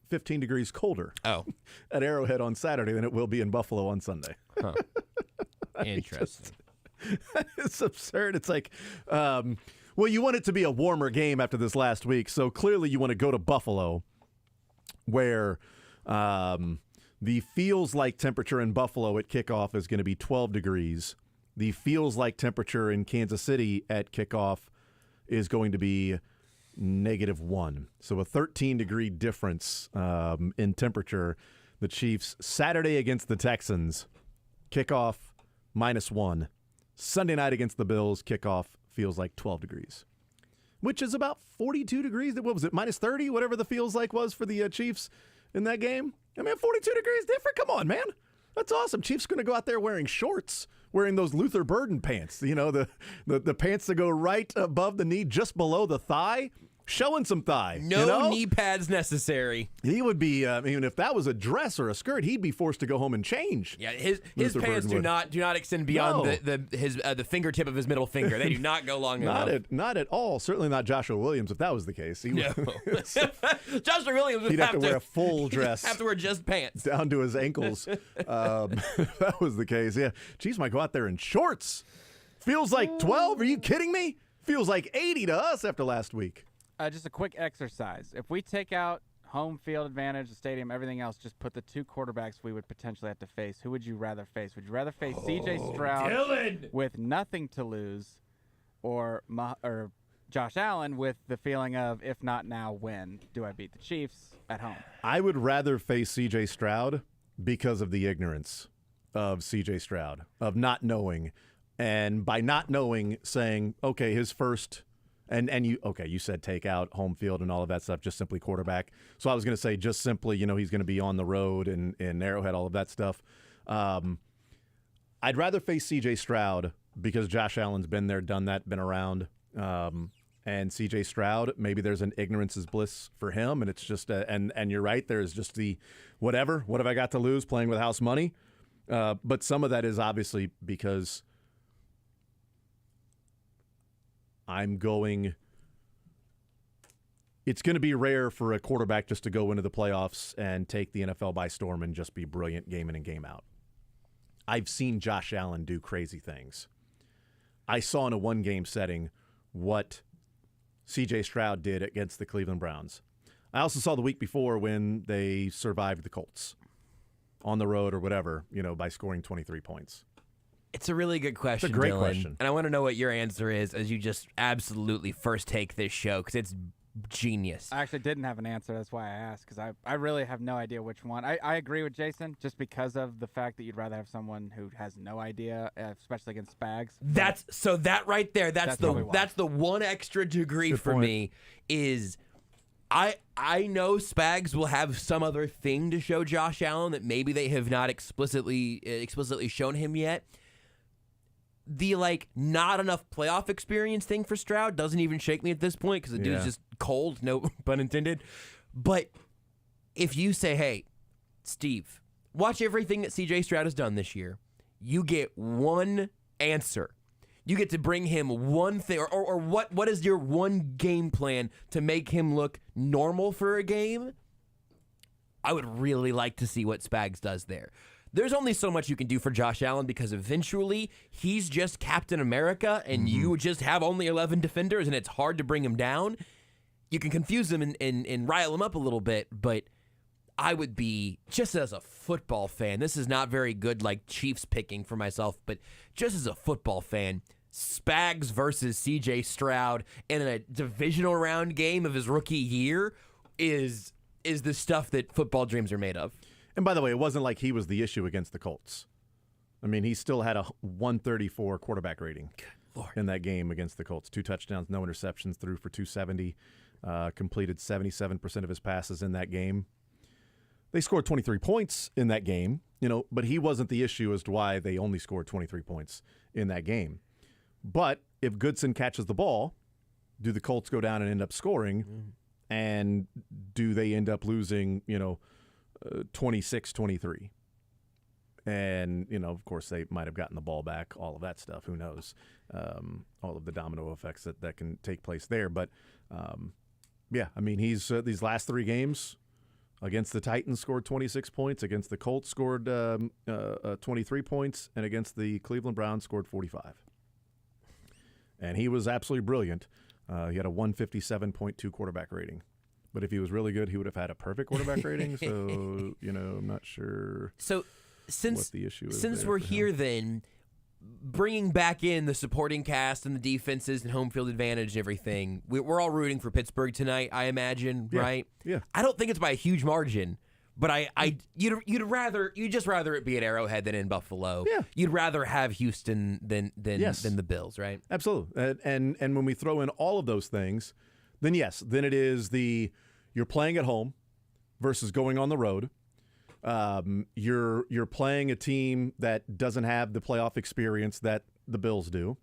15 degrees colder at Arrowhead on Saturday than it will be in Buffalo on Sunday. Huh. Interesting. It's absurd. It's like, well, you want it to be a warmer game after this last week, so clearly you want to go to Buffalo, where the feels-like temperature in Buffalo at kickoff is going to be 12 degrees. The feels-like temperature in Kansas City at kickoff is going to be -1. So a 13-degree difference in temperature. The Chiefs, Saturday against the Texans, kickoff -1. Sunday night against the Bills, kickoff feels like 12 degrees, which is about 42 degrees. What was it, -30, whatever the feels like was for the Chiefs in that game? I mean, 42 degrees different. Come on, man. That's awesome. Chiefs going to go out there wearing shorts, wearing those Luther Burden pants, the pants that go right above the knee, just below the thigh. Showing some thigh. No knee pads necessary. He would be, even if that was a dress or a skirt, he'd be forced to go home and change. Yeah, his pants do not extend beyond the fingertip of his middle finger. They do not go long enough. Not at all. Certainly not Joshua Williams if that was the case. No. Joshua Williams would he'd have to wear a full dress. Have to wear just pants. Down to his ankles. If that was the case, yeah. Chiefs might go out there in shorts. Feels like 12? Are you kidding me? Feels like 80 to us after last week. Just a quick exercise. If we take out home field advantage, the stadium, everything else, just put the two quarterbacks we would potentially have to face, who would you rather face? Would you rather face C.J. Stroud Dylan! with nothing to lose or Josh Allen with the feeling of, if not now, when do I beat the Chiefs at home? I would rather face C.J. Stroud because of the ignorance of C.J. Stroud, of not knowing. And by not knowing, saying, okay, his first – And you said take out home field and all of that stuff, just simply quarterback. So I was going to say just simply, he's going to be on the road in Arrowhead, all of that stuff. I'd rather face C.J. Stroud because Josh Allen's been there, done that, been around. And C.J. Stroud, maybe there's an ignorance is bliss for him, and it's just and you're right, there's just the whatever. What have I got to lose playing with house money? But some of that is obviously because it's going to be rare for a quarterback just to go into the playoffs and take the NFL by storm and just be brilliant game in and game out. I've seen Josh Allen do crazy things. I saw in a one-game setting what C.J. Stroud did against the Cleveland Browns. I also saw the week before when they survived the Colts on the road or whatever, by scoring 23 points. It's a really good question, It's a great Dylan. question. And I want to know what your answer is as you just absolutely first take this show, because it's genius. I actually didn't have an answer. That's why I asked, because I really have no idea which one. I agree with Jason just because of the fact that you'd rather have someone who has no idea, especially against Spags. That right there. That's the one extra degree Good for point. me is I know Spags will have some other thing to show Josh Allen that maybe they have not explicitly shown him yet. The not enough playoff experience thing for Stroud doesn't even shake me at this point because the dude's just cold, no pun intended. But if you say, hey, Steve, watch everything that CJ Stroud has done this year, you get one answer. You get to bring him one thing, or what is your one game plan to make him look normal for a game? I would really like to see what Spags does there. There's only so much you can do for Josh Allen because eventually he's just Captain America and you just have only 11 defenders and it's hard to bring him down. You can confuse him and rile him up a little bit, but I would be, just as a football fan, this is not very good Chiefs picking for myself, but just as a football fan, Spags versus CJ Stroud in a divisional round game of his rookie year is the stuff that football dreams are made of. And by the way, it wasn't like he was the issue against the Colts. I mean, he still had a 134 quarterback rating in that game against the Colts. 2 touchdowns, no interceptions, threw for 270, completed 77% of his passes in that game. They scored 23 points in that game, but he wasn't the issue as to why they only scored 23 points in that game. But if Goodson catches the ball, do the Colts go down and end up scoring? And do they end up losing, 26-23? And, of course, they might have gotten the ball back, all of that stuff. Who knows? All of the domino effects that can take place there. But, he's these last 3 games against the Titans scored 26 points, against the Colts scored 23 points, and against the Cleveland Browns scored 45. And he was absolutely brilliant. He had a 157.2 quarterback rating. But if he was really good, he would have had a perfect quarterback rating. So, I'm not sure. So, what the issue is since there we're for here, him. then bringing back in the supporting cast and the defenses and home field advantage and everything, we're all rooting for Pittsburgh tonight, I imagine, right? Yeah. I don't think it's by a huge margin, but you'd just rather it be at Arrowhead than in Buffalo. Yeah. You'd rather have Houston than Yes. the Bills, right? Absolutely. And when we throw in all of those things, then then it is you're playing at home versus going on the road. You're playing a team that doesn't have the playoff experience that the Bills do.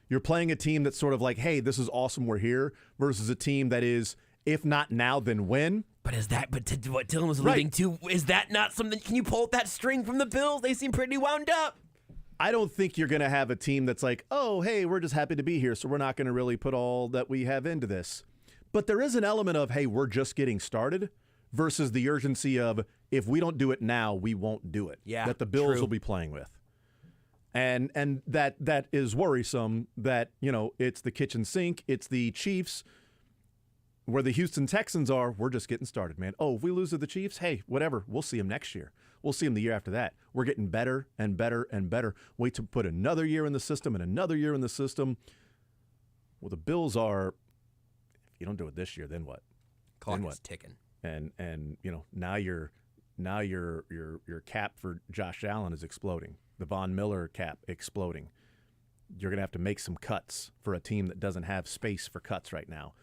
You're playing a team that's sort of like, hey, this is awesome, we're here, versus a team that is, if not now, then when. But to what Dylan was alluding to, is that not something? Can you pull that string from the Bills? They seem pretty wound up. I don't think you're going to have a team that's like, oh, hey, we're just happy to be here, so we're not going to really put all that we have into this. But there is an element of, hey, we're just getting started, versus the urgency of, if we don't do it now, we won't do it. Yeah, that the Bills true. will be playing with. And that is worrisome that, it's the kitchen sink, it's the Chiefs. Where the Houston Texans are, we're just getting started, man. Oh, if we lose to the Chiefs, hey, whatever. We'll see them next year. We'll see them the year after that. We're getting better and better and better. Wait to put another year in the system and another year in the system. Well, the Bills are, if you don't do it this year, then what? Clock is ticking. And now your cap for Josh Allen is exploding. The Von Miller cap exploding. You're going to have to make some cuts for a team that doesn't have space for cuts right now.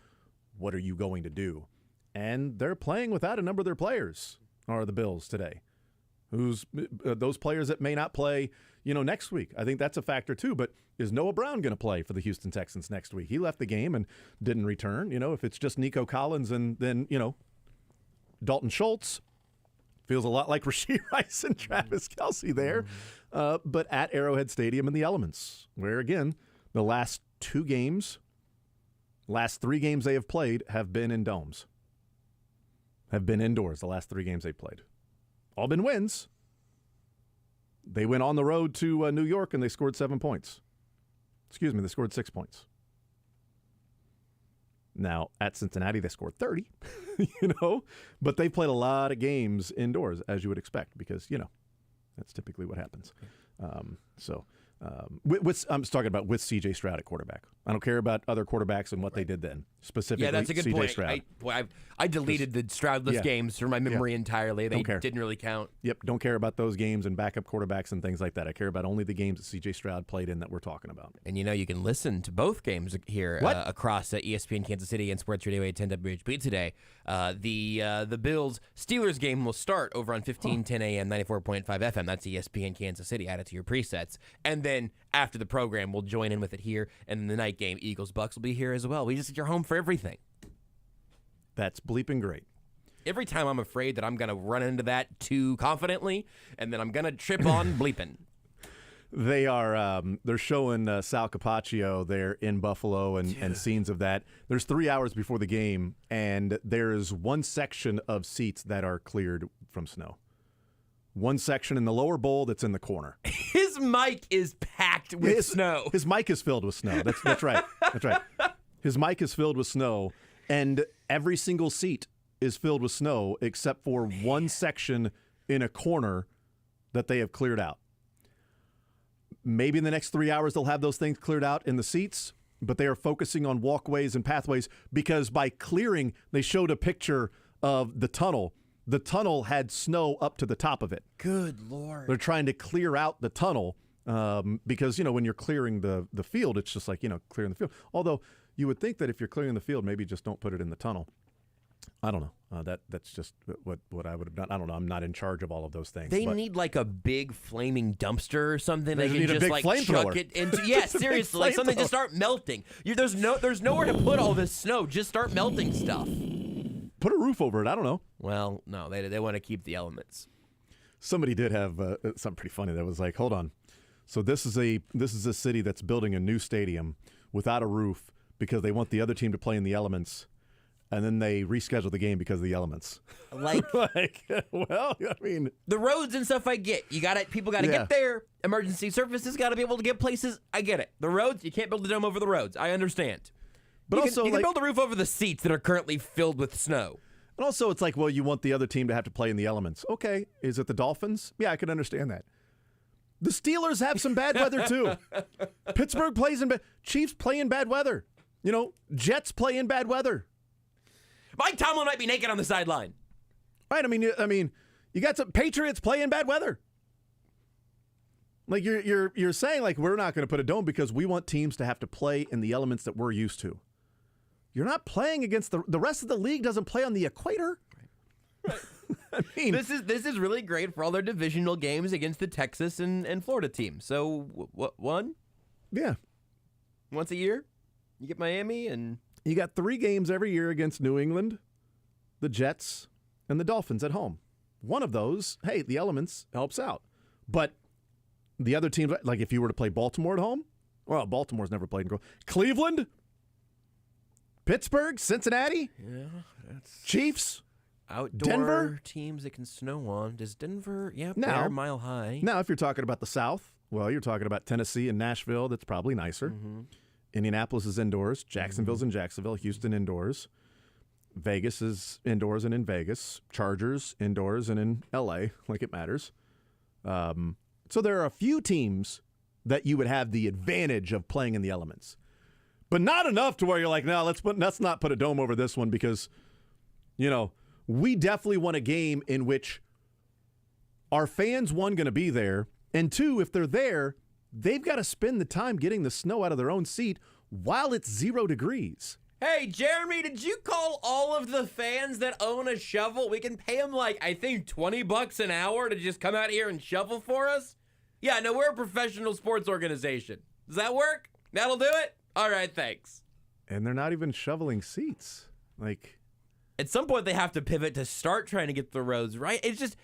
What are you going to do? And they're playing without a number of their players, are the Bills today. Who's those players that may not play, next week? I think that's a factor too. But is Noah Brown going to play for the Houston Texans next week? He left the game and didn't return. If it's just Nico Collins and then, Dalton Schultz, feels a lot like Rashee Rice and Travis Kelce there, but at Arrowhead Stadium in the elements, where, again, the last 3 games they have played have been in domes, have been indoors the last 3 games they've played. All been wins. They went on the road to New York and they scored 7 points. Excuse me, they scored 6 points. Now, at Cincinnati, they scored 30, but they played a lot of games indoors, as you would expect, because, that's typically what happens. I'm just talking about with C.J. Stroud at quarterback. I don't care about other quarterbacks and what they did then. Specifically, yeah, that's a good C.J. point. Stroud. I deleted the Stroudless games from my memory entirely. They Don't care. didn't really count. Yep, don't care about those games and backup quarterbacks and things like that. I care about only the games that C.J. Stroud played in that we're talking about. And you can listen to both games here across ESPN Kansas City and Sports Radio 810 WHB today. The Bills-Steelers game will start over on 1510 AM, 94.5 FM. That's ESPN Kansas City. Add it to your presets. And then after the program, we'll join in with it here. And the night game, Eagles-Bucks, will be here as well. We just get your home for everything. That's bleeping great. Every time I'm afraid that I'm going to run into that too confidently, and then I'm going to trip on bleeping. They're showing Sal Capaccio there in Buffalo and scenes of that. There's 3 hours before the game, and there's one section of seats that are cleared from snow. One section in the lower bowl that's in the corner. His mic is packed with snow. His mic is filled with snow. That's right. That's right. His mic is filled with snow, and every single seat is filled with snow except for one section in a corner that they have cleared out. Maybe in the next 3 hours they'll have those things cleared out in the seats, but they are focusing on walkways and pathways because by clearing, they showed a picture of the tunnel. The tunnel had snow up to the top of it. Good Lord. They're trying to clear out the tunnel because, when you're clearing the field, it's just like, clearing the field. Although you would think that if you're clearing the field, maybe just don't put it in the tunnel. I don't know. That's just what I would have done. I don't know. I'm not in charge of all of those things. They but need like a big flaming dumpster or something. They They need can a just big like flamethrower. chuck it into. Yeah, seriously, like something just start melting. There's nowhere to put all this snow. Just start melting stuff. Put a roof over it. I don't know. Well, no, they want to keep the elements. Somebody did have something pretty funny that was like, hold on. So this is a city that's building a new stadium without a roof because they want the other team to play in the elements, and then they reschedule the game because of the elements. Like, well, I mean, the roads and stuff. I get people got to Yeah. get there. Emergency services got to be able to get places. I get it. The roads, you can't build a dome over the roads. I understand. But you also, can like, build a roof over the seats that are currently filled with snow. and also it's like, well, you want the other team to have to play in the elements. Okay, is it the Dolphins? Yeah, I can understand that. The Steelers have some bad weather too. Pittsburgh plays in Chiefs play in bad weather. You know, Jets play in bad weather. Mike Tomlin might be naked on the sideline. Right? I mean, you got some Patriots play in bad weather. Like you're saying like we're not going to put a dome because we want teams to have to play in the elements that we're used to. You're not playing against the rest of the league doesn't play on the equator. Right. I mean, this is really great for all their divisional games against the Texas and Florida teams. So one? Yeah. Once a year? You get Miami and you got 3 games every year against New England, the Jets, and the Dolphins at home. One of those, hey, the elements helps out. But the other teams, like if you were to play Baltimore at home, well, Baltimore's never played in Cleveland, Pittsburgh, Cincinnati, that's Chiefs, outdoor Denver teams that can snow on. Does Denver? Yeah, Now- they're Mile High. Now, if you're talking about the South, well, you're talking about Tennessee and Nashville. That's probably nicer. Indianapolis is indoors. Jacksonville's in Jacksonville. Houston indoors. Vegas is indoors and in Vegas. Chargers indoors and in L.A. Like it matters. So there are a few teams that you would have the advantage of playing in the elements, but not enough to where you're like, no, let's not put a dome over this one because, you know, we definitely want a game in which our fans, one, going to be there, and two, if they're there, they've got to spend the time getting the snow out of their own seat while it's 0 degrees. Hey, Jeremy, did you call all of the fans that own a shovel? We can pay them like, I think, $20 an hour to just come out here and shovel for us? Yeah, no, we're a professional sports organization. Does that work? That'll do it? All right, thanks. And they're not even shoveling seats. Like, At some point, they have to pivot to start trying to get the roads right. It's just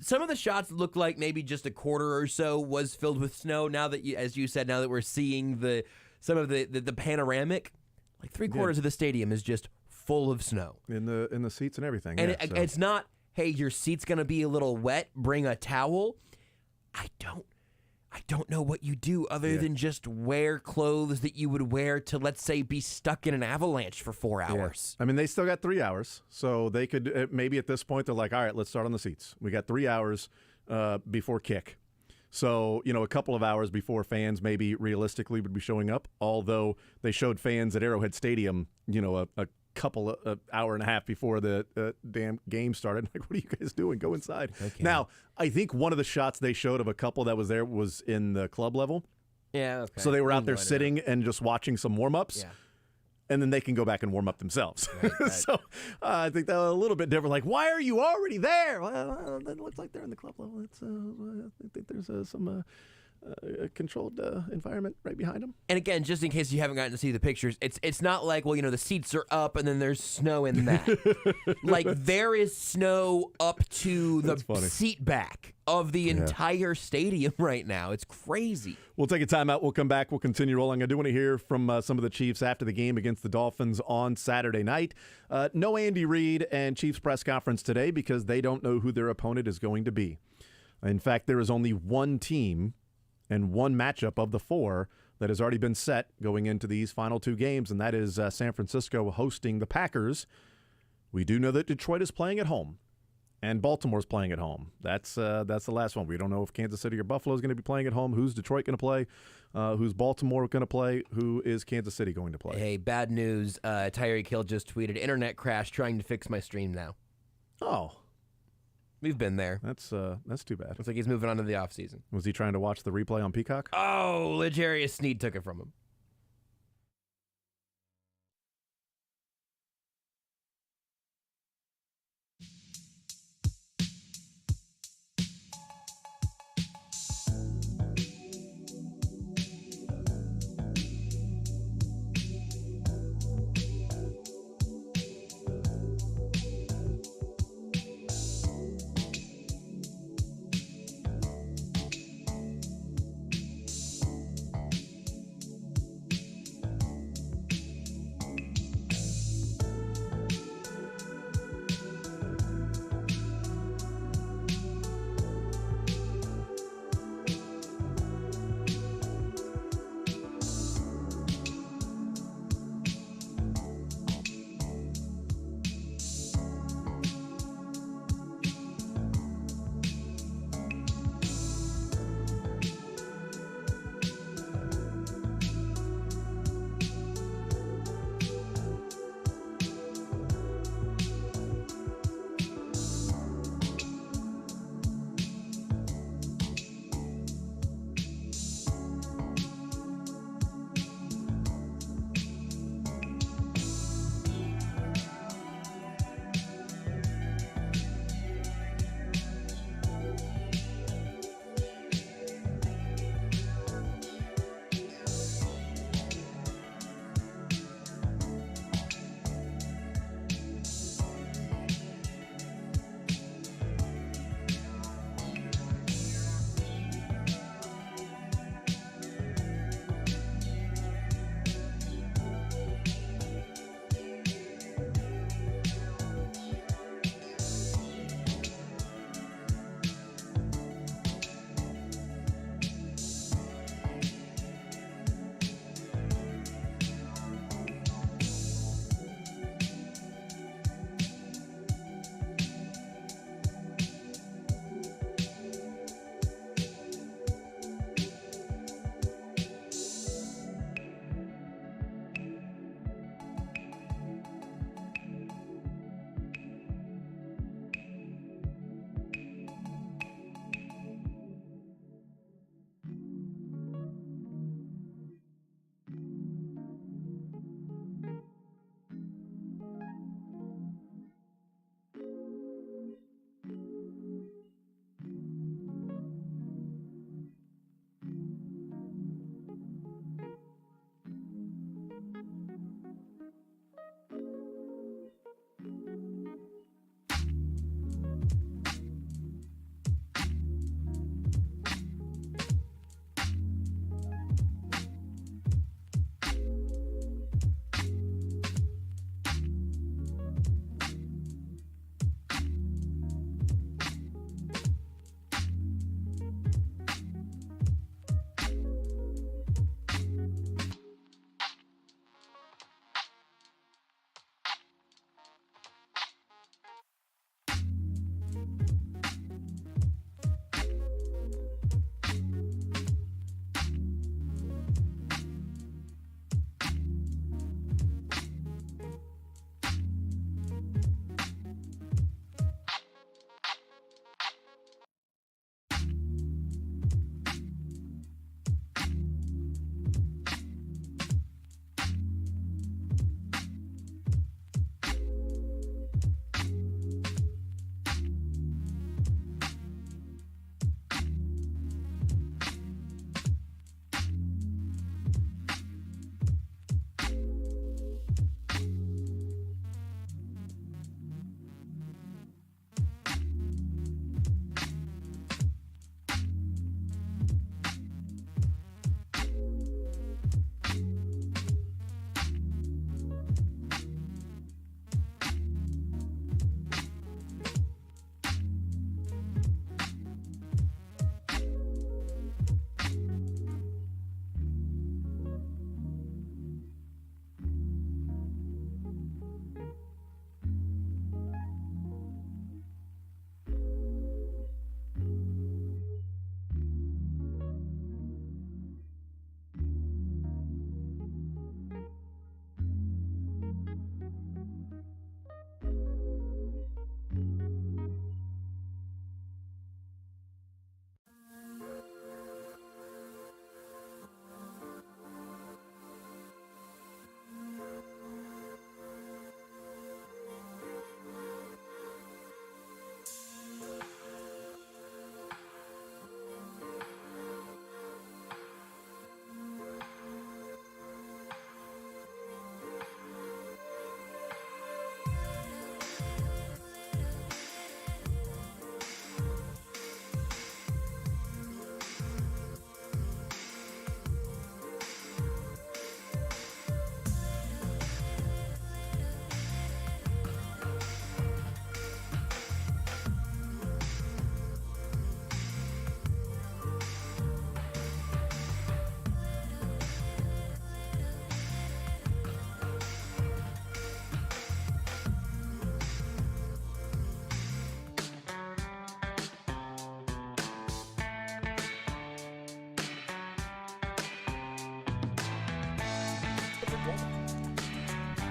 some of the shots look like maybe just a quarter or so was filled with snow. Now that, as you said, now that we're seeing some of the panoramic, like 3/4 of the stadium is just full of snow in the seats and everything. And yeah, it's not, hey, your seat's gonna be a little wet. Bring a towel. I don't know what you do other than just wear clothes that you would wear to, let's say, be stuck in an avalanche for 4 hours. I mean, they still got 3 hours, so they could maybe at this point they're like, all right, let's start on the seats. We got 3 hours before kick. So, you know, a couple of hours before fans maybe realistically would be showing up, although they showed fans at Arrowhead Stadium, you know, a couple of hour and a half before the damn game started. Like, what are you guys doing? Go inside. Okay. Now, I think one of the shots they showed of a couple that was there was in the club level. Yeah, okay. So they were out there sitting and just watching some warm-ups. Yeah. And then they can go back and warm up themselves. Right. So I think that was a little bit different. Like, why are you already there? Well, it looks like they're in the club level. I think there's some controlled environment right behind them. And again, just in case you haven't gotten to see the pictures, it's not like, well, you know, the seats are up and then there's snow in that. Like, there is snow up to the seat back of the entire stadium right now. It's crazy. We'll take a timeout. We'll come back. We'll continue rolling. I do want to hear from some of the Chiefs after the game against the Dolphins on Saturday night. No Andy Reid and Chiefs press conference today because they don't know who their opponent is going to be. In fact, there is only one team and one matchup of the 4 that has already been set going into these final 2 games, and that is San Francisco hosting the Packers. We do know that Detroit is playing at home, and Baltimore's playing at home. That's the last one. We don't know if Kansas City or Buffalo is going to be playing at home. Who's Detroit going to play? Who's Baltimore going to play? Who is Kansas City going to play? Hey, bad news. Tyreek Hill just tweeted, internet crash, trying to fix my stream now. Oh. We've been there. That's too bad. Looks like he's moving on to the offseason. Was he trying to watch the replay on Peacock? Oh, L'Jarius Sneed took it from him.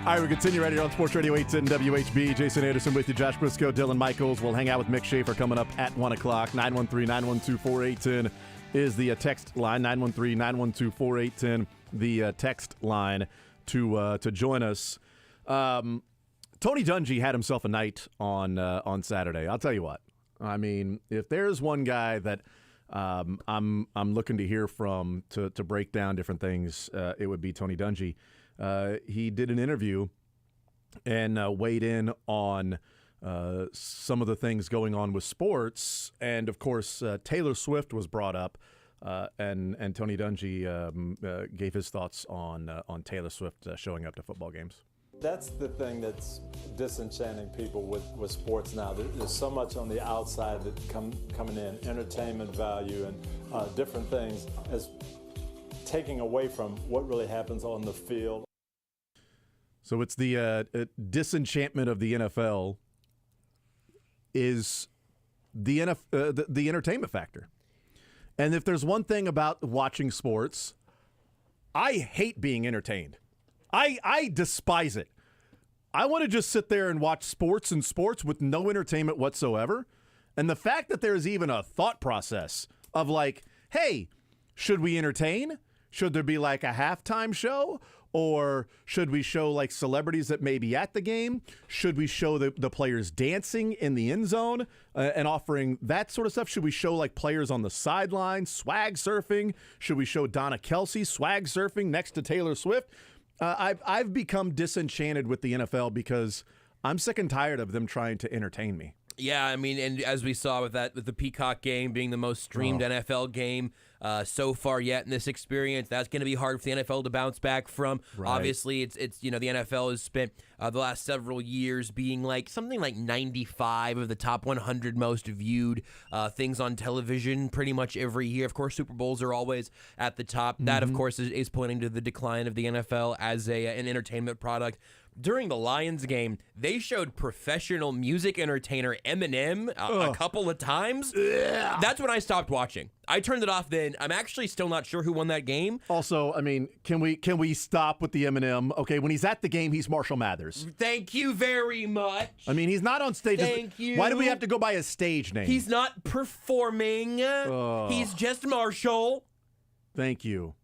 All right, we continue right here on Sports Radio 810 WHB. Jason Anderson with you, Josh Brisco, Dylan Michaels. We'll hang out with Mick Schaefer coming up at 1 o'clock. 913-912-4810 is the text line. 913-912-4810, the text line to join us. Tony Dungy had himself a night on Saturday. I'll tell you what. I mean, if there's one guy that I'm looking to hear from to break down different things, it would be Tony Dungy. He did an interview and weighed in on some of the things going on with sports. And, of course, Taylor Swift was brought up, and Tony Dungy gave his thoughts on Taylor Swift showing up to football games. That's the thing that's disenchanting people with sports now. There's so much on the outside that coming in, entertainment value and different things, as taking away from what really happens on the field. So it's the disenchantment of the NFL is the entertainment factor. And if there's one thing about watching sports, I hate being entertained. I despise it. I want to just sit there and watch sports with no entertainment whatsoever. And the fact that there's even a thought process of like, hey, should we entertain? Should there be like a halftime show? Or should we show like celebrities that may be at the game? Should we show the players dancing in the end zone and offering that sort of stuff? Should we show like players on the sideline, swag surfing? Should we show Donna Kelsey swag surfing next to Taylor Swift? I've become disenchanted with the NFL because I'm sick and tired of them trying to entertain me. Yeah, I mean, and as we saw with the Peacock game being the most streamed NFL game so far yet in this experience, that's going to be hard for the NFL to bounce back from. Right. Obviously, it's the NFL has spent the last several years being like something like 95 of the top 100 most viewed things on television pretty much every year. Of course, Super Bowls are always at the top. That, of course, is pointing to the decline of the NFL as an entertainment product. During the Lions game, they showed professional music entertainer Eminem a couple of times. Ugh. That's when I stopped watching. I turned it off then. I'm actually still not sure who won that game. Also, I mean, can we stop with the Eminem? Okay, when he's at the game, he's Marshall Mathers. Thank you very much. I mean, he's not on stage. Thank you. Why do we have to go by his stage name? He's not performing. He's just Marshall. Thank you.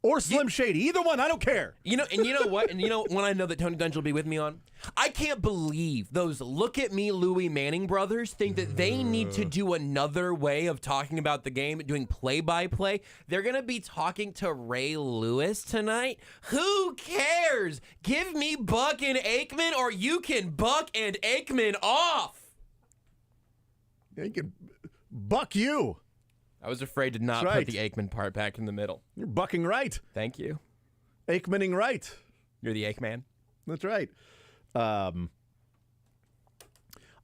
Or Slim Shady. Either one, I don't care. You know what? And you know when I know that Tony Dungy will be with me on? I can't believe those Look at Me Louie Manning brothers think that they need to do another way of talking about the game, doing play-by-play. They're going to be talking to Ray Lewis tonight. Who cares? Give me Buck and Aikman, or you can Buck and Aikman off. They can buck you. I was afraid to not put the Aikman part back in the middle. You're bucking right. Thank you. Aikmaning right. You're the Aikman. That's right. I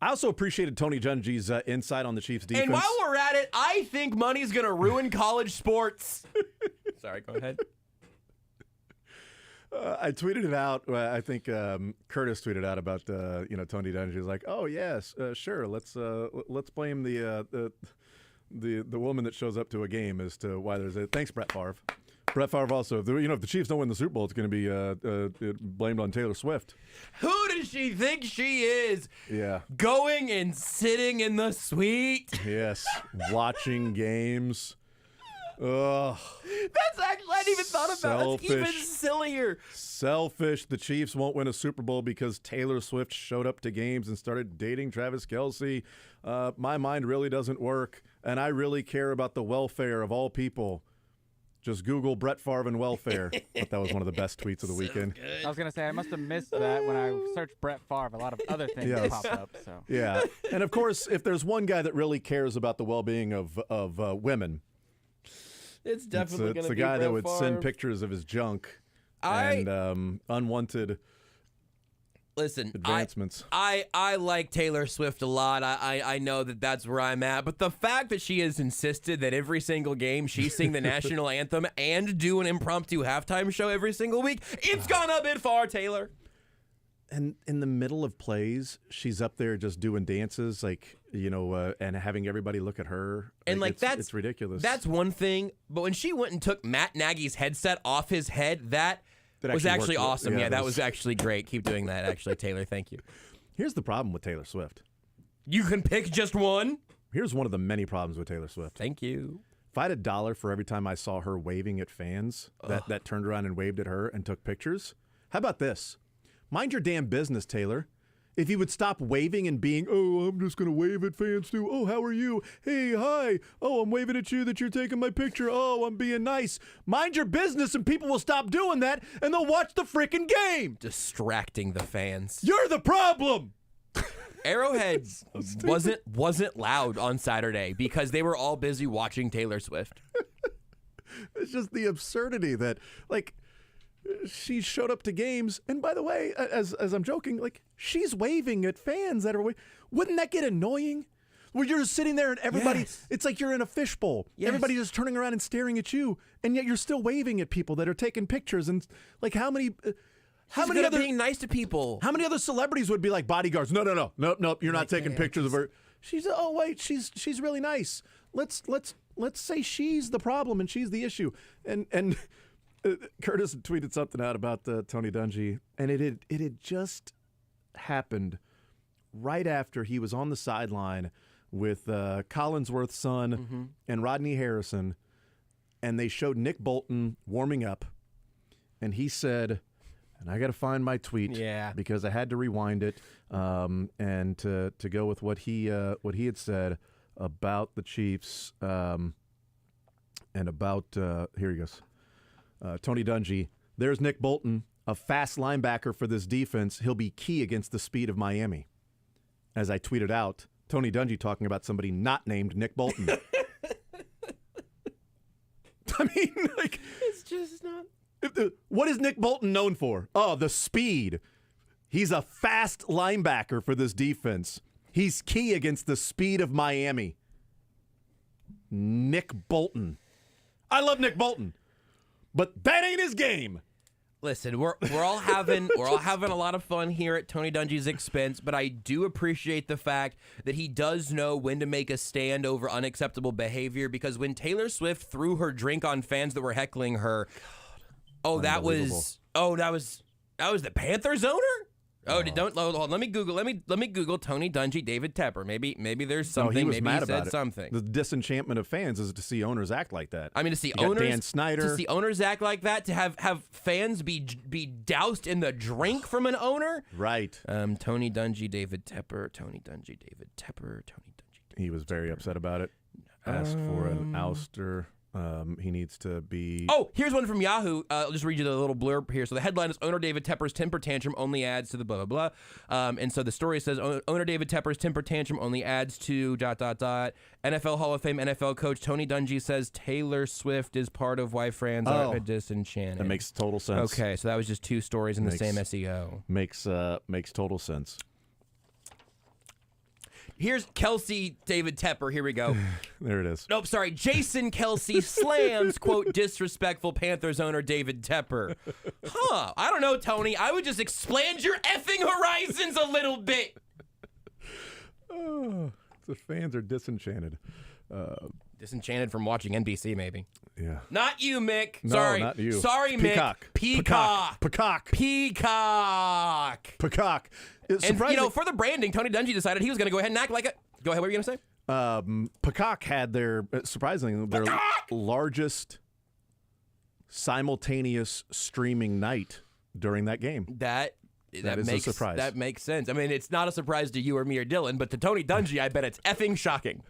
also appreciated Tony Dungy's insight on the Chiefs' defense. And while we're at it, I think money's going to ruin college sports. Sorry, go ahead. I tweeted it out. I think Curtis tweeted out about Tony Dungy. He's like, "Oh yes, sure. Let's blame the woman that shows up to a game as to why there's a." Thanks, Brett Favre. Brett Favre also. If the Chiefs don't win the Super Bowl, it's going to be blamed on Taylor Swift. Who does she think she is? Yeah. Going and sitting in the suite. Yes. Watching games. Ugh. That's actually, I hadn't even thought about it. It's even sillier. Selfish. The Chiefs won't win a Super Bowl because Taylor Swift showed up to games and started dating Travis Kelce. My mind really doesn't work, and I really care about the welfare of all people. Just Google Brett Favre and welfare. But that was one of the best tweets of the weekend. I was going to say, I must have missed that when I searched Brett Favre. A lot of other things popped up. So. Yeah. And, of course, if there's one guy that really cares about the well-being of women, it's definitely going to be It's the guy that would send pictures of his junk and unwanted advancements. I like Taylor Swift a lot. I know that's where I'm at. But the fact that she has insisted that every single game she sing the national anthem and do an impromptu halftime show every single week, it's gone a bit far, Taylor. And in the middle of plays, she's up there just doing dances, and having everybody look at her. And it's ridiculous. That's one thing. But when she went and took Matt Nagy's headset off his head, that That was actually worked. awesome. Yeah, that was actually great. Keep doing that, actually, Taylor. Thank you. Here's the problem with Taylor Swift. You can pick just one? Here's one of the many problems with Taylor Swift. Thank you. If I had $1 for every time I saw her waving at fans that turned around and waved at her and took pictures, how about this? Mind your damn business, Taylor. If you would stop waving and being, oh, I'm just going to wave at fans too. Oh, how are you? Hey, hi. Oh, I'm waving at you that you're taking my picture. Oh, I'm being nice. Mind your business and people will stop doing that and they'll watch the freaking game. Distracting the fans. You're the problem. Arrowhead wasn't loud on Saturday because they were all busy watching Taylor Swift. It's just the absurdity that, like, she showed up to games, and by the way, as I'm joking, like, she's waving at fans that are wouldn't that get annoying? Where you're just sitting there and everybody, it's like you're in a fishbowl. Yes. Everybody's just turning around and staring at you, and yet you're still waving at people that are taking pictures. And like, how many other being nice to people? How many other celebrities would be like bodyguards? Nope. You're not taking pictures of her. She's she's really nice. Let's say she's the problem and she's the issue. And Curtis tweeted something out about Tony Dungy, and it had just happened right after he was on the sideline with Collinsworth's son and Rodney Harrison, and they showed Nick Bolton warming up, and he said, and I got to find my tweet because I had to rewind it, and to go with what he had said about the Chiefs, and about here he goes. Tony Dungy, there's Nick Bolton, a fast linebacker for this defense. He'll be key against the speed of Miami. As I tweeted out, Tony Dungy talking about somebody not named Nick Bolton. I mean, like, it's just not. What is Nick Bolton known for? Oh, the speed. He's a fast linebacker for this defense. He's key against the speed of Miami. Nick Bolton. I love Nick Bolton. But that ain't his game. Listen, we're all having a lot of fun here at Tony Dungy's expense, but I do appreciate the fact that he does know when to make a stand over unacceptable behavior, because when Taylor Swift threw her drink on fans that were heckling her, that was the Panthers owner? Hold on. Let me Google Tony Dungy, David Tepper. Maybe there's something. He was maybe mad he about said it. something. The disenchantment of fans is to see owners act like that. I mean, to see You got owners, Dan Snyder. to see owners act like that, to have fans be doused in the drink from an owner. Right. Tony Dungy, David Tepper. Tony Dungy, David Tepper. Tony Dungy. He was very upset about it. Asked for an ouster. He needs to be... Oh, here's one from Yahoo. I'll just read you the little blurb here. So the headline is, owner David Tepper's temper tantrum only adds to the blah, blah, blah. And so the story says, owner David Tepper's temper tantrum only adds to ... NFL Hall of Fame NFL coach Tony Dungy says Taylor Swift is part of why fans are disenchanted. That makes total sense. Okay, so that was just two stories in the same SEO. Makes total sense. Here's Kelsey David Tepper. Here we go. There it is. Nope, sorry. Jason Kelsey slams, quote, disrespectful Panthers owner David Tepper. I don't know, Tony. I would just expand your effing horizons a little bit. The fans are disenchanted. Disenchanted from watching NBC, maybe. Yeah. Not you, Mick. No, Sorry. not you. Sorry, Peacock. Mick. Peacock. Peacock. Peacock. Peacock. And, for the branding, Tony Dungy decided he was going to go ahead and act like it. Go ahead. What were you going to say? Peacock had their, surprisingly, their largest simultaneous streaming night during that game. That is makes a surprise. That makes sense. I mean, it's not a surprise to you or me or Dylan, but to Tony Dungy, I bet it's effing shocking.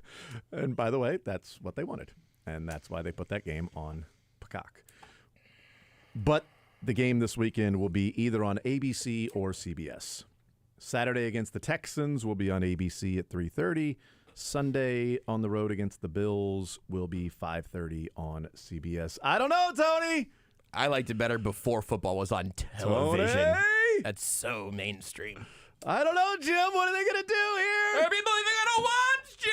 And by the way, that's what they wanted. And that's why they put that game on Peacock. But the game this weekend will be either on ABC or CBS. Saturday against the Texans will be on ABC at 3:30. Sunday on the road against the Bills will be 5:30 on CBS. I don't know, Tony. I liked it better before football was on television. Tony? That's so mainstream. I don't know, Jim. What are they going to do here? There are people even going to watch, Jim.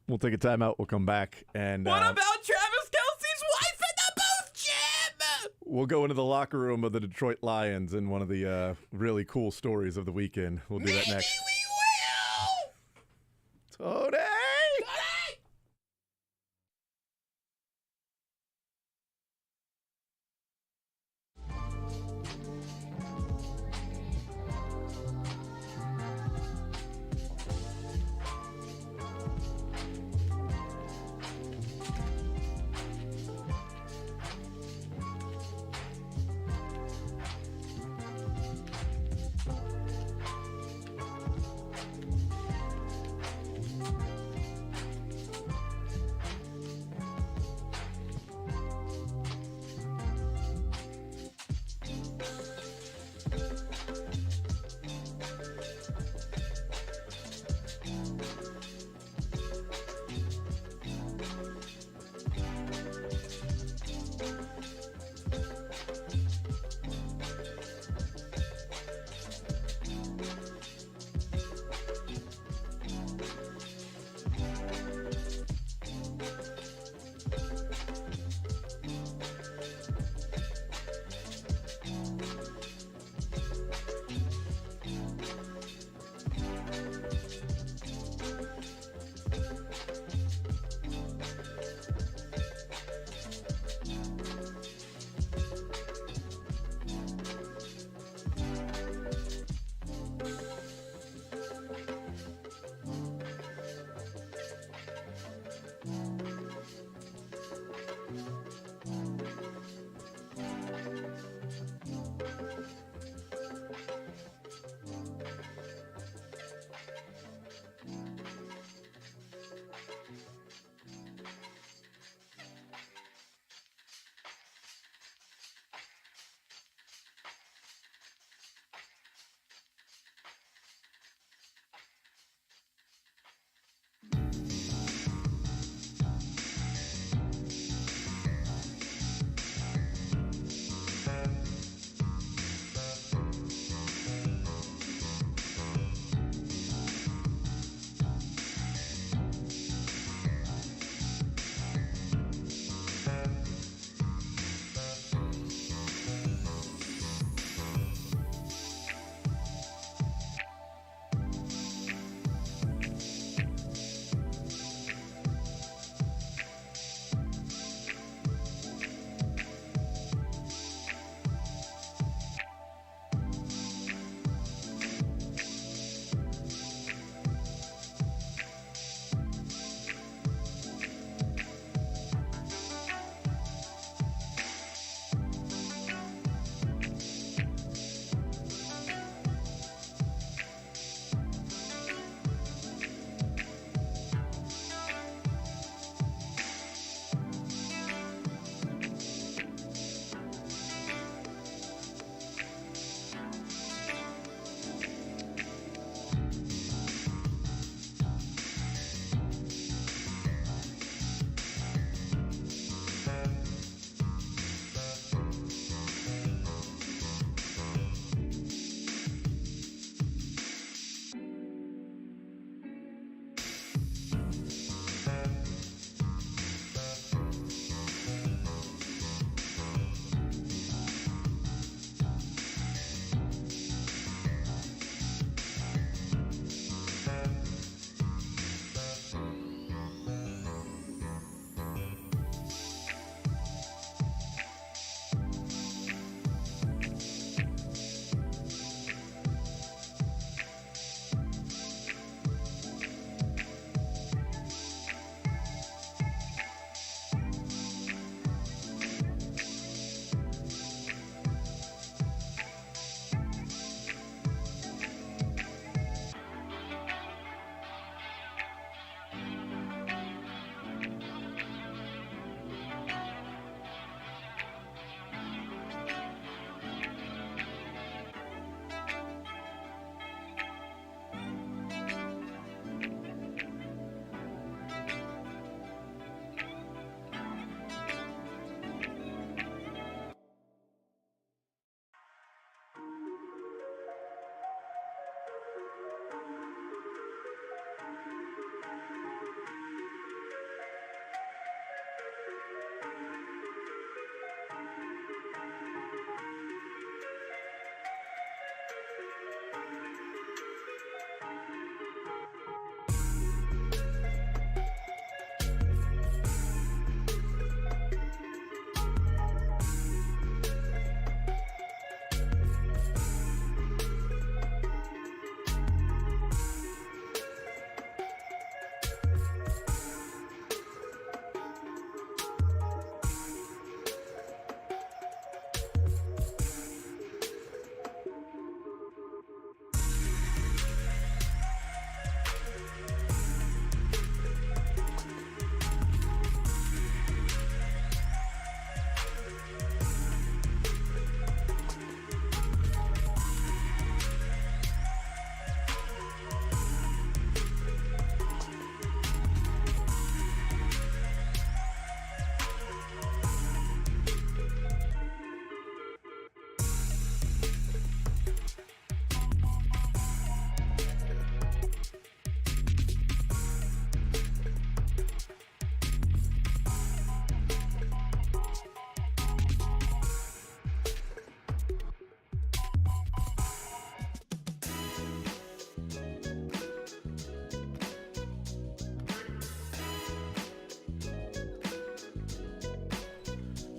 We'll take a timeout. We'll come back. And what about Travis Kelce's wife in the booth, Jim? We'll go into the locker room of the Detroit Lions in one of the really cool stories of the weekend. We'll do that next. We will. Tony!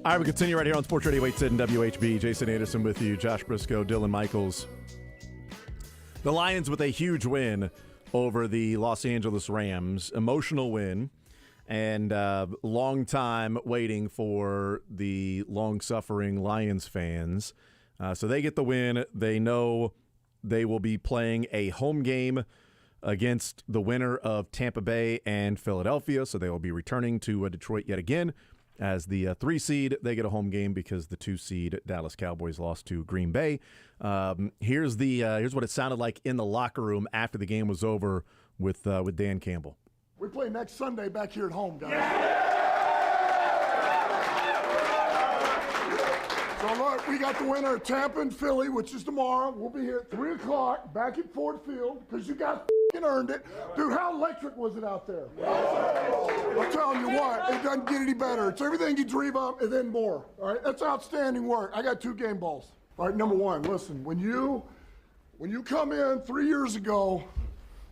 All right, we continue right here on Sports Radio 810 WHB. Jason Anderson with you, Josh Brisco, Dylan Michaels. The Lions with a huge win over the Los Angeles Rams. Emotional win, and long time waiting for the long-suffering Lions fans. So they get the win. They know they will be playing a home game against the winner of Tampa Bay and Philadelphia. So they will be returning to Detroit yet again. As the 3 seed, they get a home game because the 2 seed Dallas Cowboys lost to Green Bay. Here's what it sounded like in the locker room after the game was over with Dan Campbell. We play next Sunday back here at home, guys. So look, we got the winner of Tampa and Philly, which is tomorrow. We'll be here at 3 o'clock back at Ford Field because you guys earned it. Dude, how electric was it out there? I'm telling you what, it doesn't get any better. It's everything you dream of and then more. All right, that's outstanding work. I got 2 game balls. All right, number 1, listen, when you come in 3 years ago,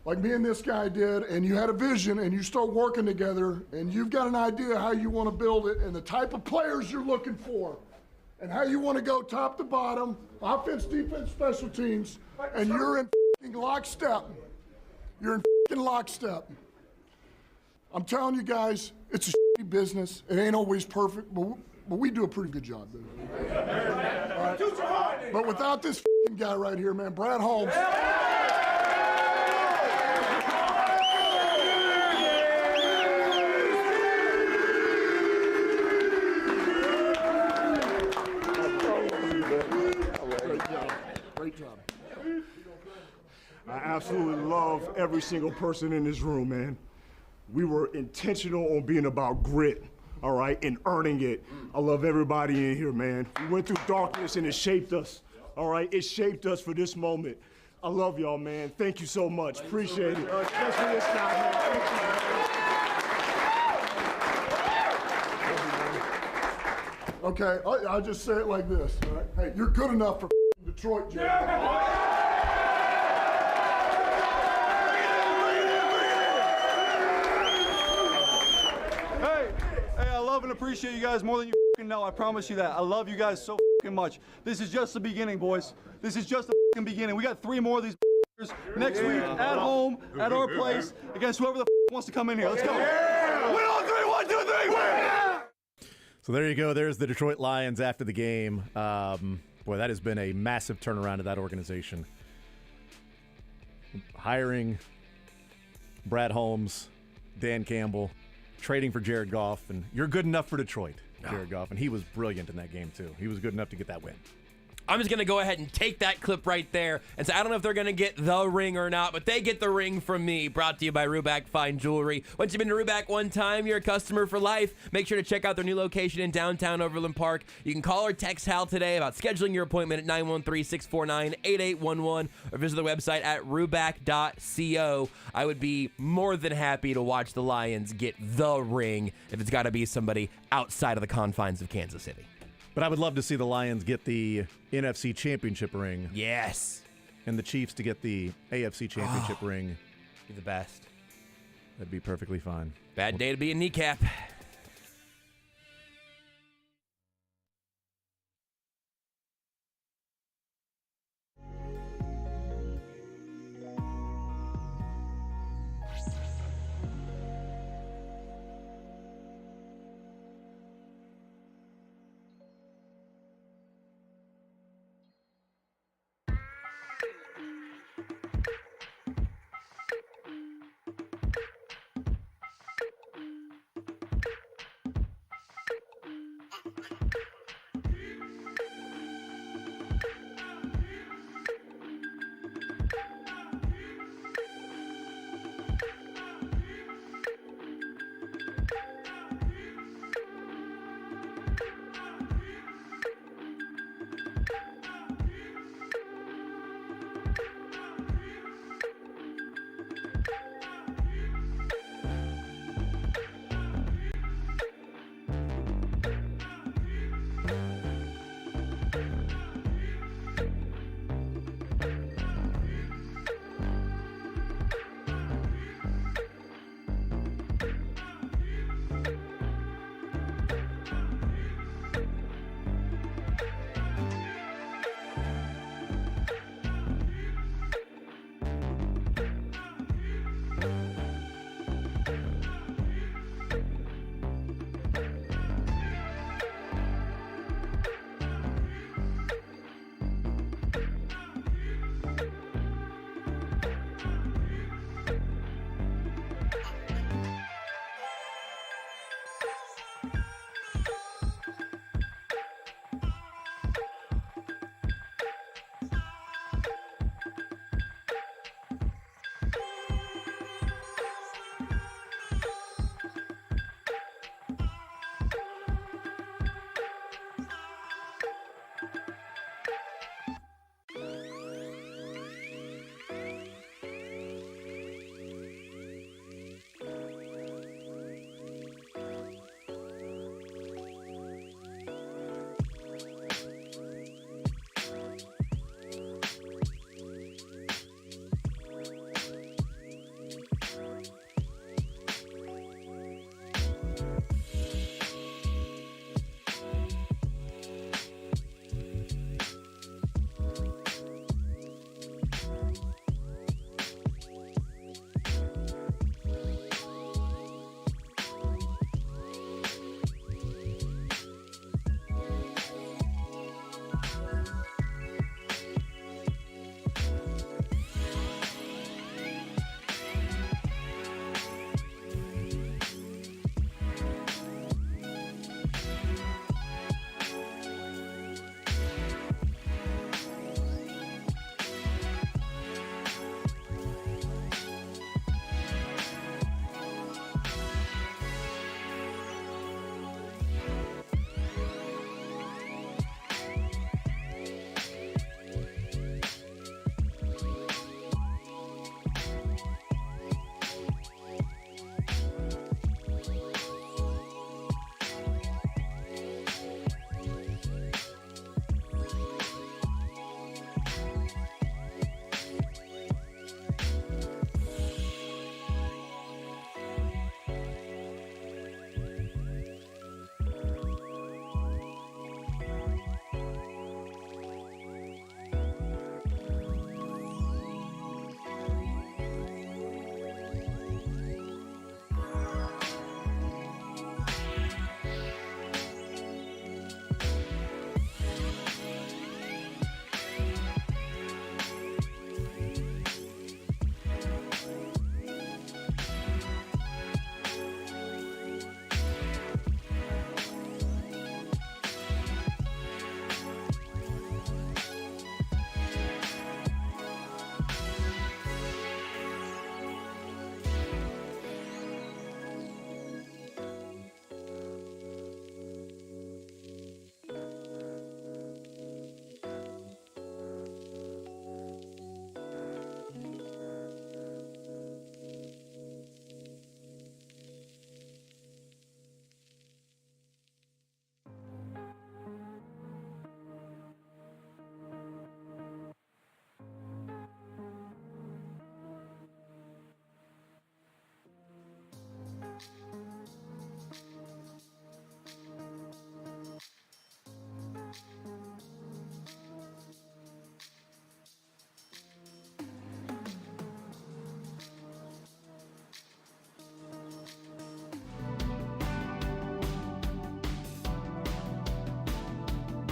like me and this guy did, and you had a vision and you start working together and you've got an idea how you want to build it and the type of players you're looking for and how you want to go top to bottom, offense, defense, special teams, and you're in lockstep. You're in lockstep. I'm telling you guys, it's a shitty business. It ain't always perfect, but we do a pretty good job, dude. Right. But without this guy right here, man, Brad Holmes. Great job. I absolutely love every single person in this room, man. We were intentional on being about grit, all right, and earning it. I love everybody in here, man. We went through darkness and it shaped us, all right? It shaped us for this moment. I love y'all, man. Thank you so much. Appreciate it. Especially this guy, man. Thank you. Okay, I'll just say it like this, all right? Hey, you're good enough for Detroit, Jay. I love and appreciate you guys more than you know. I promise you that. I love you guys so much. This is just the beginning, boys. This is just the beginning. We got 3 more of these next week at home, at our place, against whoever the wants to come in here. Let's go. Win all 3, 1, 2, 3, win! So there you go. There's the Detroit Lions after the game. Boy, that has been a massive turnaround of that organization. Hiring Brad Holmes, Dan Campbell, trading for Jared Goff, and you're good enough for Detroit, Jared Goff, and he was brilliant in that game too. He was good enough to get that win. I'm just going to go ahead and take that clip right there and say I don't know if they're going to get the ring or not, but they get the ring from me. Brought to you by Ruback Fine Jewelry. Once you've been to Ruback one time, you're a customer for life. Make sure to check out their new location in downtown Overland Park. You can call or text Hal today about scheduling your appointment at 913-649-8811 or visit the website at ruback.co. I would be more than happy to watch the Lions get the ring if it's got to be somebody outside of the confines of Kansas City. But I would love to see the Lions get the NFC Championship ring. Yes. And the Chiefs to get the AFC Championship ring. Be the best. That'd be perfectly fine. Bad day to be a kneecap.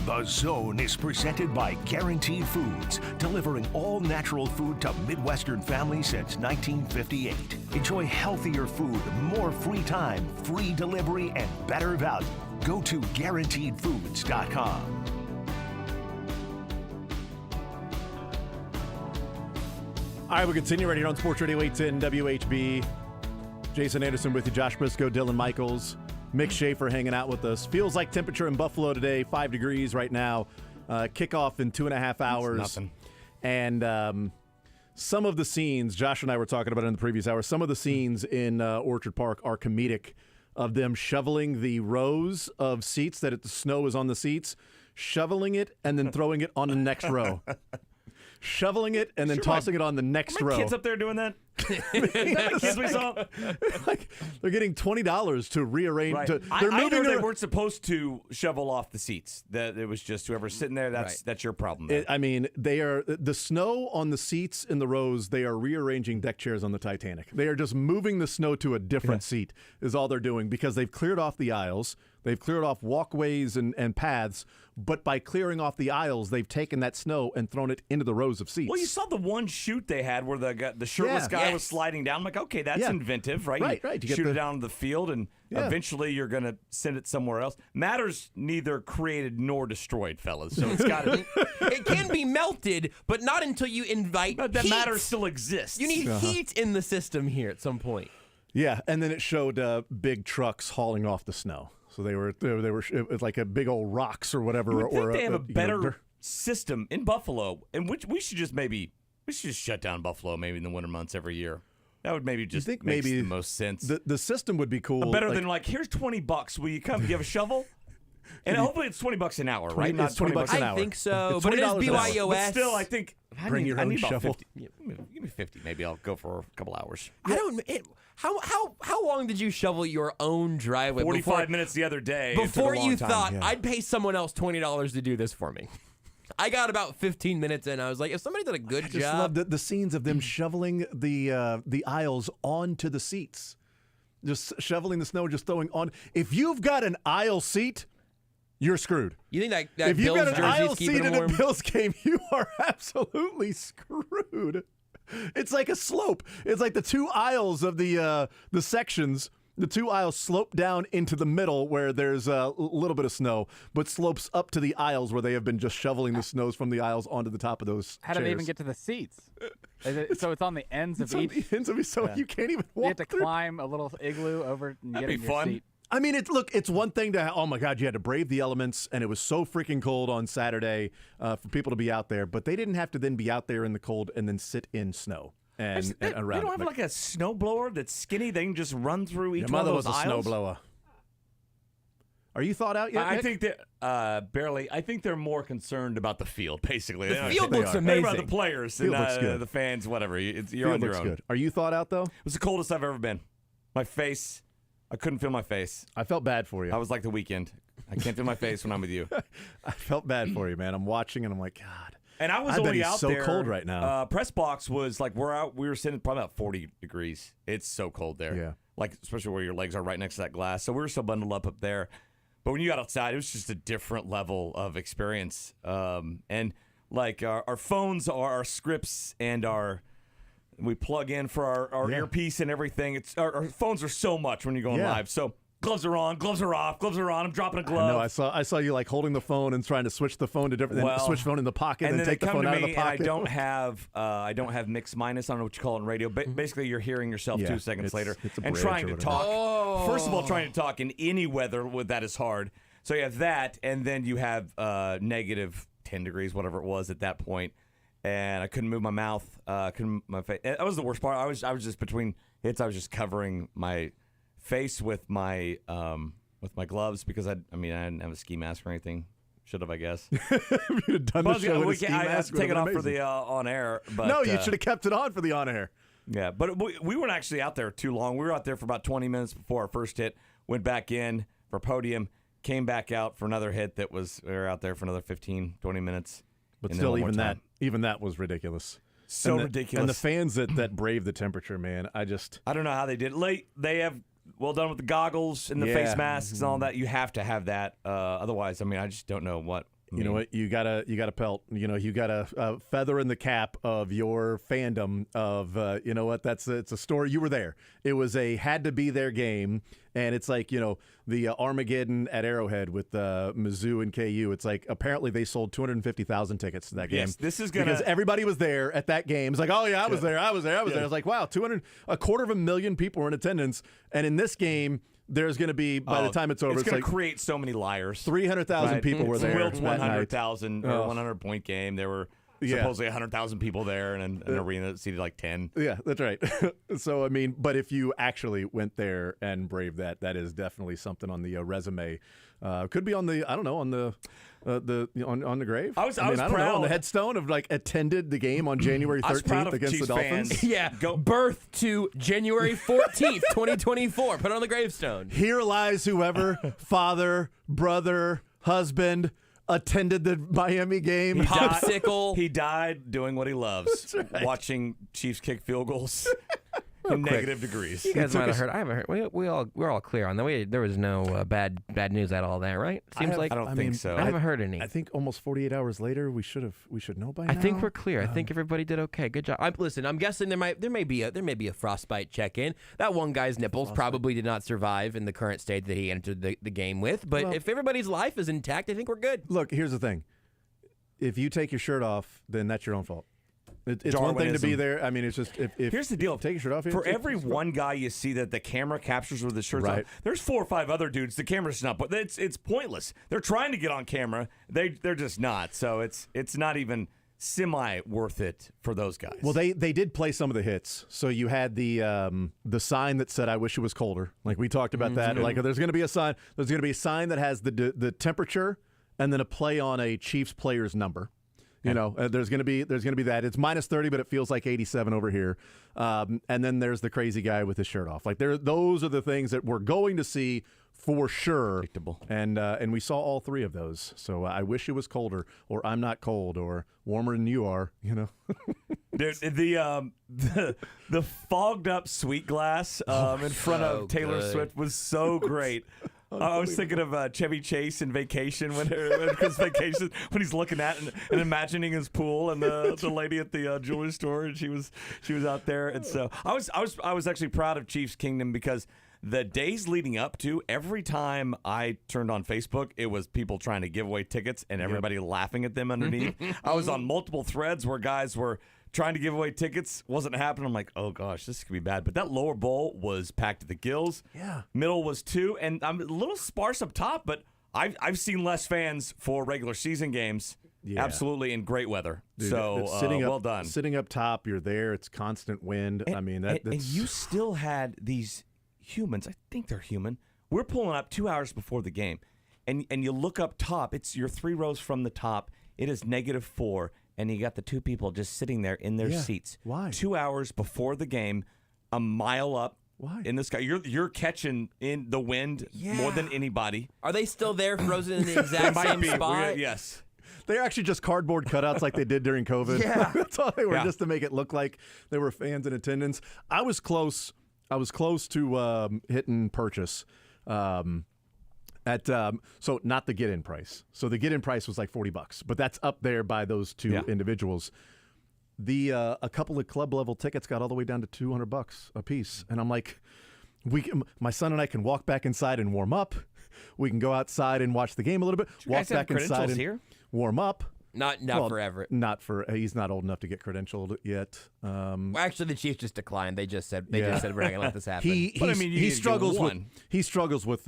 The Zone is presented by Guaranteed Foods, delivering all natural food to Midwestern families since 1958. Enjoy healthier food, more free time, free delivery, and better value. Go to GuaranteedFoods.com. All right, we'll continue right here on Sports Radio 810 WHB. Jason Anderson with you, Josh Brisco, Dylan Michaels, Mick Schaefer hanging out with us. Feels like temperature in Buffalo today, 5 degrees right now. Kickoff in 2.5 hours. That's nothing. And some of the scenes, Josh and I were talking about it in the previous hour, some of the scenes in Orchard Park are comedic, of them shoveling the rows of seats that the snow is on the seats, shoveling it, and then throwing it on the next row. Shoveling it and then tossing it on the next row. Kids up there doing that? Kids we saw? Like, they're getting $20 to rearrange. Right. They're I moving. know they weren't supposed to shovel off the seats. That it was just whoever's sitting there. That's your problem. There. I mean, they are the snow on the seats in the rows. They are rearranging deck chairs on the Titanic. They are just moving the snow to a different seat. Is all they're doing because they've cleared off the aisles. They've cleared off walkways and paths. But by clearing off the aisles, they've taken that snow and thrown it into the rows of seats. Well, you saw the one shoot they had where the shirtless guy was sliding down. I'm like, okay, that's inventive, right? Right. You shoot it down the field, and eventually you're going to send it somewhere else. Matter's neither created nor destroyed, fellas. So it's got to. It can be melted, but not until you invite. But that heat. Matter still exists. You need heat in the system here at some point. Yeah, and then it showed big trucks hauling off the snow. So they were it was like a big old rocks or whatever. You would think or they have a better system in Buffalo, and which we should just shut down Buffalo maybe in the winter months every year. That would maybe just make the most sense. The system would be cool. Better than here's $20. Will you come? You have a shovel? And hopefully it's $20 an hour, right? It's $20 an hour. I think so, It's but it is $20 an hour. BYOS. But still, I think Bring your own need about shovel. 50. Give me 50. Maybe I'll go for a couple hours. I don't. How long did you shovel your own driveway? 45 minutes the other day. Before It took a long you time. thought I'd pay someone else $20 to do this for me. I got about 15 minutes in. I was like, if somebody did a good I just job. love the scenes of them shoveling the aisles onto the seats, just shoveling the snow, just throwing on. If you've got an aisle seat, you're screwed. You think that if you've Bills got an jersey's aisle keeping seat them in a warm? Bills game, you are absolutely screwed. It's like a slope. It's like the two aisles of the sections. The two aisles slope down into the middle where there's a little bit of snow, but slopes up to the aisles where they have been just shoveling the snows from the aisles onto the top of those How chairs. do they even get to the seats? So it's on the ends of each. The ends of each, so you can't even walk You have to through. climb a little igloo over and get in your seat. I mean, it's one thing to, oh my God, you had to brave the elements, and it was so freaking cold on Saturday for people to be out there, but they didn't have to then be out there in the cold and then sit in snow and around. They don't have it. like a snowblower that's skinny. They can just run through each Your one mother of those was a aisles. snowblower. Are you thought out yet, I Nick? think that barely. I think they're more concerned about the field, basically. The They don't field think looks they are. They're amazing. about the players Field and looks good. the fans, whatever. You're Field on your looks own. good. Are you thought out, though? It was the coldest I've ever been. My face, I couldn't feel my face. I felt bad for you. I was like the weekend. I can't feel my face when I'm with you. I felt bad for you, man. I'm watching, and I'm like, God. And I was I bet only he's out so there. cold right now. Press box was like we were sitting probably about 40 degrees. It's so cold there. Yeah. Like especially where your legs are right next to that glass. So we were so bundled up there. But when you got outside, it was just a different level of experience. And like our phones are our scripts and we plug in for our earpiece and everything. It's our phones are so much when you're going live. So gloves are on, gloves are off, gloves are on. I'm dropping a glove. No, I saw you like holding the phone and trying to switch the phone to different. Then switch phone in the pocket and then take the phone out of the pocket. And I don't have mix minus. I don't know what you call it in radio. But basically, you're hearing yourself 2 seconds later it's a and bridge trying or to whatever. talk. First of all, trying to talk in any weather with that is hard. So you have that, and then you have negative 10 degrees, whatever it was at that point. And I couldn't move my mouth, couldn't move my face. That was the worst part. I was just between hits. I was just covering my face with my gloves because I didn't have a ski mask or anything. Should have, I guess. You'd have done the show with a ski I mask. take it off for amazing. the on air. But No, you should have kept it on for the on air. Yeah, but we weren't actually out there too long. We were out there for about 20 minutes before our first hit. Went back in for podium. Came back out for another hit. We were out there for another 15, 20 minutes. But and then still, one more even time. that was ridiculous. So ridiculous. And the fans that brave the temperature, man. I don't know how they did it. They have well done with the goggles and the face masks and all that. You have to have that. Otherwise, I just don't know what You know what? You gotta pelt. You know, you got a feather in the cap of your fandom of, you know what? It's a story. You were there. It was a had to be there game. And it's like, you know, the Armageddon at Arrowhead with Mizzou and KU. It's like apparently they sold 250,000 tickets to that game. Yes, this is because everybody was there at that game. It's like, oh yeah, I was there. I was there. I was like, wow, 250,000 people were in attendance. And in this game, there's going to be, by the time it's over, it's going like to create so many liars. 300,000 people were there. Wilt's 100,000 or 100-point game. There were supposedly 100,000 people there in an arena that seated like 10. Yeah, that's right. So, I mean, but if you actually went there and braved that, that is definitely something on the resume. Could be on the, I don't know, on the on the grave. I was I don't proud know, on the headstone of like attended the game on January 13th against Chiefs the Dolphins. fans. Yeah, birth to January 14th, 2024. Put it on the gravestone. Here lies whoever, father, brother, husband, attended the Miami game. Popsicle. He died doing what he loves, watching Chiefs kick field goals in negative degrees. You guys might have heard. I haven't heard. We're all clear on that. There was no bad news at all there, right? Seems like I don't think so. I haven't heard any. I think almost 48 hours later, we should know by now. I think we're clear. I think everybody did okay. Good job. Listen, I'm guessing there may be a frostbite check-in. That one guy's nipples probably did not survive in the current state that he entered the game with. But if everybody's life is intact, I think we're good. Look, here's the thing. If you take your shirt off, then that's your own fault. It's one thing to be there. I mean, it's just if here's the deal: take your shirt off. For every one guy you see that the camera captures with his shirt on, there's 4 or 5 other dudes. The camera's not, but it's pointless. They're trying to get on camera. They're just not. So it's not even semi worth it for those guys. Well, they did play some of the hits. So you had the sign that said, "I wish it was colder." Like we talked about that. Like there's going to be a sign. There's going to be a sign that has the temperature and then a play on a Chiefs player's number. You know, there's going to be that. It's minus 30, but it feels like 87 over here. And then there's the crazy guy with his shirt off. Like those are the things that we're going to see for sure. Predictable. And we saw all 3 of those. So I wish it was colder, or I'm not cold, or warmer than you are. You know, dude, the fogged up sweet glass in front of Taylor Swift was so great. I was thinking of Chevy Chase in Vacation when he's looking at and imagining his pool and the lady at the jewelry store, and she was out there. And so I was actually proud of Chiefs Kingdom because the days leading up to, every time I turned on Facebook, it was people trying to give away tickets and everybody laughing at them underneath. I was on multiple threads where guys were trying to give away tickets, wasn't happening. I'm like, oh gosh, this could be bad. But that lower bowl was packed to the gills. Yeah. Middle was 2, and I'm a little sparse up top, but I've seen less fans for regular season games. Yeah. Absolutely, in great weather. Dude, so well done. Sitting up top, you're there. It's constant wind. I mean, that's... And you still had these humans. I think they're human. We're pulling up 2 hours before the game, and you look up top. It's your 3 rows from the top. It is -4. And you got the 2 people just sitting there in their seats. Why? 2 hours before the game, a mile up. Why? In the sky. You're catching in the wind more than anybody. Are they still there, frozen in the exact same spot? Yes. They're actually just cardboard cutouts like they did during COVID. Yeah. That's all they were, just to make it look like there were fans in attendance. I was close to hitting purchase. So not the get-in price. So the get-in price was like $40, but that's up there by those 2 individuals. A couple of club level tickets got all the way down to $200 a piece, and I'm like, my son and I can walk back inside and warm up. We can go outside and watch the game a little bit. Walk back inside and warm up. Not for Everett. He's not old enough to get credentialed yet. Well, actually, the Chiefs just declined. They just said we're not gonna let this happen. He struggles with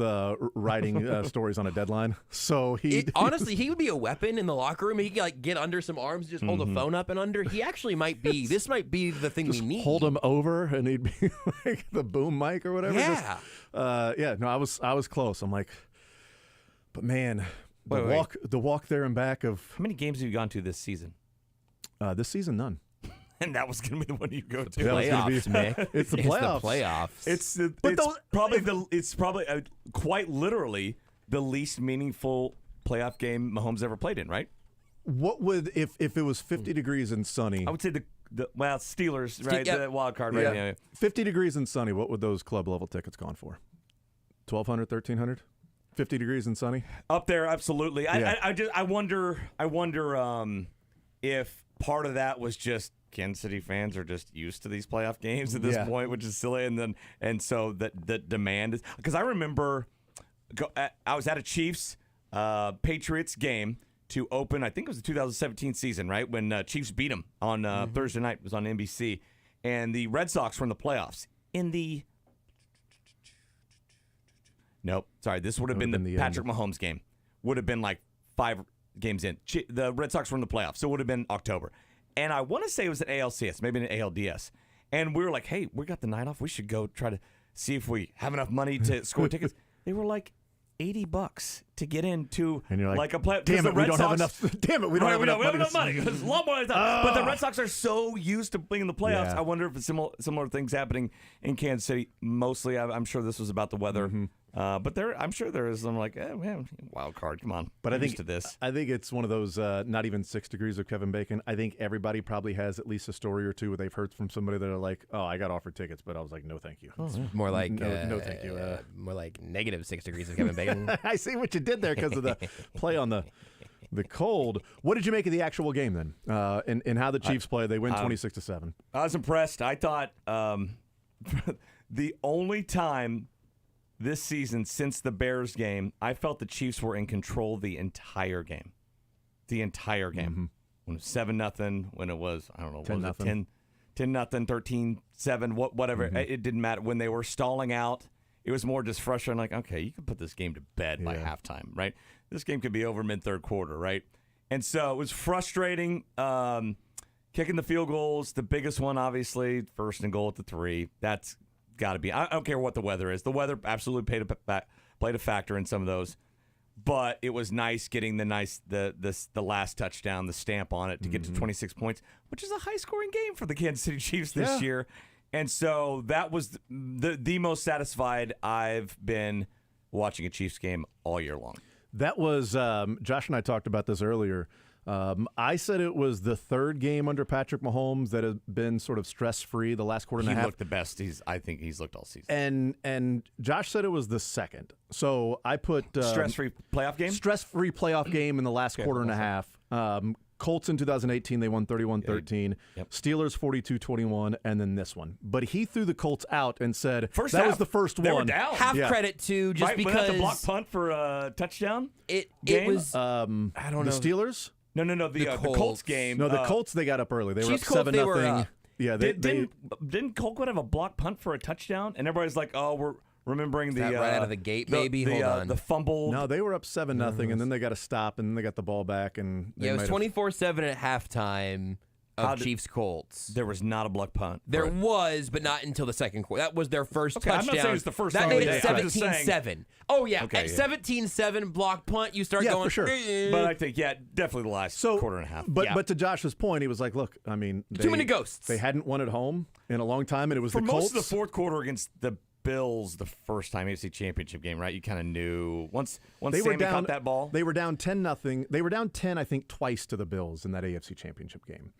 writing stories on a deadline. So honestly, he would be a weapon in the locker room. He could like get under some arms, just hold a phone up and under. He actually might be. This might be the thing we need. Hold him over, and he'd be like the boom mic or whatever. Yeah. No, I was close. I'm like, but man. The walk there and back of... How many games have you gone to this season? This season, none. And that was going to be the one you go to. Playoffs, Mick. It's the playoffs. It's the playoffs. It's probably quite literally the least meaningful playoff game Mahomes ever played in, right? What would if it was 50 degrees and sunny? I would say the Steelers, right? The wild card, right? Yeah. 50 degrees and sunny. What would those club level tickets gone for? $1,200, $1,300? 50 degrees and sunny? Up there, absolutely. Yeah. I wonder if part of that was just Kansas City fans are just used to these playoff games at this point, which is silly, and so that the demand is, because I remember I was at a Chiefs Patriots game to open, I think it was the 2017 season, right, when Chiefs beat them on Thursday night. It was on NBC, and the Red Sox were in the playoffs. Nope, sorry, this would have been the Patrick Mahomes game. Would have been like 5 games in. The Red Sox were in the playoffs, so it would have been October. And I want to say it was an ALCS, maybe an ALDS. And we were like, hey, we got the night off. We should go try to see if we have enough money to score tickets. They were like $80 to get into like a play. Damn it, we don't have enough. Damn it, we don't have enough money. It's a lot more than that. But the Red Sox are so used to being in the playoffs. Yeah. I wonder if it's similar things happening in Kansas City. Mostly, I'm sure this was about the weather. But I'm sure there is some like, man, wild card. Come on, but I think used to this. I think it's one of those not even 6 degrees of Kevin Bacon. I think everybody probably has at least a story or two where they've heard from somebody that are like, oh, I got offered tickets, but I was like, no, thank you. More like no, thank you. More like negative 6 degrees of Kevin Bacon. I see what you did there because of the play on the cold. What did you make of the actual game then? And how the Chiefs play? They win 26-7. I was impressed. I thought the only time this season since the Bears game, I felt the Chiefs were in control the entire game. The entire game. When it was 7-0, when it was, I don't know, 10-0, 13-7, whatever. It didn't matter. When they were stalling out, it was more just frustrating. Like, okay, you can put this game to bed by halftime, right? This game could be over mid-third quarter, right? And so it was frustrating. Kicking the field goals, the biggest one, obviously, 1st and goal at the 3. That's got to be. I don't care what the weather is. The weather absolutely played a factor in some of those. But it was nice getting the last touchdown, the stamp on it to get to 26 points, which is a high-scoring game for the Kansas City Chiefs this year. And so that was the most satisfied I've been watching a Chiefs game all year long. That was Josh and I talked about this earlier. I said it was the 3rd game under Patrick Mahomes that has been sort of stress-free the last quarter and a half. He looked the best. I think he's looked all season. And Josh said it was the 2nd. So I put stress-free playoff game. Stress-free playoff game in the last quarter and a half. Colts in 2018, they won 31-13. Steelers 42-21, and then this one. But he threw the Colts out and said that was the first one. They were down. Half credit to just because the block punt for a touchdown. It was I don't know. The Steelers. No. The Colts game. No, the Colts, they got up early. They were up 7-0. Yeah, didn't Colquitt have a block punt for a touchdown? And everybody's like, oh, we're remembering the right out of the gate, maybe. Hold on. The fumble. No, they were up 7-0, and then they got to stop, and then they got the ball back, and it was 24-7 at halftime. Chiefs Colts. There was not a block punt. There was, but not until the second quarter. That was their first touchdown. I'm not saying it's the first that time made of it the day. 17-7. Oh yeah, at 17-7 block punt, you start going. For sure. But I think definitely the last quarter and a half. But to Josh's point, he was like, look, I mean, too many ghosts. They hadn't won at home in a long time, and it was for the Colts. Most of the fourth quarter against the Bills, the first time AFC Championship game, right? You kind of knew once they Sammy were down, caught that ball. They were down 10-0. They were down 10, I think, twice to the Bills in that AFC Championship game.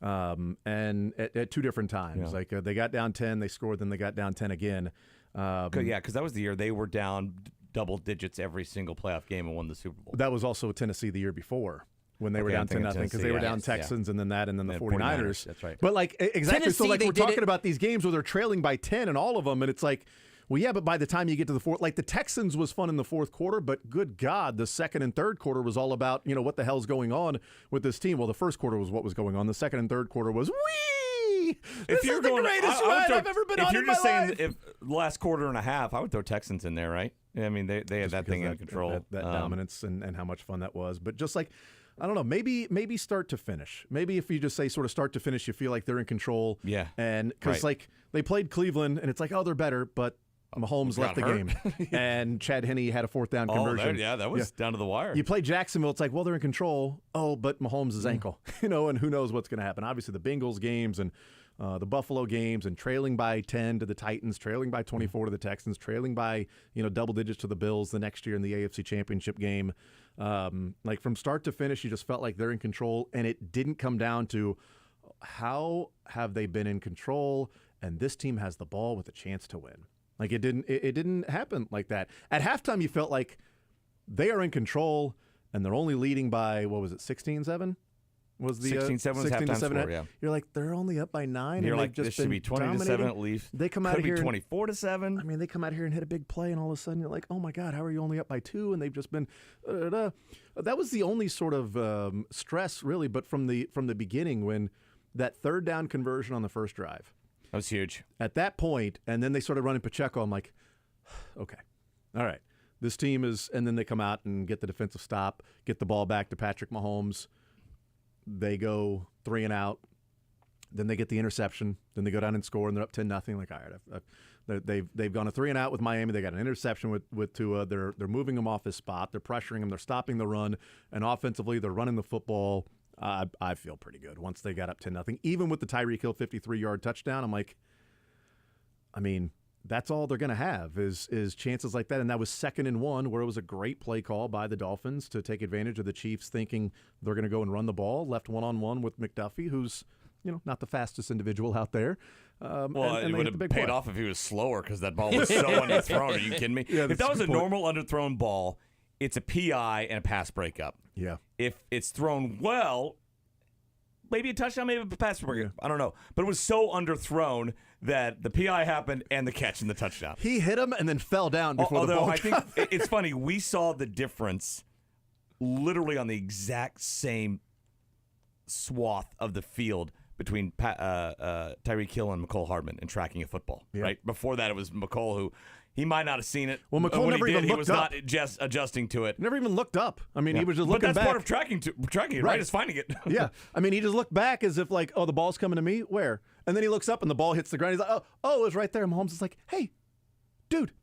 And at 2 different times. Like they got down 10, they scored, then they got down 10 again. Because that was the year they were down double digits every single playoff game and won the Super Bowl. That was also Tennessee the year before when they were down 10-0 because they were down Texans and then the 49ers. That's right. But like exactly, Tennessee, so like we're talking about these games where they're trailing by 10 in all of them, and it's like, well, yeah, but by the time you get to the fourth, like the Texans was fun in the fourth quarter, but good God, the second and third quarter was all about, what the hell's going on with this team. Well, the first quarter was what was going on. The second and third quarter was, wee! This is the greatest ride I've ever been on in my life. If you're just saying last quarter and a half, I would throw Texans in there, right? I mean, they had that thing in control. That dominance and how much fun that was. But just like, I don't know, maybe start to finish. Maybe if you just say sort of start to finish, you feel like they're in control. Yeah. And because like they played Cleveland and it's like, oh, they're better, but Mahomes left the game, and Chad Henne had a 4th down conversion. That was down to the wire. You play Jacksonville, it's like, well, they're in control. Oh, but Mahomes' ankle, and who knows what's going to happen. Obviously, the Bengals games and the Buffalo games and trailing by 10 to the Titans, trailing by 24 to the Texans, trailing by, double digits to the Bills the next year in the AFC Championship game. Like from start to finish, you just felt like they're in control, and it didn't come down to how have they been in control, and this team has the ball with a chance to win. Like it didn't happen like that. At halftime, you felt like they are in control, and they're only leading by, what was it, 16-7? Was the 16-7 was halftime score, yeah. You're like, they're only up by 9. And you're and like, they've this just should been be 20-7 dominating. at least. They come out Could of here be 24-7. I mean, they come out here and hit a big play, and all of a sudden you're like, oh my God, how are you only up by 2? And they've just been. That was the only sort of stress, really. But from the beginning, when that third down conversion on the first drive, that was huge. At that point, and then they started running Pacheco. I'm like, okay, all right, this team is. And then they come out and get the defensive stop, get the ball back to Patrick Mahomes. They go 3 and out. Then they get the interception. Then they go down and score, and they're up 10-0. Like, all right, they've gone a 3 and out with Miami. They got an interception with Tua. They're moving him off his spot. They're pressuring him. They're stopping the run, and offensively they're running the football. I feel pretty good once they got up 10-0. Even with the Tyreek Hill 53-yard touchdown, I'm like, I mean, that's all they're going to have is chances like that. And that was 2nd and 1, where it was a great play call by the Dolphins to take advantage of the Chiefs thinking they're going to go and run the ball. Left one-on-one with McDuffie, who's not the fastest individual out there. Well, and it would have paid off if he was slower because that ball was so underthrown. Are you kidding me? Yeah, if that was a point. normal underthrown ball, it's a PI and a pass breakup. Yeah. If it's thrown well, maybe a touchdown, maybe a pass breakup. I don't know. But it was so underthrown that the PI happened and the catch and the touchdown. He hit him and then fell down before the ball I think it's funny. We saw the difference literally on the exact same swath of the field between Tyreek Hill and McCole Hardman in tracking a football. Yeah. Right before that, it was McCole who he might not have seen it. Well, McCole when never he did, even he looked was up. not just adjusting to it. Never even looked up. I mean, he was just but looking that's back. part of tracking it, right? Is finding it. Yeah. I mean, he just looked back as if like, oh, the ball's coming to me. Where? And then he looks up and the ball hits the ground. He's like, oh, it was right there. And Mahomes is like, hey, dude,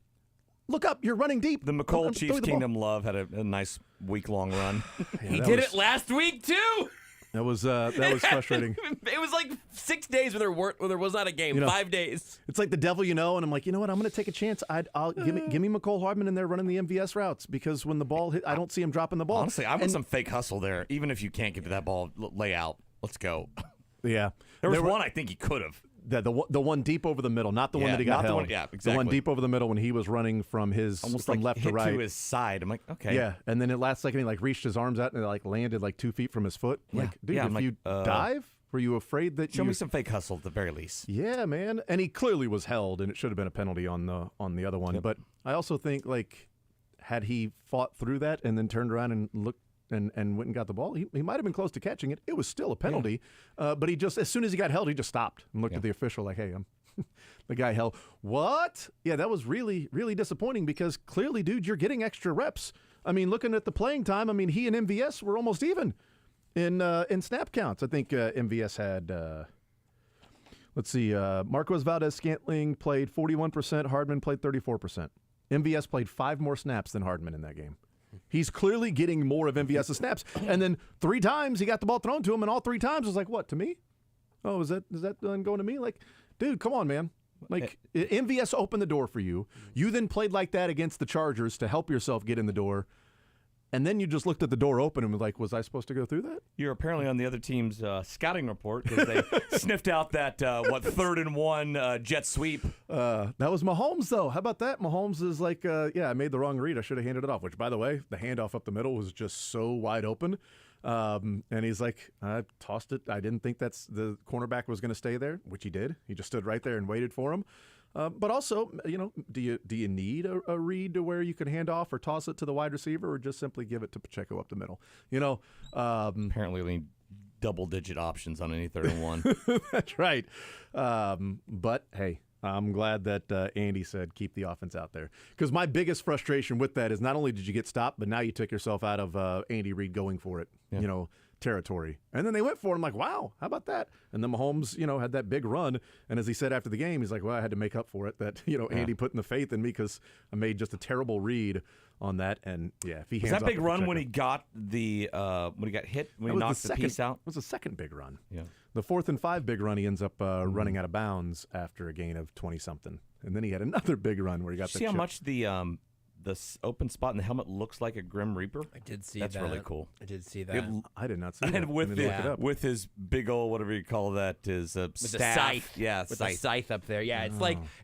look up. You're running deep. The McCole I'm Chiefs throwing the ball. Kingdom Love had a nice week-long run. He did it last week too. That was frustrating. It was like 6 days where there was not a game. 5 days. It's like the devil, and I'm like, you know what? I'm going to take a chance. I'll give me McCole Hardman in there running the MVS routes because when the ball hit, I don't see him dropping the ball. Honestly, I want some fake hustle there. Even if you can't get to that ball, lay out. Let's go. Yeah, there was one I think he could have. The one deep over the middle, not the one that he got held. Exactly. The one deep over the middle when he was running from almost from like left hit to right to his side. I'm like, okay. Yeah, and then at last second he reached his arms out and it landed 2 feet from his foot. Yeah. Like, dude, Yeah, if I'm you like, dive, were you afraid that Show me some fake hustle at the very least. Yeah, man. And he clearly was held, and it should have been a penalty on the other one. Yep. But I also think had he fought through that and then turned around and looked and went and got the ball, he might have been close to catching it. It was still a penalty, but he just, as soon as he got held, he just stopped and looked at the official like, hey, the guy held. What? Yeah, that was really, really disappointing because clearly, dude, you're getting extra reps. I mean, looking at the playing time, I mean, he and MVS were almost even in snap counts. I think MVS had, let's see, Marquez Valdez-Scantling played 41%, Hardman played 34%. MVS played 5 more snaps than Hardman in that game. He's clearly getting more of MVS's snaps. And then 3 times he got the ball thrown to him, and all 3 times it was like, what, to me? Oh, is that going to me? Like, dude, come on, man. MVS opened the door for you. You then played like that against the Chargers to help yourself get in the door. And then you just looked at the door open and was like, was I supposed to go through that? You're apparently on the other team's scouting report because they sniffed out that, 3rd and 1 jet sweep. That was Mahomes, though. How about that? Mahomes is like, I made the wrong read. I should have handed it off, which, by the way, the handoff up the middle was just so wide open. And he's like, I tossed it. I didn't think the cornerback was going to stay there, which he did. He just stood right there and waited for him. But also, do you need a read to where you can hand off or toss it to the wide receiver or just simply give it to Pacheco up the middle? Apparently we need double-digit options on any 3rd and 1. That's right. But, hey, I'm glad that Andy said keep the offense out there. Because my biggest frustration with that is not only did you get stopped, but now you took yourself out of Andy Reid going for it, territory. And then they went for it. I'm like, wow, how about that? And then Mahomes, had that big run. And as he said after the game, he's like, well, I had to make up for it that, Andy putting the faith in me because I made just a terrible read on that. And, yeah, if he hands was that off big to run Pacheco, when he got when he got hit, when he knocked the piece out? It was the second big run. Yeah. The 4th and 5 big run, he ends up running out of bounds after a gain of 20-something. And then he had another big run where he got the See how much the open spot in the helmet looks like a Grim Reaper. I did see That's that. really cool. I did see that. I did not see that. And with I didn't look it up. with his big old whatever you call that, his With staff. the scythe. Yeah, with the scythe up there. Yeah,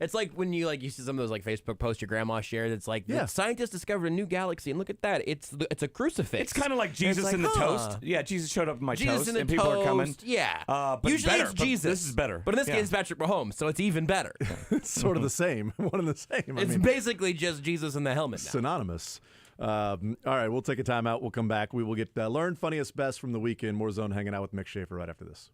it's like when you see some of those Facebook posts your grandma shared. It's like the scientists discovered a new galaxy, and look at that. It's a crucifix. It's kind of like Jesus like, in the toast. Yeah, Jesus showed up in my Jesus toast, in the and people are coming. Yeah, but usually better, it's but Jesus. this is better. But in this case, it's Patrick Mahomes, so it's even better. It's sort of the same. One and the same. It's basically just Jesus in the helmet now. Synonymous. All right, we'll take a timeout. We'll come back. We will get Learn Funniest Best from the weekend. More Zone hanging out with Mick Schaefer right after this.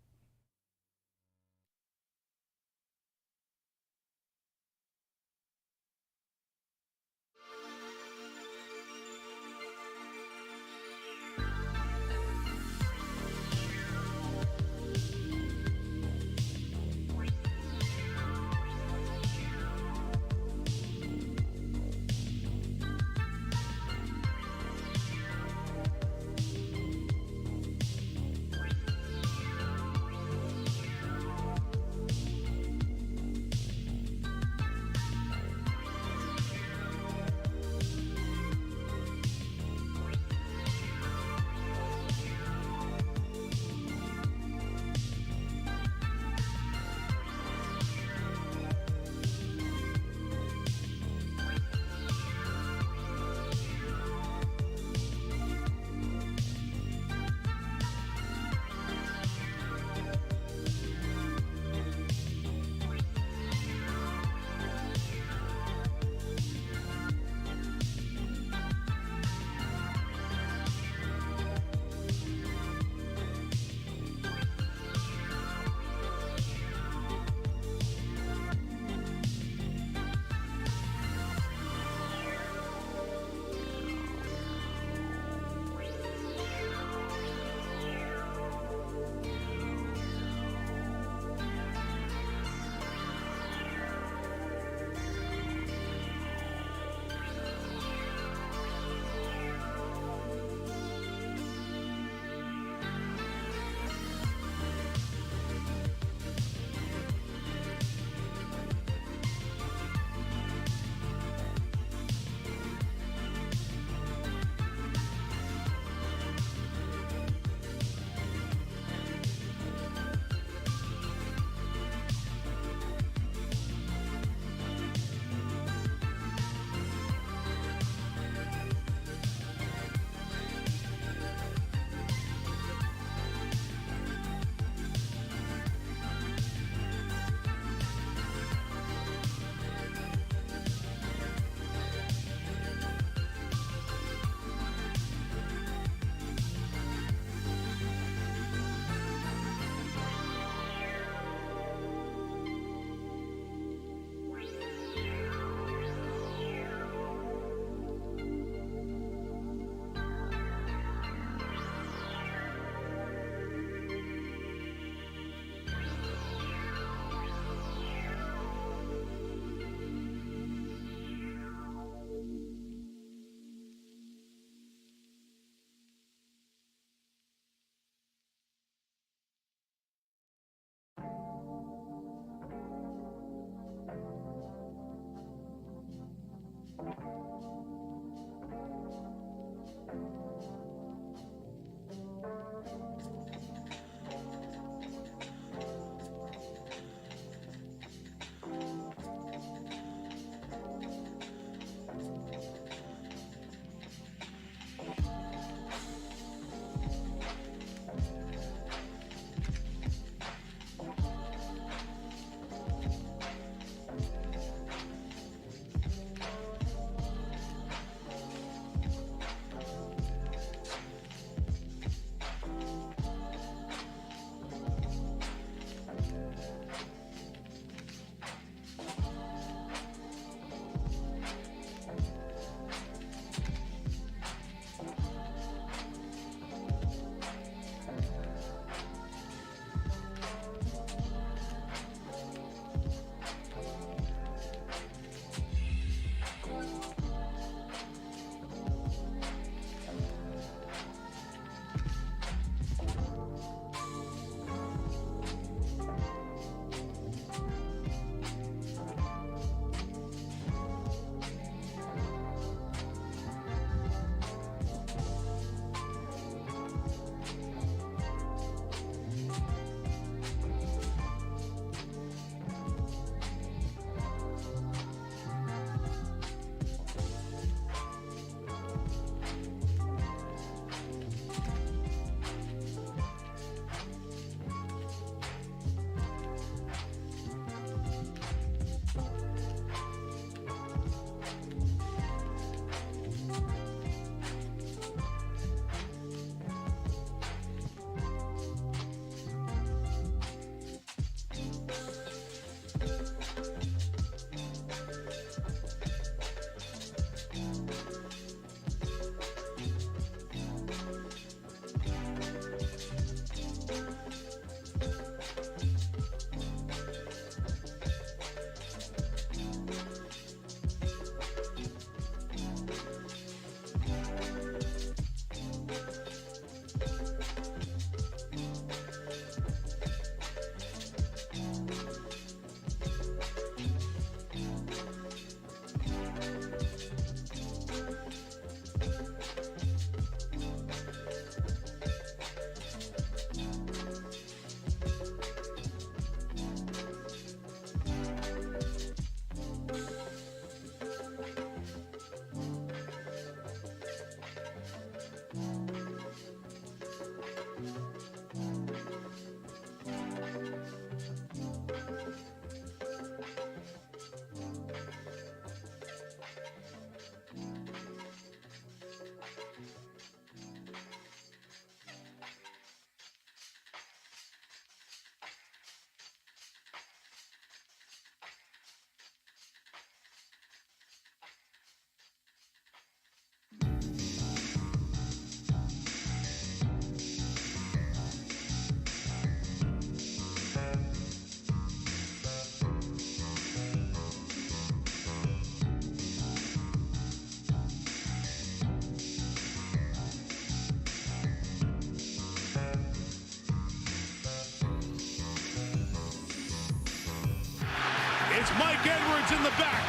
It's Mike Edwards in the back,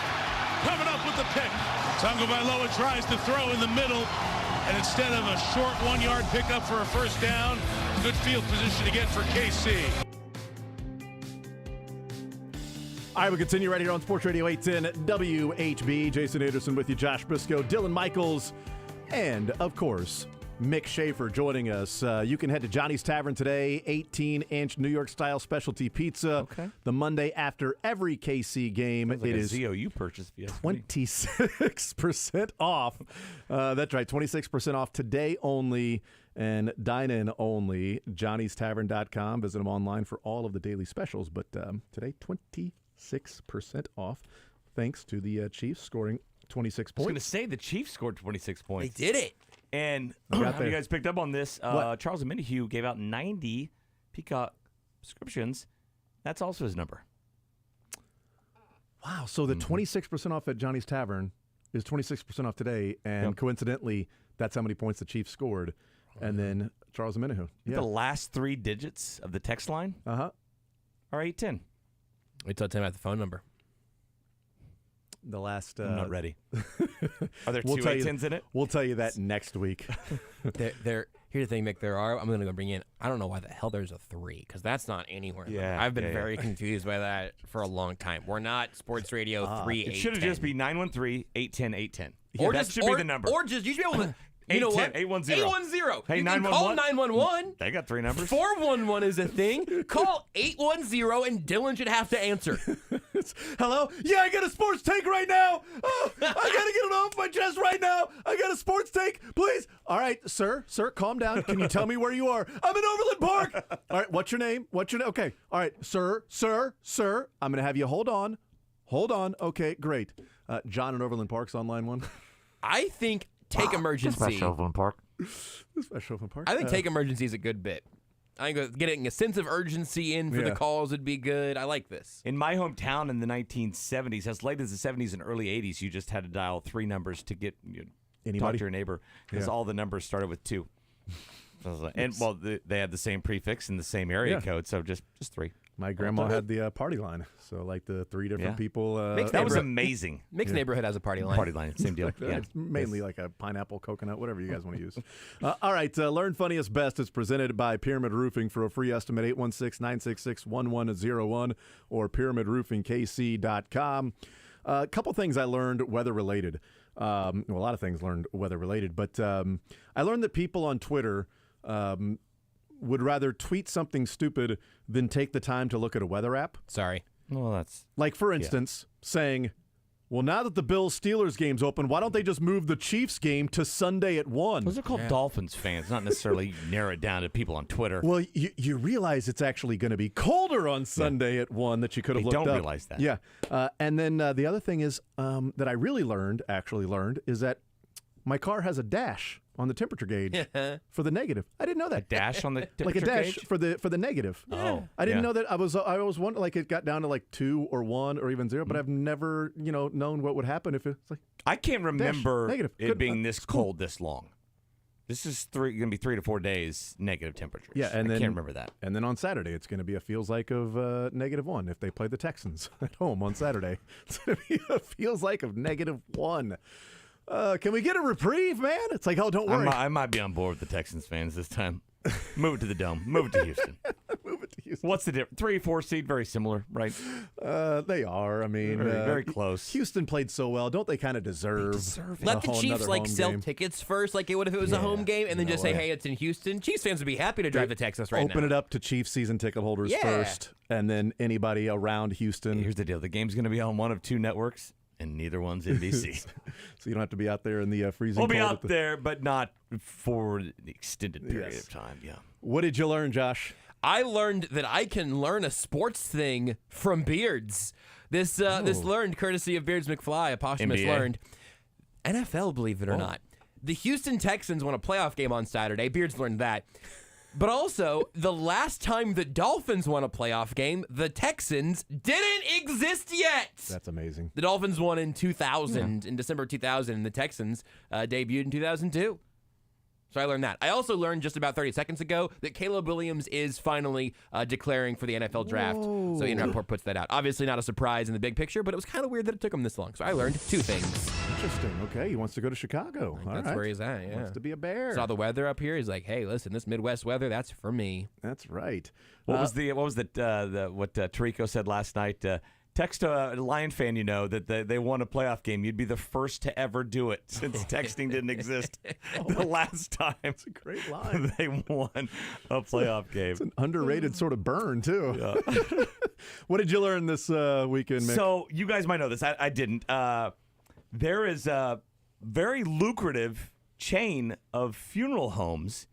coming up with the pick. Tagovailoa tries to throw in the middle, and instead of a short 1-yard pickup for a first down, good field position again for KC. All right, we'll continue right here on Sports Radio 810 WHB. Jason Anderson with you, Josh Brisco, Dylan Michaels, and, of course, Mick Schaefer joining us. You can head to Johnny's Tavern today, 18-inch New York-style specialty pizza. Okay. The Monday after every KC game. Sounds like it a is ZOU purchase. 26% off. That's right, 26% off today only and dine-in only. Johnny'sTavern.com. Visit them online for all of the daily specials. But today, 26% off thanks to the Chiefs scoring 26 I was points. going to say the Chiefs scored 26 points. They did it. And We got have you there. guys picked up on this? Charles Minihue gave out 90 Peacock subscriptions. That's also his number. Wow, so the 26% off at Johnny's Tavern is 26% off today, and coincidentally, that's how many points the Chiefs scored. And then Charles Minihue. The last 3 digits of the text line are 810. Wait till I tell you about the phone number. The last. I'm not ready. Are there we'll two tell you- 810s in it? We'll tell you that next week. Here's the thing, Mick. I'm going to go bring in. I don't know why the hell there's a 3 because that's not anywhere. Yeah, I've been yeah, very yeah. confused by that for a long time. We're not Sports Radio 3. It should have just be 913-810-810. Or that just should be the number. Or just you should be able to. You know what? 810. 810. Hey, you can call 911. They got 3 numbers. 411 is a thing. Call 810 and Dylan should have to answer. Hello? Yeah, I got a sports take right now. Oh, I got to get it off my chest right now. I got a sports take, please. All right, sir, calm down. Can you tell me where you are? I'm in Overland Park. All right, what's your name? Okay. All right, sir. I'm going to have you hold on. Okay, great. John in Overland Park's on line 1. I think take emergency. Overland Park. Special Overland Park. I think take emergency is a good bit. I think getting a sense of urgency in for the calls would be good. I like this. In my hometown in the 1970s, as late as the 70s and early 80s, you just had to dial 3 numbers to get talk Anybody? to your neighbor because all the numbers started with 2. And they had the same prefix and the same area code, so just 3. My grandma had the party line, so like the 3 different people. That was amazing. Mick's neighborhood has a party line. Party line, same deal. Yeah. It's mainly like a pineapple, coconut, whatever you guys want to use. All right, Learn Funniest Best is presented by Pyramid Roofing. For a free estimate, 816-966-1101 or pyramidroofingkc.com. A couple things I learned weather-related. A lot of things learned weather-related, but I learned that people on Twitter would rather tweet something stupid than take the time to look at a weather app. Sorry. Well, that's... Like, for instance, saying, well, now that the Bills-Steelers game's open, why don't they just move the Chiefs game to Sunday at 1? Those are called Dolphins fans, not necessarily narrow it down to people on Twitter. Well, you realize it's actually going to be colder on Sunday at 1 that you could have looked up. They don't realize that. Yeah. And then the other thing is that I really learned, is that my car has a dash on the temperature gauge for the negative. I didn't know that. A dash on the temperature like a dash gauge? for the negative. Oh, I didn't know that. I was wondering like it got down to like 2 or 1 or even 0, but I've never known what would happen if it's like. I can't remember negative. it Good. being this cold this long. This is going to be 3 to 4 days negative temperatures. Yeah, and I then can't remember that. And then on Saturday, it's going to be a feels like of -1 if they play the Texans at home on Saturday. It's going to be a feels like of -1. Can we get a reprieve, man? It's like, oh, don't worry. I might be on board with the Texans fans this time. Move it to the Dome. Move it to Houston. Move it to Houston. What's the difference? 3-4 seed, very similar, right? They are. I mean, very close. Houston played so well. Don't they kind of deserve? Let the Chiefs sell tickets first, like it would if it was a home game, and then just say, "Hey, it's in Houston." Chiefs fans would be happy to drive to Texas right now. Open it up to Chiefs season ticket holders first, and then anybody around Houston. Here's the deal: the game's going to be on one of 2 networks, and neither one's NBC. So you don't have to be out there in the freezing. We'll be cold out there, but not for the extended period of time. Yeah. What did you learn, Josh? I learned that I can learn a sports thing from Beards. This learned courtesy of Beards McFly, a posthumous NBA. learned. NFL, believe it or not. The Houston Texans won a playoff game on Saturday. Beards learned that. But also, the last time the Dolphins won a playoff game, the Texans didn't exist yet. That's amazing. The Dolphins won in 2000, in December 2000, and the Texans debuted in 2002. So I learned that. I also learned just about 30 seconds ago that Caleb Williams is finally declaring for the NFL draft. Whoa. So Ian Rappaport puts that out. Obviously not a surprise in the big picture, but it was kind of weird that it took him this long. So I learned 2 things. Interesting. Okay, he wants to go to Chicago. All That's right. where he's at, yeah. Wants to be a Bear. Saw the weather up here. He's like, hey, listen, this Midwest weather, that's for me. That's right. What was what Tirico said last night? Text a Lion fan you know that they won a playoff game. You'd be the first to ever do it since texting didn't exist the last time. It's a great line. They won a playoff game. It's an underrated sort of burn, too. Yeah. What did you learn this weekend, Mick? So you guys might know this. I didn't. There is a very lucrative chain of funeral homes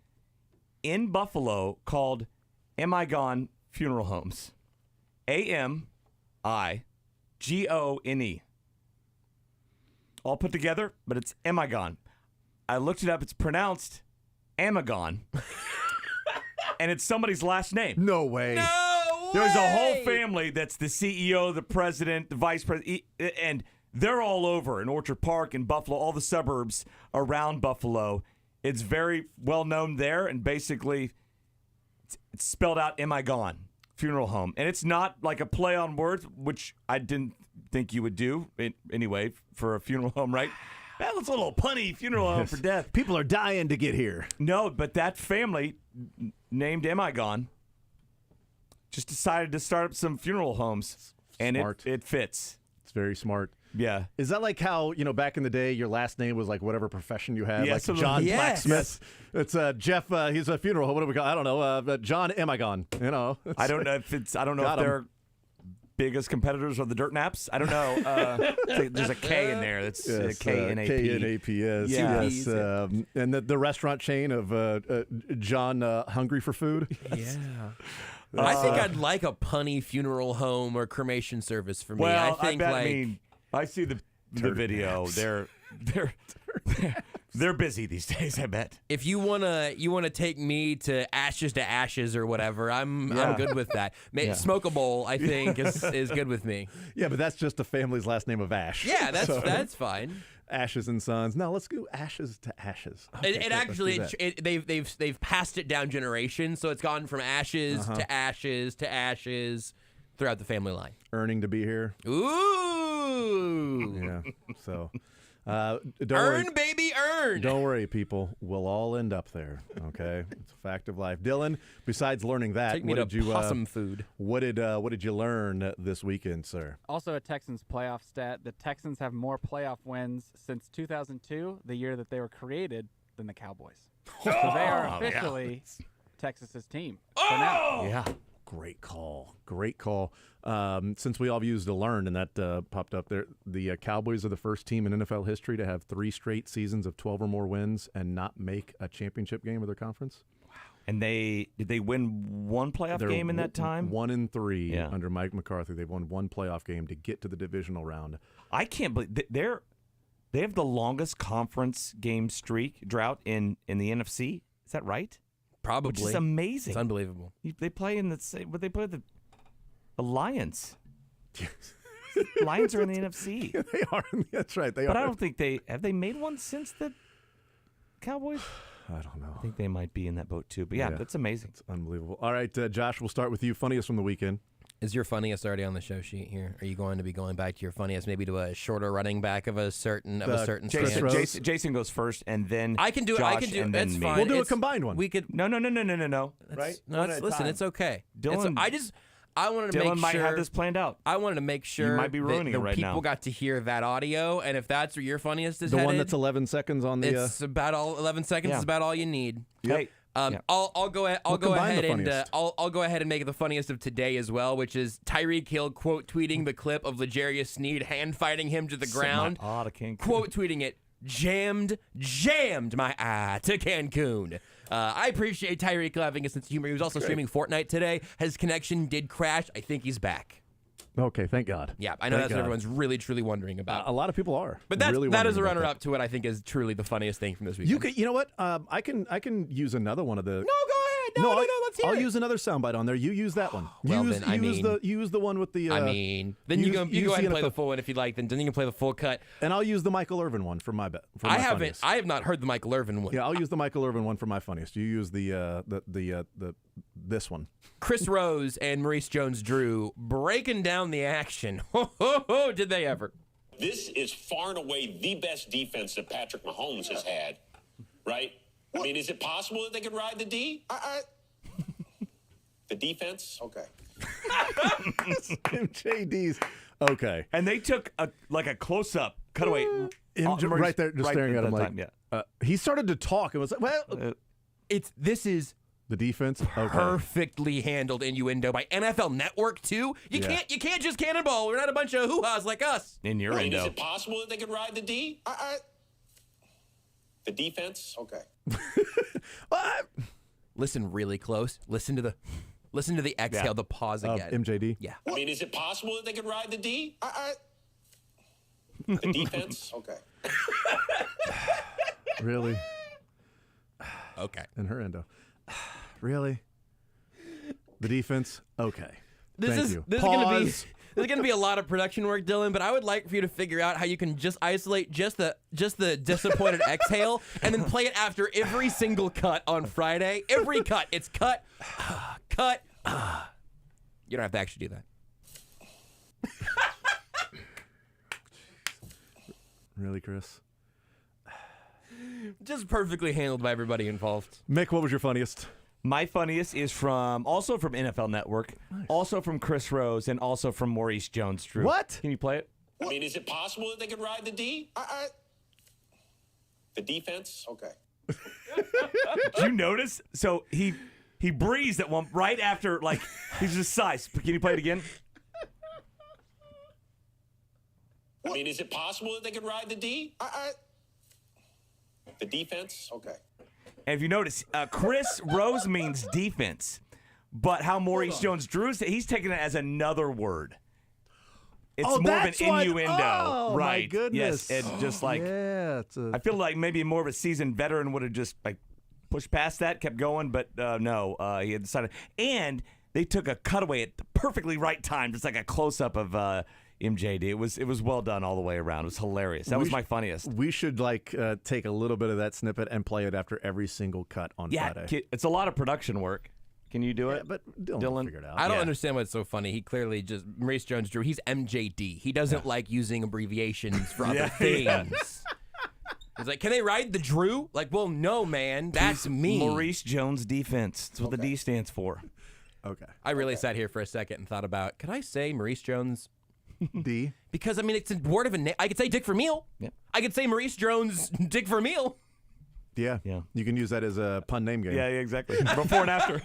in Buffalo called Am I Gone Funeral Homes. AMIGONE. All put together, but it's Am I Gone. I looked it up. It's pronounced Amagon. And it's somebody's last name. No way. There's a whole family that's the CEO, the president, the vice president, and they're all over in Orchard Park and Buffalo, all the suburbs around Buffalo. It's very well known there, and basically it's spelled out Am I Gone Funeral Home. And it's not like a play on words, which I didn't think you would do anyway for a funeral home, right? That was a little punny funeral home for death. People are dying to get here. No, but that family named Am I Gone just decided to start up some funeral homes. And it fits. It's very smart. Yeah. Is that like how, back in the day, your last name was like whatever profession you had? Yeah, like John yes. Blacksmith. It's Jeff, he's a funeral home. What do we call I don't know. John Am I Gone? I don't know if they're biggest competitors of the Dirt Naps. I don't know. There's a K in there. That's K-N-A-P. K-N-A-P-S. Yeah. Yes. And the restaurant chain of John Hungry for Food. Yeah. I think I'd like a punny funeral home or cremation service for me. Well, I think I see the video. They're busy these days, I bet. If you wanna take me to ashes or whatever, I'm good with that. Smoke a bowl, I think, is good with me. Yeah, but that's just a family's last name of Ash. Yeah, that's fine. Ashes and Sons. No, let's go Ashes to Ashes. Okay, it actually they've passed it down generations, so it's gone from ashes to ashes to ashes throughout the family line. Earning to be here. Ooh. Yeah. So. Earn, baby, earn. Don't worry, people. We'll all end up there. Okay, it's a fact of life. Dylan, besides learning that, Take me to possum food. What did you learn this weekend, sir? Also, a Texans playoff stat: the Texans have more playoff wins since 2002, the year that they were created, than the Cowboys. So they are officially Texas's team. For now. Yeah. Great call. Great call. Since we all used to learn, and that popped up there, the Cowboys are the first team in NFL history to have 3 straight seasons of 12 or more wins and not make a championship game of their conference. Wow. And did they win one playoff game in that time? 1-3 under Mike McCarthy. They've won one playoff game to get to the divisional round. I can't believe they have the longest conference game drought in the NFC. Is that right? Probably. Which is amazing. It's unbelievable. They play in they play the Lions. Lions are in the NFC. Yeah, they are. That's right. But I don't think have they made one since the Cowboys? I don't know. I think they might be in that boat too. But yeah, that's amazing. It's unbelievable. All right, Josh, we'll start with you. Funniest from the weekend. Is your funniest already on the show sheet here? Are you going to be going back to your funniest, maybe to a shorter running back of a certain Jason goes first, and then I can do Josh, it. I can do and it. then That's me. fine. We'll do a combined one. We could. No. Right? Listen, it's okay. Dylan, I wanted to make sure. Dylan might have this planned out. I wanted to make sure you might be ruining that it right now. people got to hear that audio, and if that's where your funniest is the headed, one that's 11 seconds on the. It's about all 11 seconds. Is about all you need. Yep. I'll go ahead. I'll go ahead and make it the funniest of today as well, which is Tyreek Hill quote tweeting the clip of L'Jarius Sneed hand fighting him to the ground. Quote tweeting it. Jammed my eye to Cancun. I appreciate Tyreek having a sense of humor. He was also streaming Fortnite today. His connection did crash. I think he's back. Okay, thank God. Yeah, I know that's what everyone's really, truly wondering about. A lot of people are. But that is a runner-up to what I think is truly the funniest thing from this weekend. You know what? I can use another one of the. No, go ahead. No, let's hear I'll it. use another soundbite on there. You use that one. Well, use, then, use the one with the. then you go ahead and play the full one if you'd like. Then you can play the full cut. And I'll use the Michael Irvin one for my bet. I have not heard the Michael Irvin one. Yeah, I'll use the Michael Irvin one for my funniest. You use the this one. Chris Rose and Maurice Jones-Drew breaking down the action. Did they ever? This is far and away the best defense that Patrick Mahomes has had, right? I mean, is it possible that they could ride the D? The defense? Okay. MJD's okay. And they took a close-up cutaway. Right there, just staring at him like. Yeah. He started to talk and was like, well. This is the defense. Okay. Perfectly handled innuendo by NFL Network too. You can't just cannonball. We're not a bunch of hoo-has like us. Is it possible that they could ride the D? The defense? Okay. Listen really close. Listen to the exhale, the pause again. MJD. Yeah. I mean, is it possible that they could ride the D? The defense? Okay. Really? Okay. And her endo. Really? The defense? Okay. This is gonna be a lot of production work, Dylan, but I would like for you to figure out how you can just isolate just the disappointed exhale and then play it after every single cut on Friday. Every cut. It's cut. Cut. You don't have to actually do that. Really, Chris? Just perfectly handled by everybody involved. Mick, what was your funniest? My funniest is also from NFL Network, also from Chris Rose, and also from Maurice Jones-Drew. What? Can you play it? I mean, is it possible that they could ride the D? The defense? Okay. Did you notice? So he breezed at one right after, like, he's just size. Can you play it again? I mean, is it possible that they could ride the D? The defense? Okay. And if you notice, Chris Rose means defense, but how Maurice Jones-Drew, he's taking it as another word. It's more of an innuendo. Oh, right. My goodness. Yes, and just like, I feel like maybe more of a seasoned veteran would have just like pushed past that, kept going, but no, he had decided. And they took a cutaway at the perfectly right time, just like a close-up of MJD. It was well done all the way around. It was hilarious. That was my funniest. We should take a little bit of that snippet and play it after every single cut on Friday. It's a lot of production work. Can you do it? But Dylan figured it out. I don't understand what's so funny. He clearly Maurice Jones-Drew, he's MJD. He doesn't like using abbreviations for other things. He's like, can they ride the Drew? Like, well, no, man. That's me. Maurice Jones defense. That's what the D stands for. Okay. I really sat here for a second and thought about, could I say Maurice Jones D? Because, I mean, it's a word of a name. I could say Dick Vermeil. Yeah. I could say Maurice Jones Dick Vermeil. Yeah. You can use that as a pun name game. Yeah, exactly. Before and after.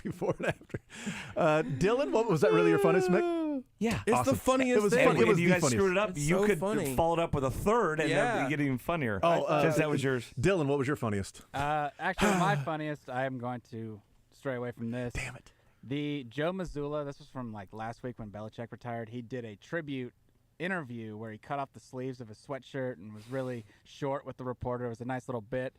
Before and after. Dylan, what was that really your funniest, Mick? Yeah. It's awesome. the funniest It was thing. funny. It was If you the guys funniest. screwed it up, It's you so could funny. follow it up with a third, and Yeah. then get even funnier. That was yours. Dylan, what was your funniest? Actually, my funniest, I am going to stray away from this. Damn it. The Joe Mazzulla, this was from like last week when Belichick retired. He did a tribute interview where he cut off the sleeves of his sweatshirt and was really short with the reporter. It was a nice little bit.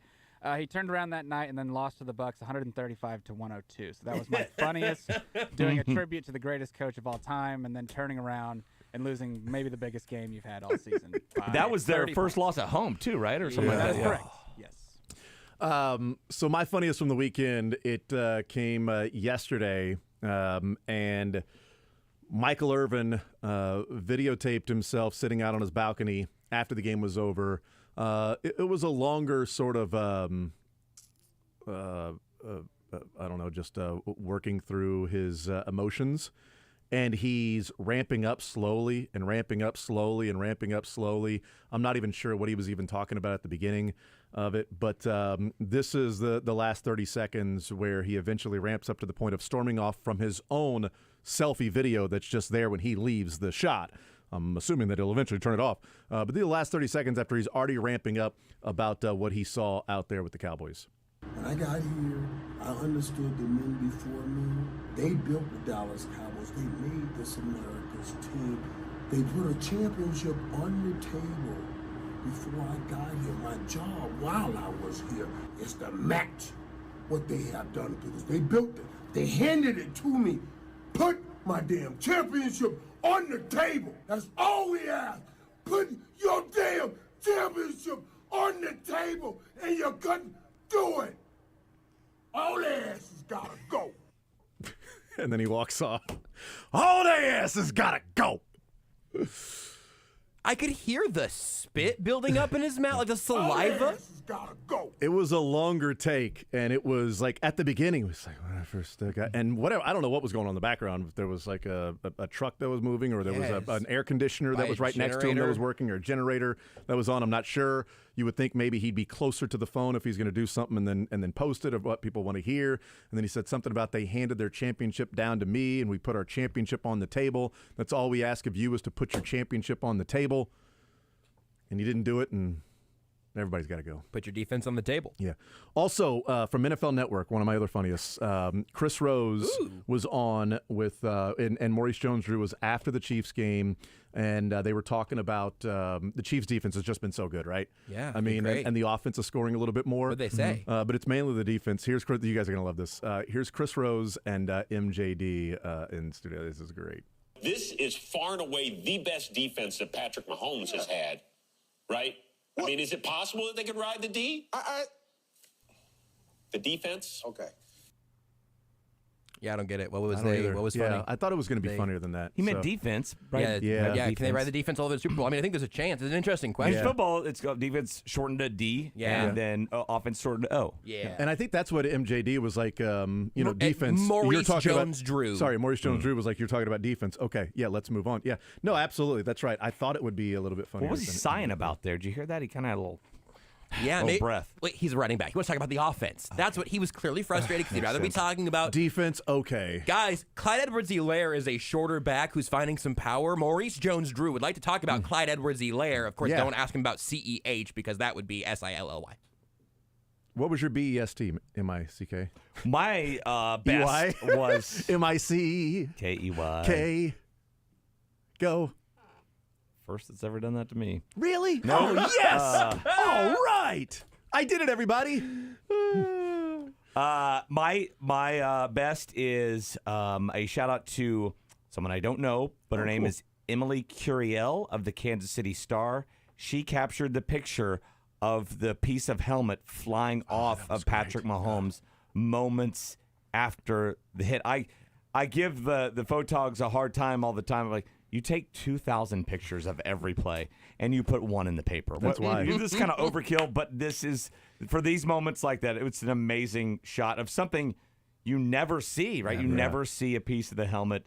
He turned around that night and then lost to the Bucs 135-102. So that was my funniest, doing a tribute to the greatest coach of all time and then turning around and losing maybe the biggest game you've had all season. That was their 30 first points. loss at home too, right? Or something like that. That's Yeah. correct. Yes. So my funniest from the weekend, it came yesterday, and Michael Irvin videotaped himself sitting out on his balcony after the game was over. It was a longer sort of, I don't know, just working through his emotions. And he's ramping up slowly and ramping up slowly and ramping up slowly. I'm not even sure what he was even talking about at the beginning of it, but this is the last 30 seconds where he eventually ramps up to the point of storming off from his own selfie video that's just there when he leaves the shot. I'm assuming that he'll eventually turn it off. But the last 30 seconds after he's already ramping up about what he saw out there with the Cowboys. When I got here, I understood the men before me. They built the Dallas Cowboys. They made this America's team. They put a championship on the table before I got here. My job while I was here is to match what they have done to us. They built it. They handed it to me. Put my damn championship on the table. That's all we ask. Put your damn championship on the table, and you couldn't do it. All their asses gotta go. And then he walks off. All their asses gotta go. I could hear the spit building up in his mouth, like the saliva. Gotta go. It was a longer take, and it was like at the beginning, it was like when I first got, and whatever. I don't know what was going on in the background. If there was like a truck that was moving, or there was an air conditioner that was right next to him that was working, or a generator that was on. I'm not sure. You would think maybe he'd be closer to the phone if he's going to do something, and then post it of what people want to hear. And then he said something about they handed their championship down to me, and we put our championship on the table. That's all we ask of you is to put your championship on the table. And he didn't do it, and everybody's got to go. Put your defense on the table. Yeah. Also, from NFL Network, one of my other funniest, Chris Rose was on with, and Maurice Jones-Drew was after the Chiefs game, and they were talking about the Chiefs' defense has just been so good, right? Yeah, I mean, and the offense is scoring a little bit more. What'd they say? But it's mainly the defense. Here's Chris, you guys are going to love this. Here's Chris Rose and MJD in studio. This is great. This is far and away the best defense that Patrick Mahomes has had, right? I mean, is it possible that they could ride the D? The defense? Okay. Yeah, I don't get it. What was I don't either. What was yeah, funny? I thought it was going to be funnier than that. He meant defense, right? Yeah. Can they ride the defense all the way to the Super Bowl? I mean, I think there's a chance. It's an interesting question. In football, it's got defense shortened to D, and then offense shortened to O. Yeah. And I think that's what MJD was like, defense. Maurice you're talking Jones-Drew. Sorry, Maurice Jones-Drew was like, you're talking about defense. Okay, yeah, let's move on. Yeah. No, absolutely. That's right. I thought it would be a little bit funnier. What was he sighing about there? Did you hear that? He kind of had a little... breath. Wait, he's a running back. He wants to talk about the offense. That's what he was clearly frustrated because he'd rather be talking about defense. Okay, guys, Clyde Edwards-Helaire is a shorter back who's finding some power. Maurice Jones-Drew would like to talk about Clyde Edwards-Helaire. Of course, don't ask him about CEH because that would be SILLY. What was your BEST, MICK? My best was MICKEY. K. Go. First that's ever done that to me. Really? No. Oh, yes! All right! I did it, everybody! My best is a shout-out to someone I don't know, but her name is Emily Curiel of the Kansas City Star. She captured the picture of the piece of helmet flying off of Patrick Mahomes moments after the hit. I give the photogs a hard time all the time. Like, you take 2,000 pictures of every play, and you put one in the paper. That's why. This is kind of overkill, but this is, for these moments like that, it's an amazing shot of something you never see, right? You never see a piece of the helmet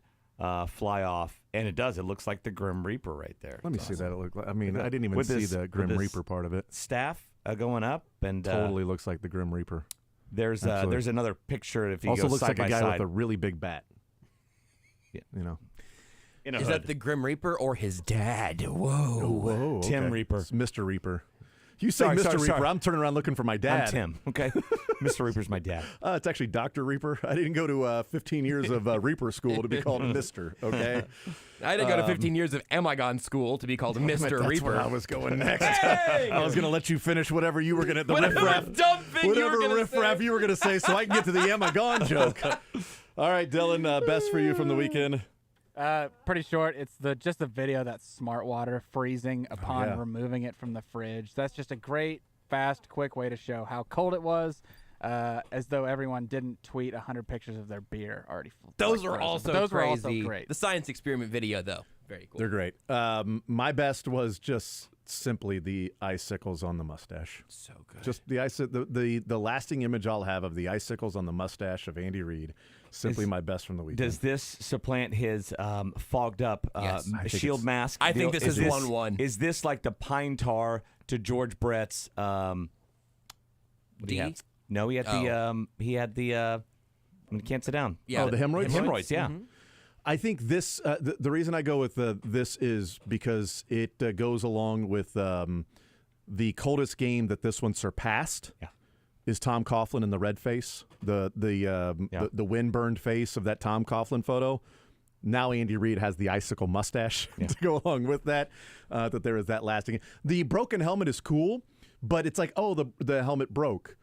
fly off, and it does. It looks like the Grim Reaper right there. Let me see that. It looked like. I mean, I didn't even see the Grim Reaper part of it. Staff going up, and totally looks like the Grim Reaper. There's another picture if you also go looks side like a by guy side. with a really big bat. Yeah, Is that the Grim Reaper or his dad? Whoa. Tim Reaper. It's Mr. Reaper. You say Mr. Reaper, I'm turning around looking for my dad. I'm Tim, okay? Mr. Reaper's my dad. It's actually Dr. Reaper. I didn't go to 15 years of Reaper school to be called Mr., okay? I didn't go to 15 years of Amigon school to be called Mr. That's Reaper. where I was going next. Hey! I was going to let you finish whatever you were going to, the Whatever riffraff. dumb thing you were gonna riffraff say. you were going to say so I can get to the Amigon joke. All right, Dylan, best for you from the weekend. Pretty short. It's just a video that's smart water freezing upon removing it from the fridge. That's just a great, fast, quick way to show how cold it was, as though everyone didn't tweet 100 pictures of their beer already. Those frozen. were also Those crazy. were also great. The science experiment video, though, very cool. They're great. My best was just simply the icicles on the mustache. So good. Just the the lasting image I'll have of the icicles on the mustache of Andy Reid. Simply my best from the weekend. Does this supplant his fogged up shield mask? I think this is 1-1. Is this like the pine tar to George Brett's? D? No, he had the when he can't sit down. Yeah, the hemorrhoids. Hemorrhoids, yeah. Mm-hmm. I think this. The reason I go with this is because it goes along with the coldest game that this one surpassed. Yeah. Is Tom Coughlin in the red face, the wind-burned face of that Tom Coughlin photo. Now Andy Reid has the icicle mustache to go along with that, that there is that lasting. The broken helmet is cool, but it's like, oh, the helmet broke.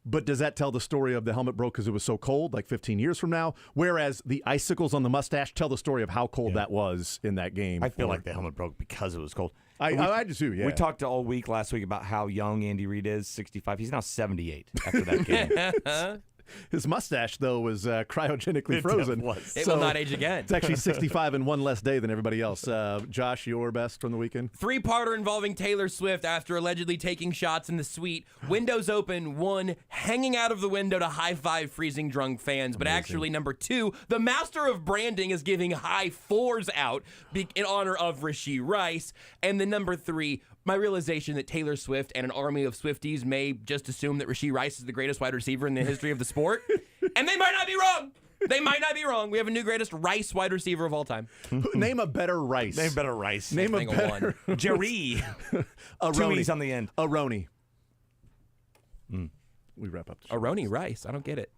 But does that tell the story of the helmet broke because it was so cold, like 15 years from now? Whereas the icicles on the mustache tell the story of how cold that was in that game. I feel like the helmet broke because it was cold. I do too, yeah. We talked all week last week about how young Andy Reid is, 65. He's now 78 after that game. His mustache, though, was cryogenically frozen. It will not age again. It's actually 65 in one less day than everybody else. Josh, your best from the weekend? Three-parter involving Taylor Swift after allegedly taking shots in the suite. Windows open, 1, hanging out of the window to high-five freezing drunk fans. But actually, number 2, the master of branding is giving high 4s out in honor of Rashee Rice. And then number 3, my realization that Taylor Swift and an army of Swifties may just assume that Rashee Rice is the greatest wide receiver in the history of the sport. And they might not be wrong. They might not be wrong. We have a new greatest Rice wide receiver of all time. Name a better Rice. Name a better Rice. Name a better one. Jerry. Two E's on the end. Aroni. We wrap up the show. Aroni Rice. I don't get it.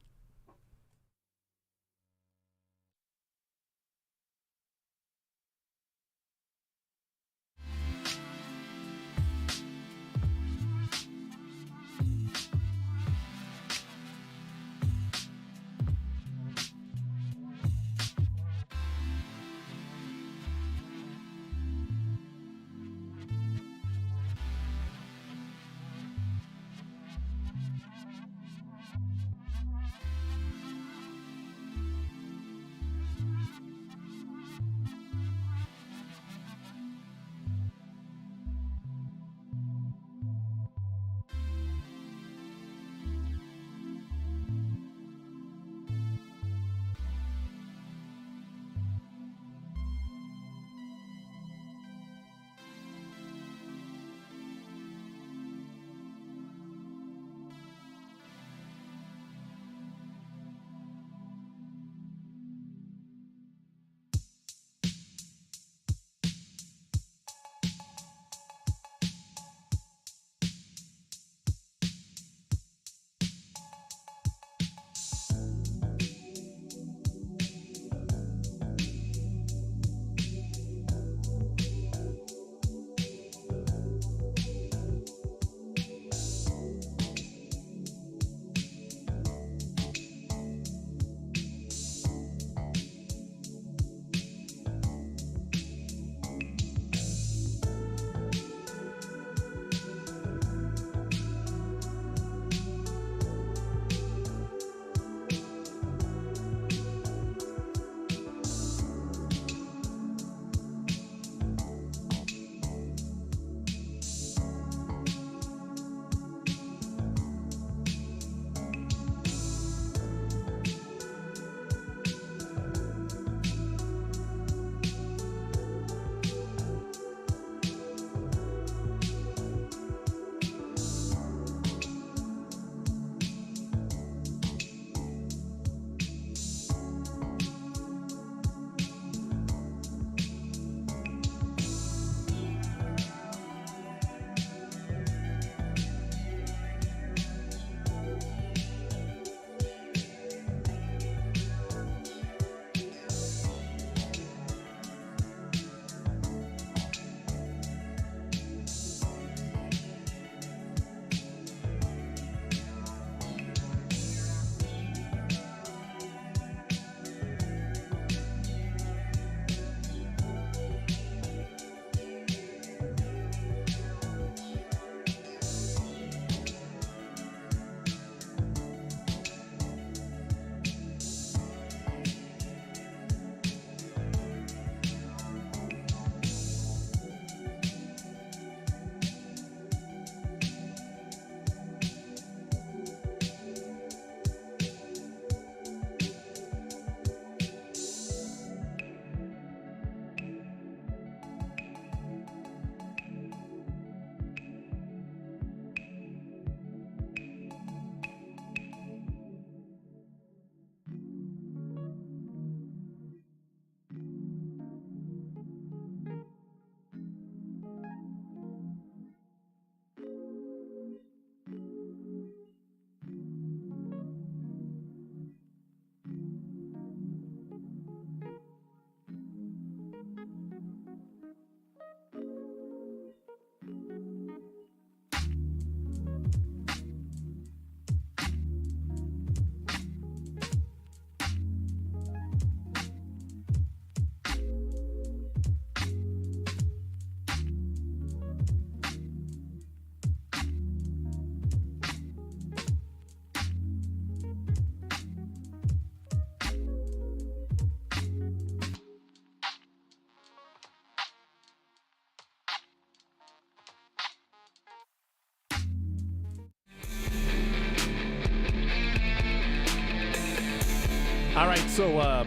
All right, so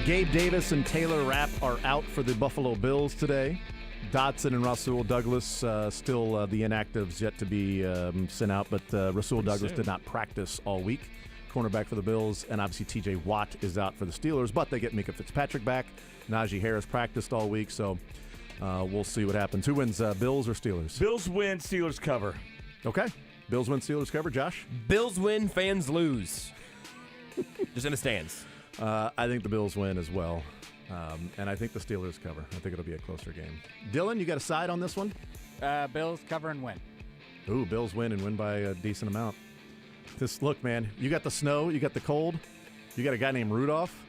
Gabe Davis and Taylor Rapp are out for the Buffalo Bills today. Dotson and Rasul Douglas still the inactives yet to be sent out, but Rasul Douglas did not practice all week. Cornerback for the Bills, and obviously T.J. Watt is out for the Steelers, but they get Mika Fitzpatrick back. Najee Harris practiced all week, so we'll see what happens. Who wins, Bills or Steelers? Bills win, Steelers cover. Okay. Bills win, Steelers cover. Josh? Bills win, fans lose. Just in the stands. I think the Bills win as well, and I think the Steelers cover. I think it'll be a closer game. Dylan, you got a side on this one? Bills cover and win. Ooh, Bills win and win by a decent amount. Look, man, you got the snow, you got the cold, you got a guy named Rudolph.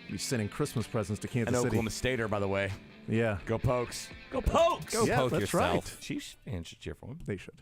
He's sending Christmas presents to Kansas City. Oklahoma Stater, by the way. Yeah. Go Pokes. Go Pokes! Yeah, Go poke that's yourself. right. Chiefs fans should cheer for him. They should.